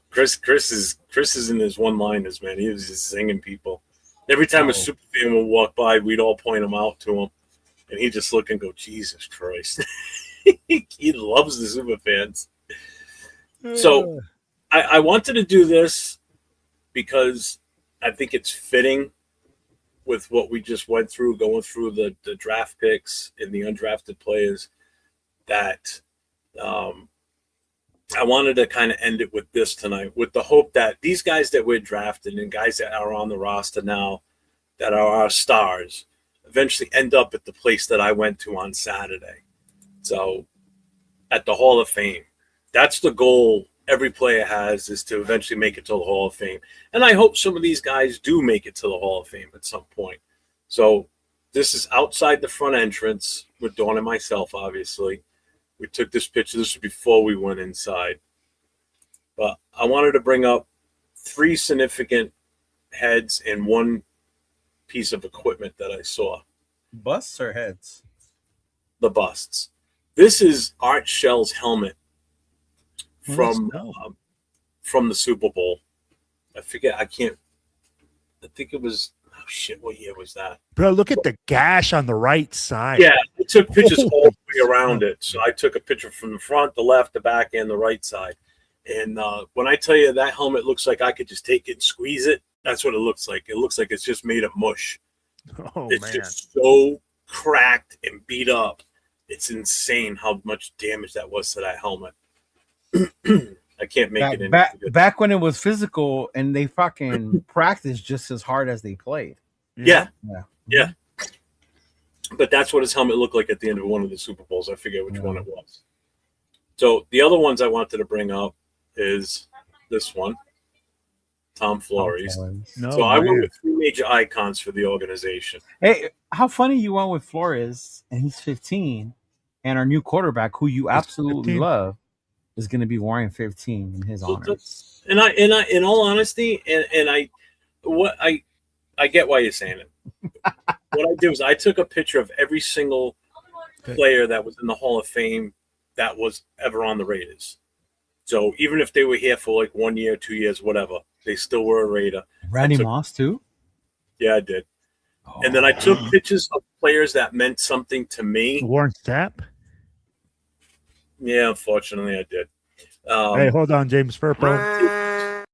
Chris is in his one-liners, man. He was just singing people. Every time a super fan would walk by, we'd all point him out to him, and he'd just look and go, "Jesus Christ!" He loves the super fans. So I wanted to do this because I think it's fitting with what we just went through, going through the draft picks and the undrafted players, that I wanted to kind of end it with this tonight, with the hope that these guys that we're drafting and guys that are on the roster now that are our stars eventually end up at the place that I went to on Saturday. So at the Hall of Fame, that's the goal every player has, is to eventually make it to the Hall of Fame. And I hope some of these guys do make it to the Hall of Fame at some point. So this is outside the front entrance with Dawn and myself, obviously. We took this picture. This was before we went inside. But I wanted to bring up 3 significant heads and 1 piece of equipment that I saw. Busts or heads? The busts. This is Art Shell's helmet from the Super Bowl. I forget. I think it was, what year was that? Bro, look at the gash on the right side. Yeah, I took pictures all the way around it. So I took a picture from the front, the left, the back, and the right side. And when I tell you that helmet looks like I could just take it and squeeze it, that's what it looks like. It looks like it's just made of mush. It's just so cracked and beat up. It's insane how much damage that was to that helmet. I can't make it any back when it was physical and they fucking practiced just as hard as they played. Yeah. But that's what his helmet looked like at the end of one of the Super Bowls. I forget which one it was. So the other ones I wanted to bring up is this one, Tom Flores. I went with 3 major icons for the organization. Hey, how funny you went with Flores, and he's 15, and our new quarterback, who you absolutely love, is going to be wearing 15 in his honor. And I, in all honesty, I get why you're saying it. What I did was I took a picture of every single player that was in the Hall of Fame that was ever on the Raiders. So even if they were here for like 1 year, 2 years, whatever, they still were a Raider. Randy Moss too? Yeah, I did. And then I took pictures of players that meant something to me. Warren Sapp? Yeah, unfortunately, I did. Hey, hold on, James Furpo.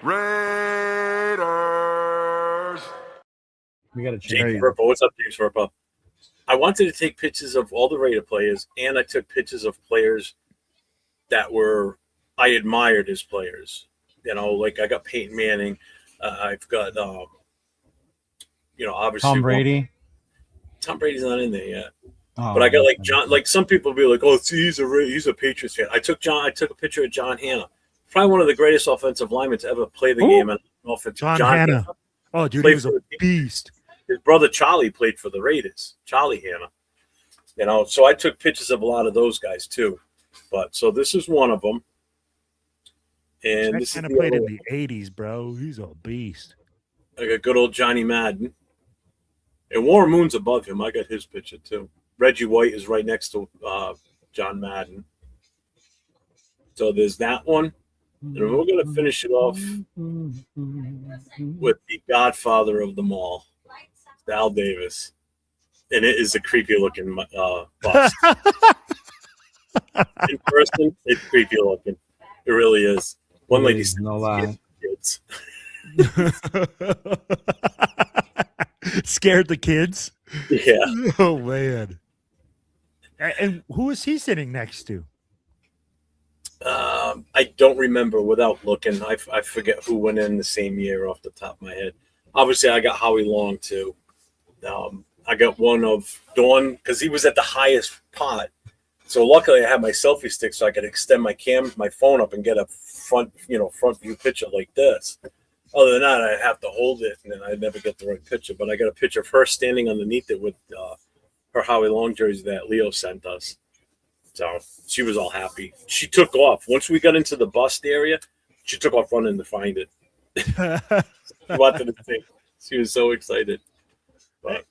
Raiders. We got to James Furpo. What's up, James Furpo? I wanted to take pictures of all the Raider players, and I took pictures of players that I admired as players. Like I got Peyton Manning. I've got, obviously Tom Brady. Tom Brady's not in there yet. But I got like John. Like some people be like, "Oh, see, he's a Patriots fan." I took a picture of John Hanna, probably one of the greatest offensive linemen to ever play the game, and John Hanna. Oh, dude, he was a beast. His brother Charlie played for the Raiders. Charlie Hanna. You know, so I took pictures of a lot of those guys too. But so this is one of them. And this Hanna played in the 80s, bro. He's a beast. I got good old Johnny Madden. And Warren Moon's above him. I got his picture too. Reggie White is right next to John Madden. So there's that one. And we're going to finish it off with the godfather of them all, Al Davis. And it is a creepy looking bust. In person, it's creepy looking. It really is. One lady said, no lie. Kids. Scared the kids? Yeah. Oh, man. And who is he sitting next to? I don't remember without looking. I forget who went in the same year off the top of my head. Obviously, I got Howie Long, too. I got one of Dawn because he was at the highest pot. So luckily, I had my selfie stick so I could extend my phone up and get a front view picture like this. Other than that, I'd have to hold it, and then I'd never get the right picture. But I got a picture of her standing underneath it with her Howie Long jersey that Leo sent us. So she was all happy. She took off. Once we got into the bust area, she took off running to find it. She wanted to think. She was so excited. But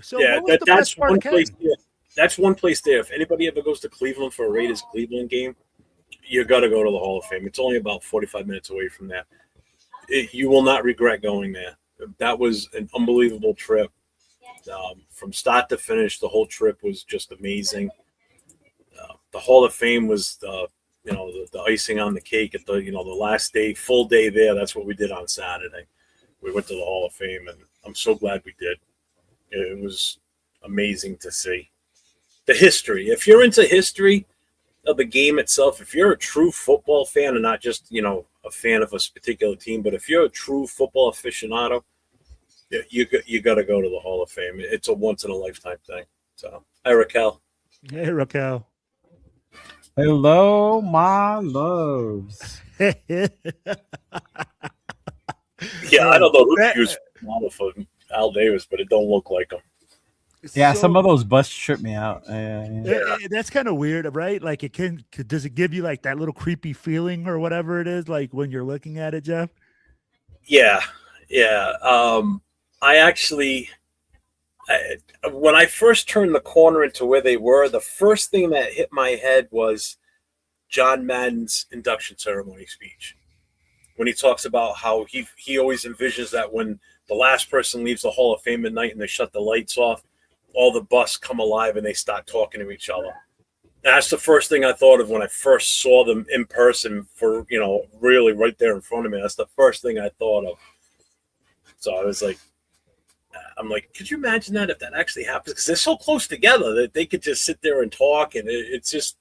so yeah, that's one place. Yeah, that's one place there. If anybody ever goes to Cleveland for a Raiders Cleveland game, you got to go to the Hall of Fame. It's only about 45 minutes away from there. You will not regret going there. That was an unbelievable trip. From start to finish, the whole trip was just amazing. The Hall of Fame was the icing on the cake at the last day, full day there. That's what we did on Saturday. We went to the Hall of Fame, and I'm so glad we did. It was amazing to see the history. If you're into history of the game itself, if you're a true football fan and not just a fan of a particular team, but if you're a true football aficionado, you got to go to the Hall of Fame. It's a once in a lifetime thing. So, hi Raquel. Hey Raquel. Hello, my loves. Yeah, I don't know who used model for Al Davis, but it don't look like him. Yeah, some of those busts trip me out. That's kind of weird, right? Like does it give you like that little creepy feeling or whatever it is, like when you're looking at it, Jeff? Yeah. I actually, when I first turned the corner into where they were, the first thing that hit my head was John Madden's induction ceremony speech. When he talks about how he always envisions that when the last person leaves the Hall of Fame at night and they shut the lights off, all the busts come alive and they start talking to each other. That's the first thing I thought of when I first saw them in person for, really right there in front of me. That's the first thing I thought of. So I was like, could you imagine that if that actually happens? Because they're so close together that they could just sit there and talk. And it's just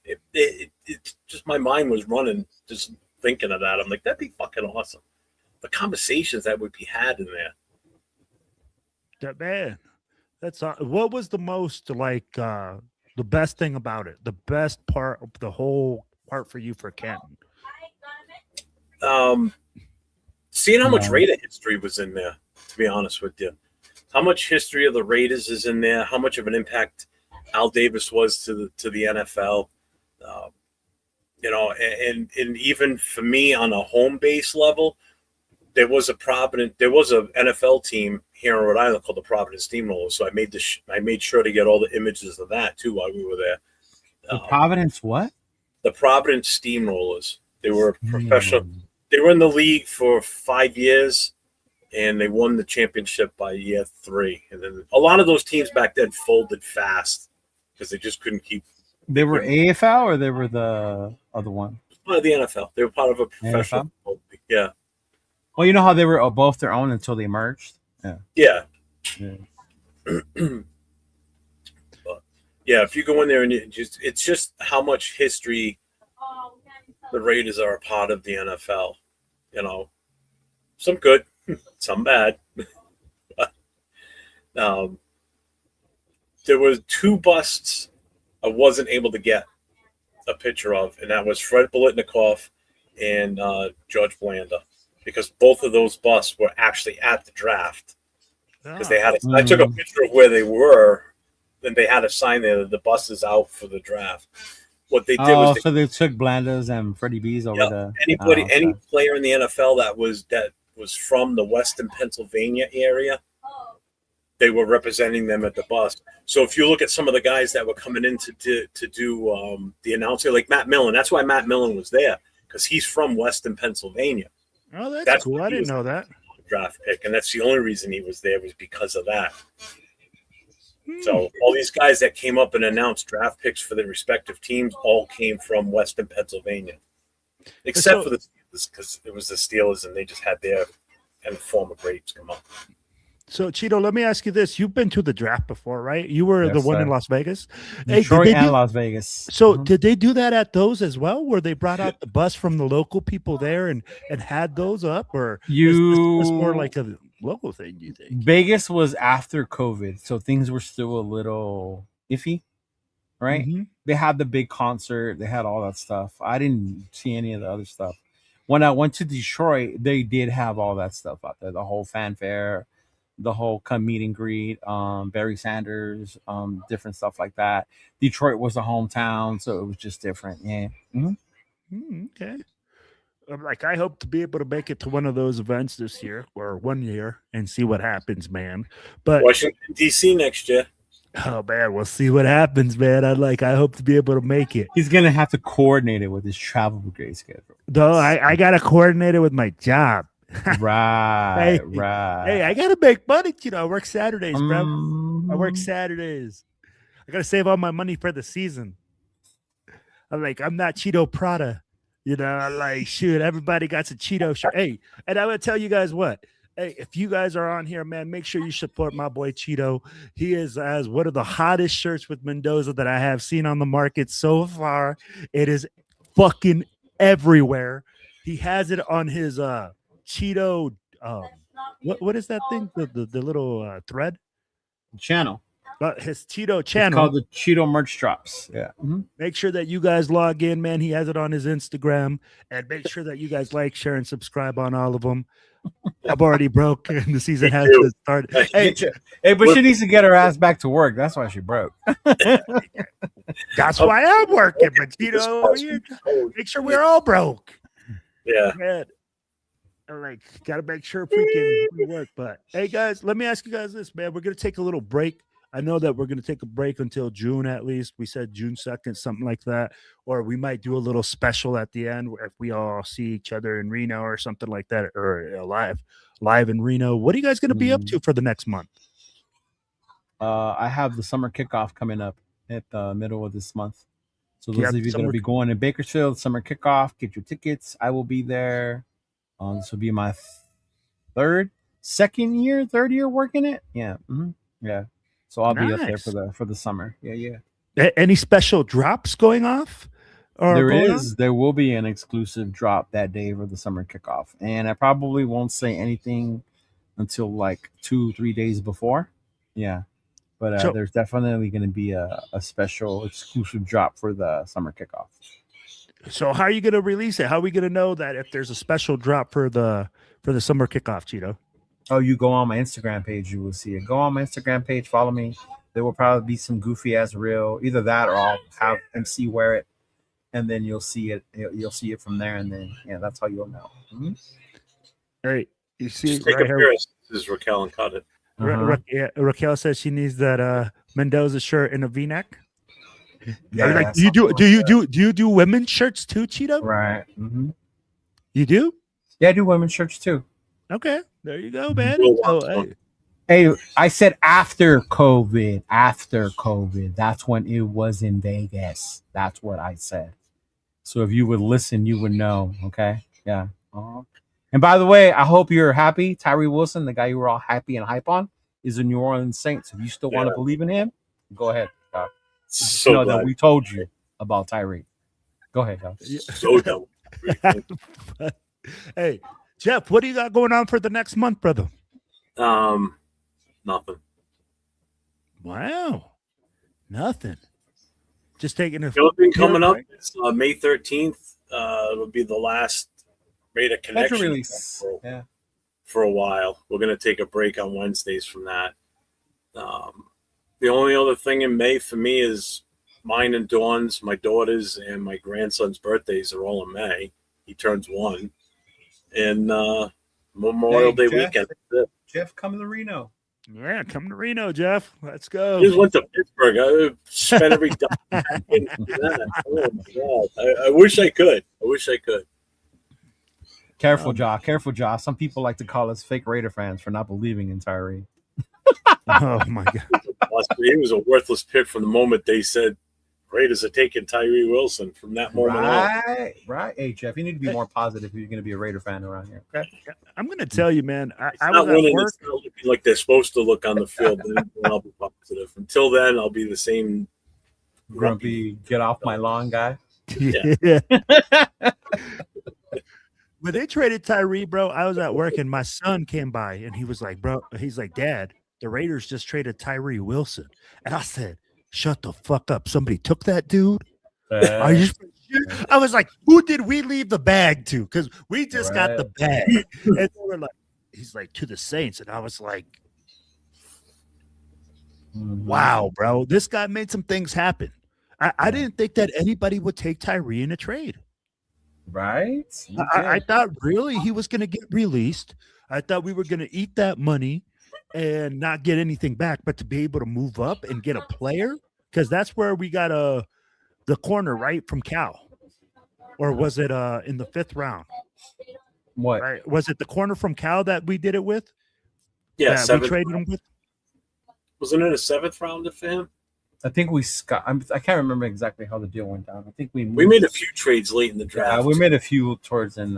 my mind was running just thinking of that. I'm like, that'd be fucking awesome. The conversations that would be had in there. That man. That's what was the most the best thing about it? The best part of the whole part for you for Canton? Seeing how much Raider history was in there, to be honest with you. How much history of the Raiders is in there? How much of an impact Al Davis was to the NFL? And even for me on a home base level, there was an NFL team here in Rhode Island called the Providence Steamrollers. So I made sure to get all the images of that too while we were there. The Providence what? The Providence Steamrollers. They were professional. They were in the league for 5 years, and they won the championship by year 3. And then a lot of those teams back then folded fast because they just couldn't keep. They were AFL or they were the other one? Part of the NFL. They were part of a professional league. Yeah. Well, you know how they were both their own until they merged? Yeah. But, yeah, if you go in there and it's just how much history the Raiders are a part of the NFL. Some good, some bad. There were 2 busts I wasn't able to get a picture of, and that was Fred Biletnikoff and George Blanda. because both of those busts were actually at the draft. Because they had, I took a picture of where they were, and they had a sign there that the bus is out for the draft. What they did was so they took Blandas and Freddie B's over the any player in the NFL that was from the Western Pennsylvania area, they were representing them at the bus. So if you look at some of the guys that were coming in to do the announcer, like Matt Millen, that's why Matt Millen was there, because he's from Western Pennsylvania. Oh, that's cool. I didn't know that. Draft pick, and that's the only reason he was there was because of that. So all these guys that came up and announced draft picks for their respective teams all came from Western Pennsylvania, except for the Steelers, because it was the Steelers and they just had their and former greats come up. So, Chido, let me ask you this. You've been to the draft before, right? You were the one in Las Vegas? Detroit and Las Vegas. So did they do that at those as well, where they brought out the bus from the local people there and had those up? Or is this more like a local thing, do you think? Vegas was after COVID, so things were still a little iffy, right? Mm-hmm. They had the big concert. They had all that stuff. I didn't see any of the other stuff. When I went to Detroit, they did have all that stuff out there, the whole fanfare, the whole meet and greet, Barry Sanders, different stuff like that. Detroit was a hometown, so it was just different. Yeah. Mm-hmm. Okay. Like, I hope to be able to make it to one of those events this year or 1 year and see what happens, man. But Washington, D.C. next year. Oh, man, we'll see what happens, man. I hope to be able to make it. He's going to have to coordinate it with his travel brigade schedule. No, I got to coordinate it with my job. Right. Hey, I gotta make money. I work Saturdays, bro. I work Saturdays. I gotta save all my money for the season. I'm not Cheeto Prada. I'm like, shoot, everybody got a Cheeto shirt. Hey, and I'm gonna tell you guys what. Hey, if you guys are on here, man, make sure you support my boy Cheeto. He is as one of the hottest shirts with Mendoza that I have seen on the market so far. It is fucking everywhere. He has it on his Cheeto, what is that thing? The little thread channel. His Cheeto channel. It's called the Cheeto merch drops. Yeah. Mm-hmm. Make sure that you guys log in, man. He has it on his Instagram, and make sure that you guys like, share, and subscribe on all of them. I'm already broke, and the season has to start. Hey, but she needs to get her ass back to work. That's why she broke. That's why I'm working, but make sure we're all broke. Yeah. Man. Gotta make sure we work. But hey, guys, let me ask you guys this, man. We're gonna take a little break. I know that we're gonna take a break until June at least. We said June 2nd, something like that, or we might do a little special at the end if we all see each other in Reno or something like that, or live in Reno. What are you guys gonna be up to for the next month? I have the summer kickoff coming up at the middle of this month. So those of you that will be going to Bakersfield, summer kickoff, get your tickets. I will be there. This will be my third year working it. Yeah. Mm-hmm. Yeah. So I'll be up there for the summer. Yeah. Any special drops going off? There will be an exclusive drop that day for the summer kickoff. And I probably won't say anything until like 2-3 days before. Yeah. But there's definitely going to be a special exclusive drop for the summer kickoff. So how are you going to release it? How are we going to know that if there's a special drop for the summer kickoff, Cheeto? Oh, you go on my Instagram page, you will see it. Go on my Instagram page, follow me. There will probably be some goofy ass reel, either that or I'll have MC wear it, and then you'll see it. You'll see it from there, and then that's how you'll know. Mm-hmm. All right, you see just take a pair. This is Raquel and cut it. Raquel says she needs that Mendoza shirt in a V-neck. Yeah, do you do women's shirts too, Cheeto? Right. Mm-hmm. You do? Yeah, I do women's shirts too. Okay, there you go, man. Hey, I said after COVID. After COVID, that's when it was in Vegas. That's what I said. So if you would listen, you would know. Okay. Yeah. And by the way, I hope you're happy. Tyree Wilson, the guy you were all happy and hype on, is a New Orleans Saints. If you still want to believe in him, go ahead. So that we told you about Tyree. Go ahead, guys. So dope. Hey, Jeff, what do you got going on for the next month, brother? Nothing. Wow, nothing. Just taking a thing coming up. It's May 13th. It'll be the last Raider Connection release. for a while. We're going to take a break on Wednesdays from that. The only other thing in May for me is mine and Dawn's, my daughter's, and my grandson's birthdays are all in May. He turns 1. And Memorial Day weekend. Jeff, come to Reno. Yeah, come to Reno, Jeff. Let's go. I just went to Pittsburgh. I spent every dime in that. Oh, my God. I wish I could. Careful, Jaw. Some people like to call us fake Raider fans for not believing in Tyree. Oh, my God. He was a worthless pick from the moment they said Raiders are taking Tyree Wilson. From that moment on. Right. Hey, Jeff, you need to be more positive if you're going to be a Raider fan around here. Okay. I'm going to tell you, man. I was was at work. It's not looking like they're supposed to look on the field. Then I'll be positive. Until then, I'll be the same grumpy, get off my lawn guy. Yeah. When they traded Tyree, bro, I was at work and my son came by and he was like, Dad, the Raiders just traded Tyree Wilson. And I said, shut the fuck up. Somebody took that dude. Are you sure? I was like, who did we leave the bag to? Because we just got the bag. And they were like, he's like, to the Saints. And I was like, wow, bro. This guy made some things happen. I didn't think that anybody would take Tyree in a trade. Right? I thought really he was going to get released. I thought we were going to eat that money and not get anything back, but to be able to move up and get a player, because that's where we got the corner, right, from Cal. Or was it in the 5th round? What? Right? Was it the corner from Cal that we did it with? Yeah, we traded him with. Wasn't it a 7th rounder for him? I think I can't remember exactly how the deal went down. I think we made a few trades late in the draft. Yeah, we made a few towards in.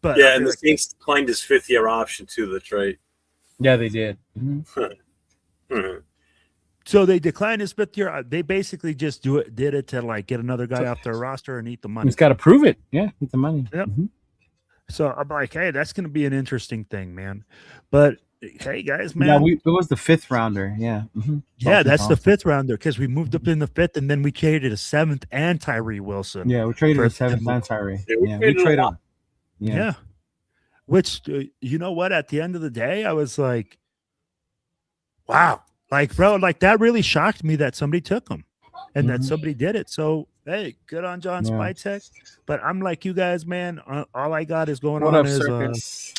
But yeah, and the Saints declined his 5th-year option to the trade. Yeah, they did. So they declined his 5th year. They basically just did it to like get another guy off their roster and eat the money. He's got to prove it. Yeah, eat the money. Yep. So I'm like, hey, that's going to be an interesting thing, man. But hey, guys, man. Yeah, it was the 5th rounder. Yeah. Yeah, that's the 5th rounder because we moved up in the 5th and then we traded a 7th and Tyree Wilson. Yeah, we traded a 7th and Tyree. Yeah, we traded. Yeah. Which, you know what? At the end of the day, I was like, wow. Like, bro, like that really shocked me that somebody took him and that somebody did it. So, hey, good on John Spytek. But I'm like you guys, man. All I got is going on is,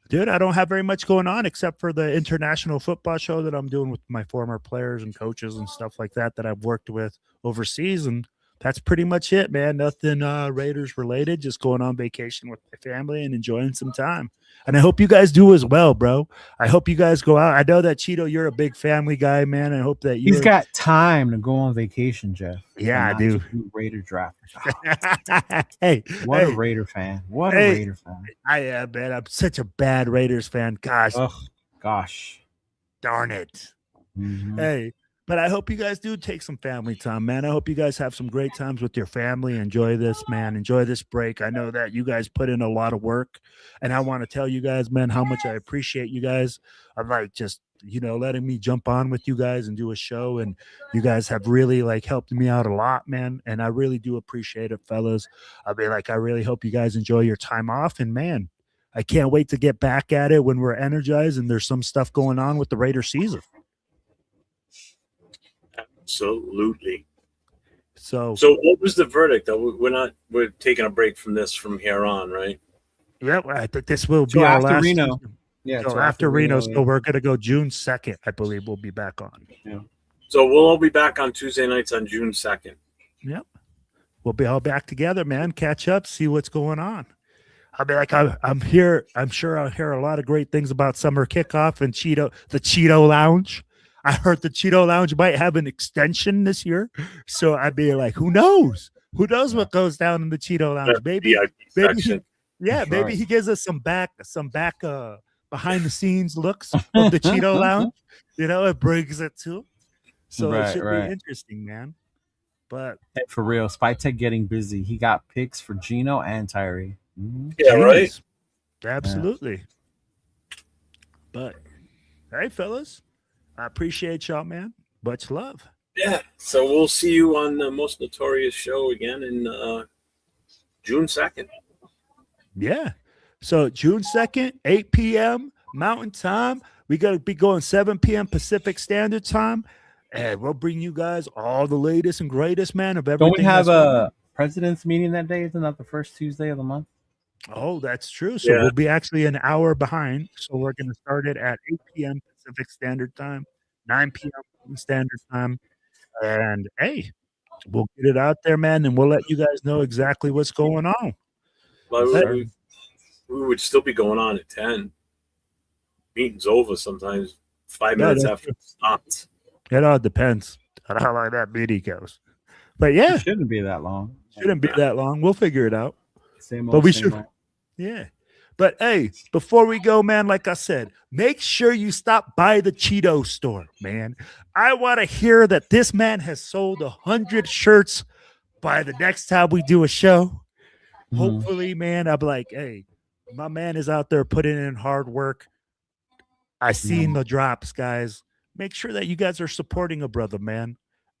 dude, I don't have very much going on except for the international football show that I'm doing with my former players and coaches and stuff like that I've worked with overseas. And that's pretty much it, man. Nothing Raiders related, just going on vacation with my family and enjoying some time. And I hope you guys do as well, bro. I hope you guys go out. I know that, Cheeto, you're a big family guy, man. I hope that he's got time to go on vacation, Jeff. Yeah, I do. Raider draft. Hey, what a Raider fan. What a Raider fan. I am, man. I'm such a bad Raiders fan. Gosh. Gosh. Darn it. Hey. But I hope you guys do take some family time, man. I hope you guys have some great times with your family. Enjoy this, man. Enjoy this break. I know that you guys put in a lot of work, and I want to tell you guys, man, how much I appreciate you guys. I'm like just, letting me jump on with you guys and do a show, and you guys have really like helped me out a lot, man. And I really do appreciate it, fellas. I really hope you guys enjoy your time off, and man, I can't wait to get back at it when we're energized and there's some stuff going on with the Raider season. Absolutely. So what was the verdict? We're taking a break from this from here on, right? Yeah, I think this will be our last Reno. Yeah, so after Reno, so we're gonna go June 2nd, I believe we'll be back on. Yeah. So we'll all be back on Tuesday nights on June 2nd. Yep. We'll be all back together, man. Catch up, see what's going on. I'll be like, I'm here. I'm sure I'll hear a lot of great things about summer kickoff and the Cheeto Lounge. I heard the Cheeto Lounge might have an extension this year. So I'd be like, who knows? Who knows what goes down in the Cheeto Lounge? Maybe he gives us some back behind the scenes looks of the Cheeto Lounge. It brings it to. So it should be interesting, man. But hey, for real, Spytek getting busy. He got picks for Gino and Tyree. Yeah, right. Absolutely. Yeah. But hey, fellas. I appreciate y'all, man. Much love. Yeah. So we'll see you on the Most Notorious show again in June 2nd. Yeah. So June 2nd, 8 p.m. Mountain Time. We got to be going 7 p.m. Pacific Standard Time. And we'll bring you guys all the latest and greatest, man, of everything. Don't we have a president's meeting that day? Isn't that the first Tuesday of the month? Oh, that's true. So we'll be actually an hour behind. So we're going to start it at 8 p.m. Pacific Standard Time, 9 p.m. Standard Time. And, hey, we'll get it out there, man, and we'll let you guys know exactly what's going on. Well, we would still be going on at 10. Meeting's over sometimes 5 minutes after it stops. It all depends on how long that meeting goes. But yeah, it shouldn't be that long. Shouldn't be that long. We'll figure it out. Same old, but we same should. old. Yeah. But hey, before we go, man, like I said, make sure you stop by the Cheeto store, man. I want to hear that this man has sold 100 shirts by the next time we do a show. Hopefully, man, I'm like, hey, my man is out there putting in hard work. I seen the drops, guys. Make sure that you guys are supporting a brother, man.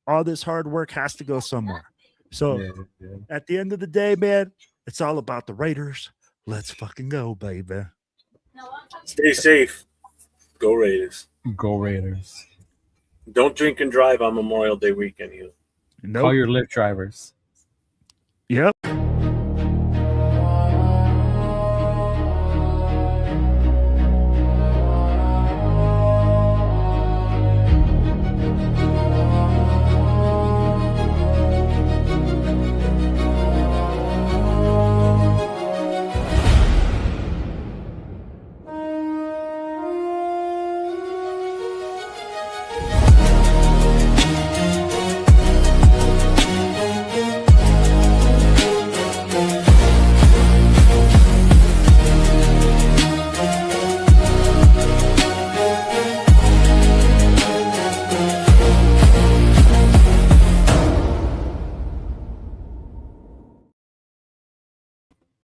All this hard work has to go somewhere. So at the end of the day, man, it's all about the Raiders. Let's fucking go, baby. Stay safe. Go Raiders. Go Raiders. Don't drink and drive on Memorial Day weekend. Call your Lyft drivers.